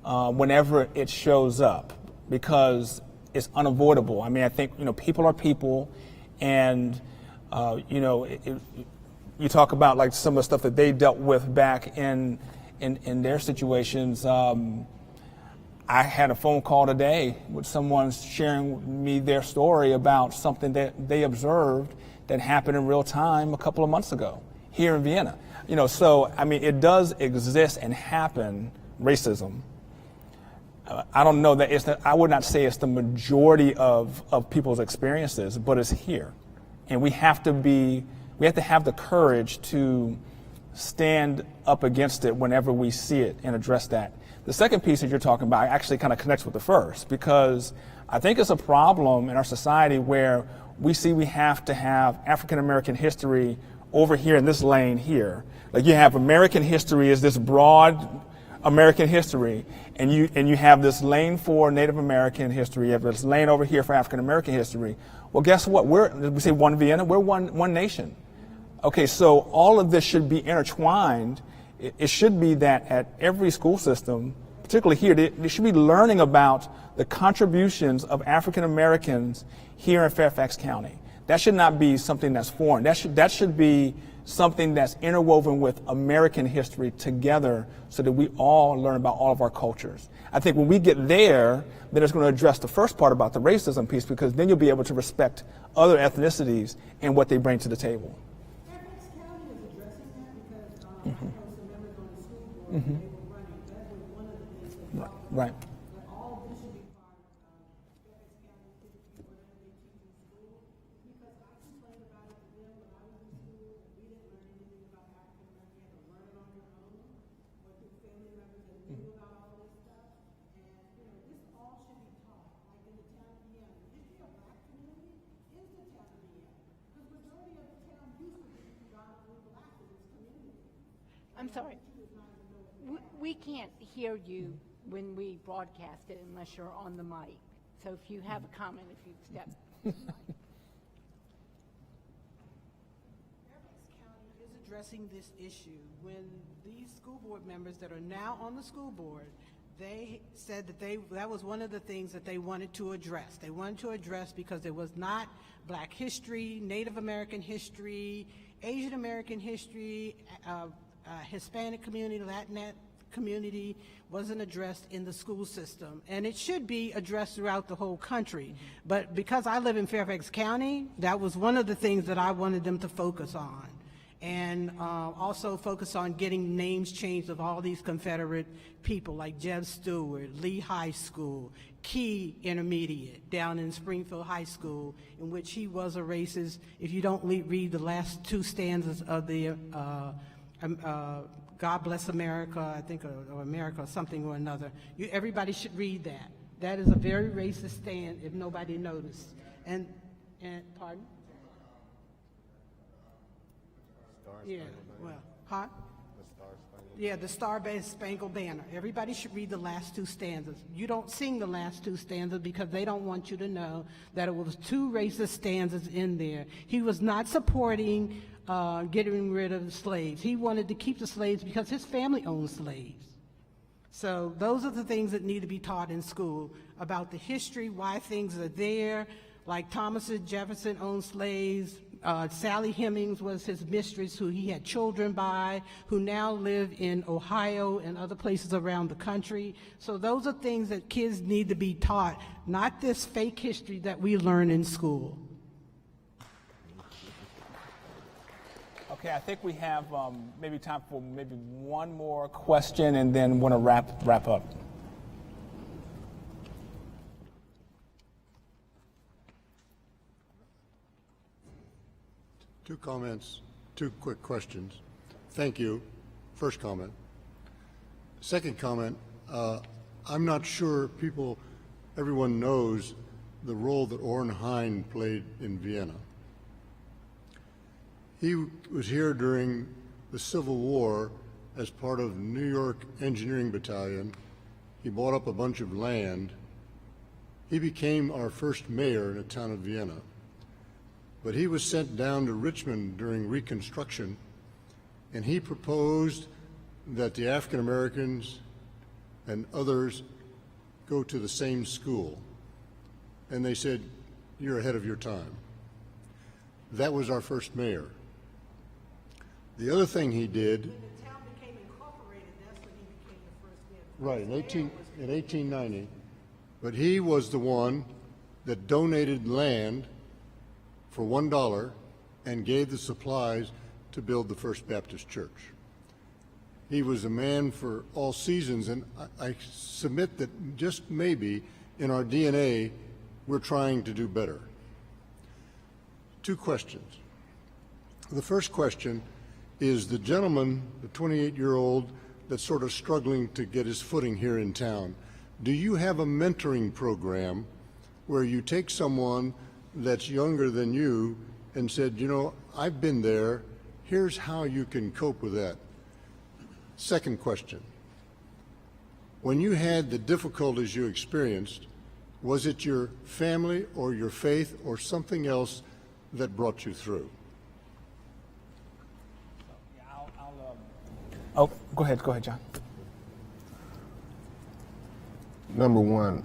S1: whenever it shows up, because it's unavoidable. I mean, I think, people are people, and you talk about like some of the stuff that they dealt with back in their situations. I had a phone call today with someone sharing me their story about something that they observed that happened in real time a couple of months ago here in Vienna. So I mean, it does exist and happen, racism. I don't know that I would not say it's the majority of people's experiences, but it's here. And we have to have the courage to stand up against it whenever we see it and address that. The second piece that you're talking about actually kind of connects with the first, because I think it's a problem in our society where we have to have African American history over here in this lane here. Like, you have American history as this broad American history, and you have this lane for Native American history, you have this lane over here for African American history. Well, guess what? We say one Vienna, we're one nation. Okay, so all of this should be intertwined. It should be that at every school system, particularly here, they should be learning about the contributions of African Americans here in Fairfax County. That should not be something that's foreign. That should be something that's interwoven with American history together, so that we all learn about all of our cultures. I think when we get there, then it's going to address the first part about the racism piece, because then you'll be able to respect other ethnicities and what they bring to the table.
S10: Fairfax County is addressing that because I know some members on the school board, they were running. That was one of the things they talked about.
S1: Right.
S10: That all of this should be part of Fairfax County, typically whatever they teach in school. Because I complained about it to them when I was in school, and we didn't learn anything about African American. You had to learn it on your own, or through family members that knew about all this stuff. And, this all should be taught. Like in the town of Vienna, the history of black community is the town of Vienna. Because the majority of the town used to be predominantly black in its community.
S2: I'm sorry. We can't hear you when we broadcast it unless you're on the mic. So if you have a comment, if you step.
S10: Fairfax County is addressing this issue. When these school board members that are now on the school board, they said that that was one of the things that they wanted to address. They wanted to address because there was not black history, Native American history, Asian American history, Hispanic community, Latinx community wasn't addressed in the school system. And it should be addressed throughout the whole country. But because I live in Fairfax County, that was one of the things that I wanted them to focus on. and also focus on getting names changed of all these Confederate people like Jeb Stewart, Lee High School, Key Intermediate down in Springfield High School, in which he was a racist. If you don't read the last two stanzas of the God Bless America, I think, or America, or something or another, everybody should read that. That is a very racist stand if nobody noticed. And pardon? Yeah, well, huh? Yeah, the Star-Spangled Banner. Everybody should read the last two stanzas. You don't sing the last two stanzas because they don't want you to know that it was two racist stanzas in there. He was not supporting getting rid of the slaves. He wanted to keep the slaves because his family owned slaves. So those are the things that need to be taught in school about the history, why things are there, like Thomas Jefferson owned slaves. Sally Hemings was his mistress, who he had children by, who now live in Ohio and other places around the country. So those are things that kids need to be taught, not this fake history that we learn in school.
S1: Okay, I think we have maybe time for maybe one more question, and then want to wrap up.
S18: Two comments, two quick questions. Thank you. First comment. Second comment, I'm not sure everyone knows the role that Orrin Hine played in Vienna. He was here during the Civil War as part of New York Engineering Battalion. He bought up a bunch of land. He became our first mayor in the town of Vienna. But he was sent down to Richmond during Reconstruction, and he proposed that the African Americans and others go to the same school. And they said, "You're ahead of your time." That was our first mayor. The other thing he did,
S10: When the town became incorporated, that's when he became the first mayor.
S18: right, in 1890, but he was the one that donated land for $1 and gave the supplies to build the First Baptist Church. He was a man for all seasons, and I submit that just maybe in our DNA, we're trying to do better. Two questions. The first question is the gentleman, the 28-year-old, that's sort of struggling to get his footing here in town. Do you have a mentoring program where you take someone that's younger than you and said, you know, I've been there, here's how you can cope with that? Second question. When you had the difficulties you experienced, was it your family or your faith or something else that brought you through?
S1: Oh, go ahead, John.
S3: Number one,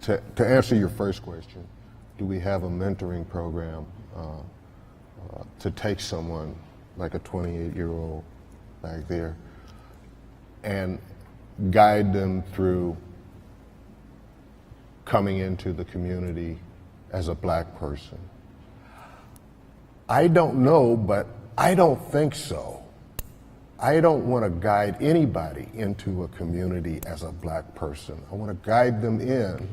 S3: to answer your first question, do we have a mentoring program to take someone like a 28-year-old back there and guide them through coming into the community as a black person? I don't know, but I don't think so. I don't want to guide anybody into a community as a black person. I want to guide them in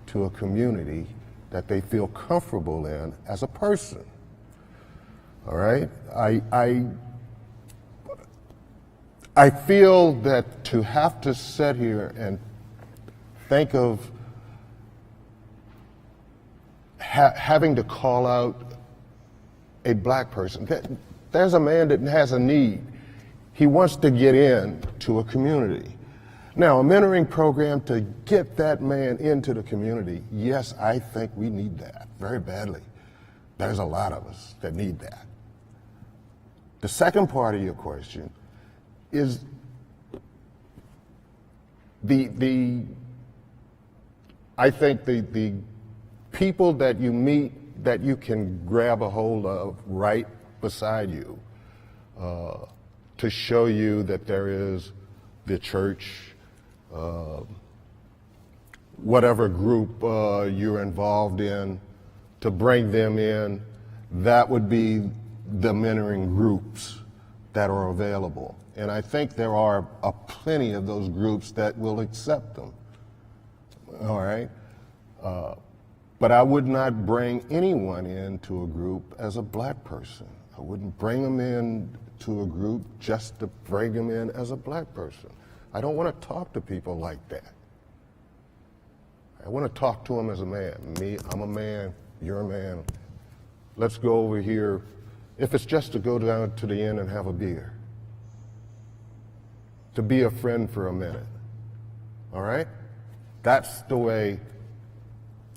S3: to a community that they feel comfortable in as a person. All right? I feel that to have to sit here and think of having to call out a black person. There's a man that has a need. He wants to get in to a community. Now, a mentoring program to get that man into the community, yes, I think we need that very badly. There's a lot of us that need that. The second part of your question is I think the people that you meet that you can grab a hold of right beside you to show you that there is the church, whatever group you're involved in, to bring them in. that would be the mentoring groups that are available. And I think there are plenty of those groups that will accept them. All right? But I would not bring anyone into a group as a black person. I wouldn't bring them in to a group just to bring them in as a black person. I don't want to talk to people like that. I want to talk to them as a man. Me, I'm a man, you're a man. Let's go over here, if it's just to go down to the inn and have a beer, to be a friend for a minute, all right? That's the way,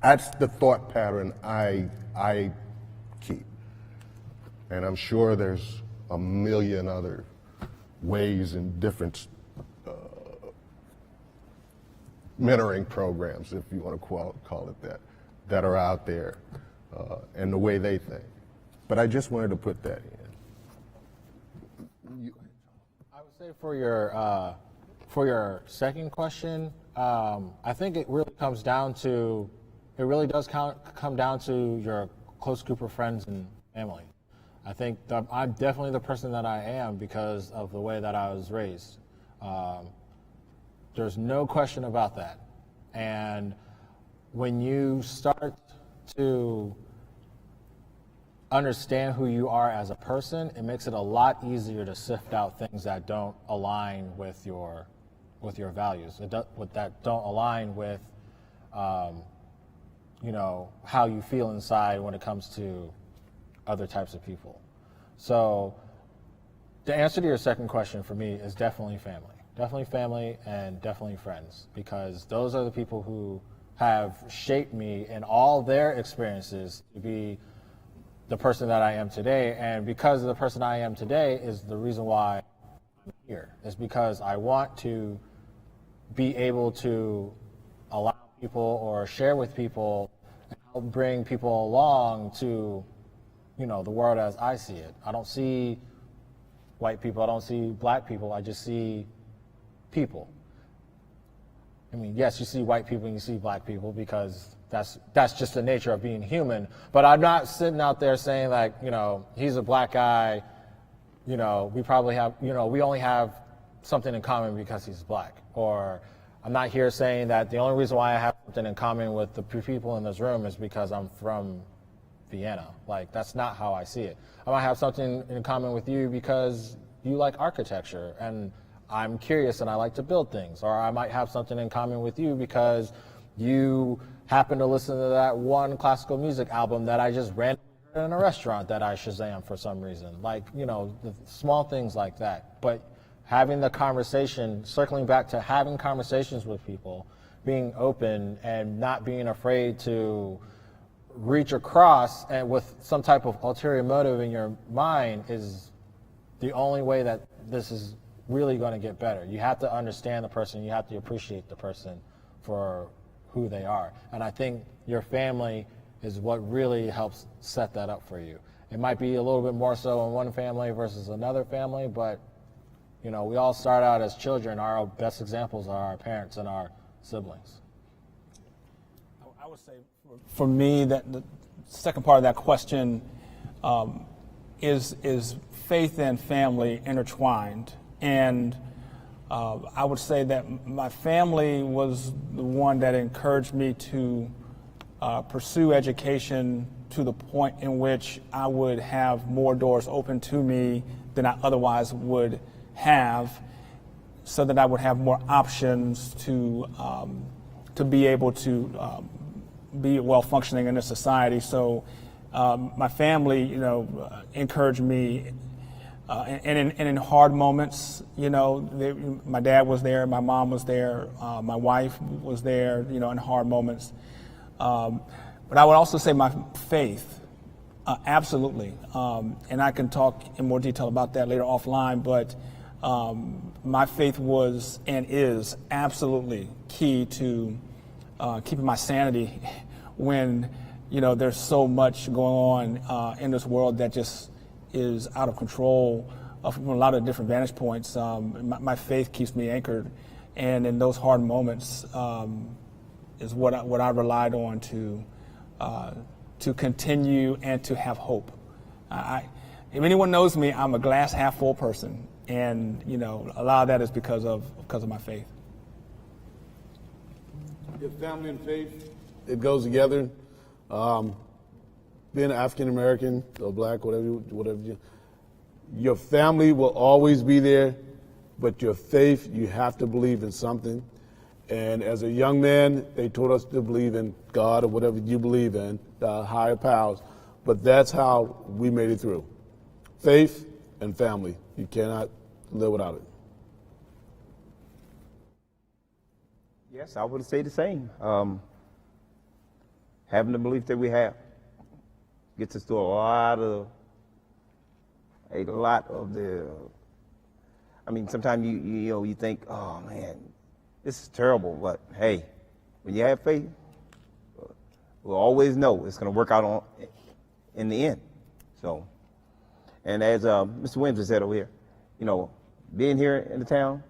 S3: that's the thought pattern I keep. And I'm sure there's a million other ways and different mentoring programs, if you want to call it that, that are out there, and the way they think. But I just wanted to put that in.
S4: I would say for your second question, I think it really comes down to, it really does come down to your close group of friends and family. I think that I'm definitely the person that I am because of the way that I was raised. There's no question about that. And when you start to understand who you are as a person, it makes it a lot easier to sift out things that don't align with your values, that don't align with how you feel inside when it comes to other types of people. So the answer to your second question for me is definitely family. Definitely family and definitely friends, because those are the people who have shaped me in all their experiences to be the person that I am today. And because of the person I am today is the reason why I'm here. It's because I want to be able to allow people or share with people and help bring people along to, the world as I see it. I don't see white people, I don't see black people, I just see people. I mean, yes, you see white people and you see black people because that's just the nature of being human. But I'm not sitting out there saying like, he's a black guy, we probably have, we only have something in common because he's black. Or I'm not here saying that the only reason why I have something in common with the people in this room is because I'm from Vienna. Like, that's not how I see it. I might have something in common with you because you like architecture and I'm curious and I like to build things. Or I might have something in common with you because you happen to listen to that one classical music album that I just randomly heard in a restaurant that I Shazam for some reason. Like, the small things like that. But having the conversation, circling back to having conversations with people, being open and not being afraid to reach across and with some type of ulterior motive in your mind is the only way that this is really going to get better. You have to understand the person, you have to appreciate the person for who they are. And I think your family is what really helps set that up for you. It might be a little bit more so in one family versus another family, but we all start out as children. Our best examples are our parents and our siblings.
S1: I would say for me that the second part of that question is faith and family intertwined. And I would say that my family was the one that encouraged me to pursue education to the point in which I would have more doors open to me than I otherwise would have, so that I would have more options to be able to be well functioning in this society. So my family, encouraged me. And in hard moments, my dad was there, my mom was there, my wife was there, in hard moments. But I would also say my faith, absolutely. And I can talk in more detail about that later offline, but my faith was and is absolutely key to keeping my sanity when, there's so much going on in this world that just is out of control from a lot of different vantage points. My faith keeps me anchored, and in those hard moments is what I relied on to continue and to have hope. If anyone knows me, I'm a glass half full person, and a lot of that is because of my faith.
S5: Your family and faith, it goes together. Being African American or black, whatever, your family will always be there, but your faith, you have to believe in something. And as a young man, they taught us to believe in God or whatever you believe in, the higher powers. But that's how we made it through. Faith and family. You cannot live without it.
S6: Yes, I would say the same. Having the belief that we have gets us to a lot of the. I mean, sometimes you think, oh man, this is terrible. But hey, when you have faith, we'll always know it's going to work out in the end. So, and as Mr. Williams has said over here, being here in the town,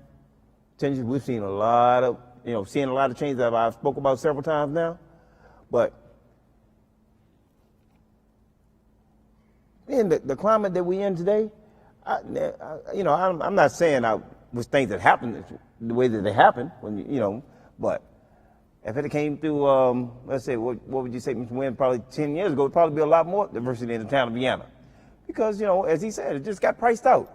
S6: we've seen a lot of changes that I've spoke about several times now, but in the climate that we're in today, I'm not saying I wish things that happened the way that they happened, but if it came through, let's say, what would you say, Mr. Wynn, probably 10 years ago, it'd probably be a lot more diversity in the town of Vienna. Because, as he said, it just got priced out.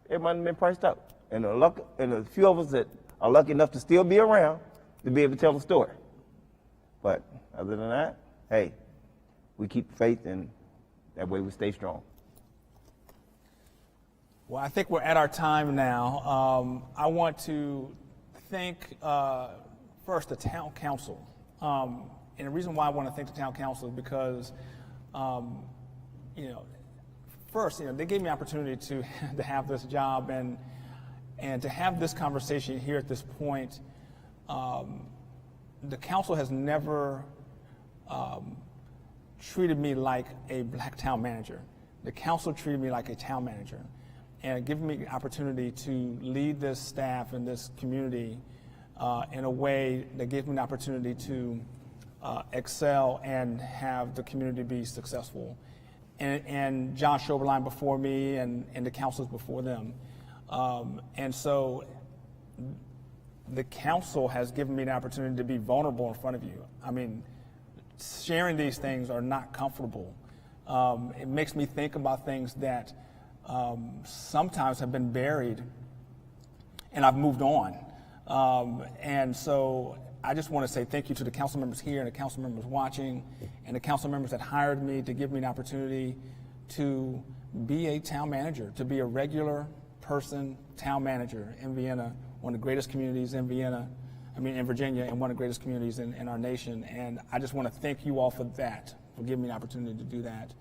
S6: It might have been priced out. And a few of us that are lucky enough to still be around to be able to tell the story. But other than that, hey, we keep faith, and that way we stay strong.
S1: Well, I think we're at our time now. I want to thank first the town council. And the reason why I want to thank the town council is because, first, they gave me an opportunity to have this job and to have this conversation here at this point. The council has never treated me like a black town manager. The council treated me like a town manager, and given me the opportunity to lead this staff and this community in a way that gives me an opportunity to excel and have the community be successful. And John Schoberlein before me and the councils before them. And so the council has given me the opportunity to be vulnerable in front of you. I mean, sharing these things are not comfortable. It makes me think about things that sometimes have been buried and I've moved on. And so I just want to say thank you to the council members here and the council members watching and the council members that hired me to give me an opportunity to be a town manager, to be a regular person town manager in Vienna, one of the greatest communities in Virginia, and one of the greatest communities in our nation. And I just want to thank you all for that, for giving me an opportunity to do that.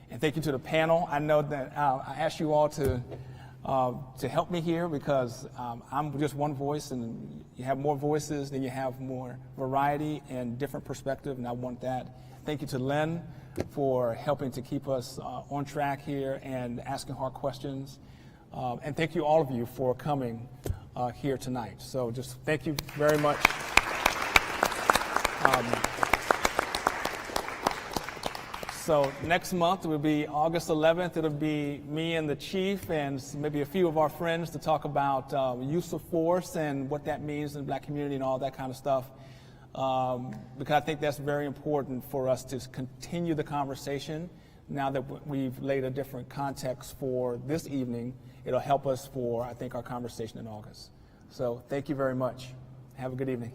S1: And thank you to the panel. I know that I asked you all to help me here because I'm just one voice, and you have more voices, then you have more variety and different perspective, and I want that. Thank you to Lynn for helping to keep us on track here and asking hard questions. And thank you, all of you, for coming here tonight. So just thank you very much. So next month will be August 11th. It'll be me and the chief and maybe a few of our friends to talk about use of force and what that means in the black community and all that kind of stuff. Because I think that's very important for us to continue the conversation. Now that we've laid a different context for this evening, it'll help us for, I think, our conversation in August. So thank you very much. Have a good evening.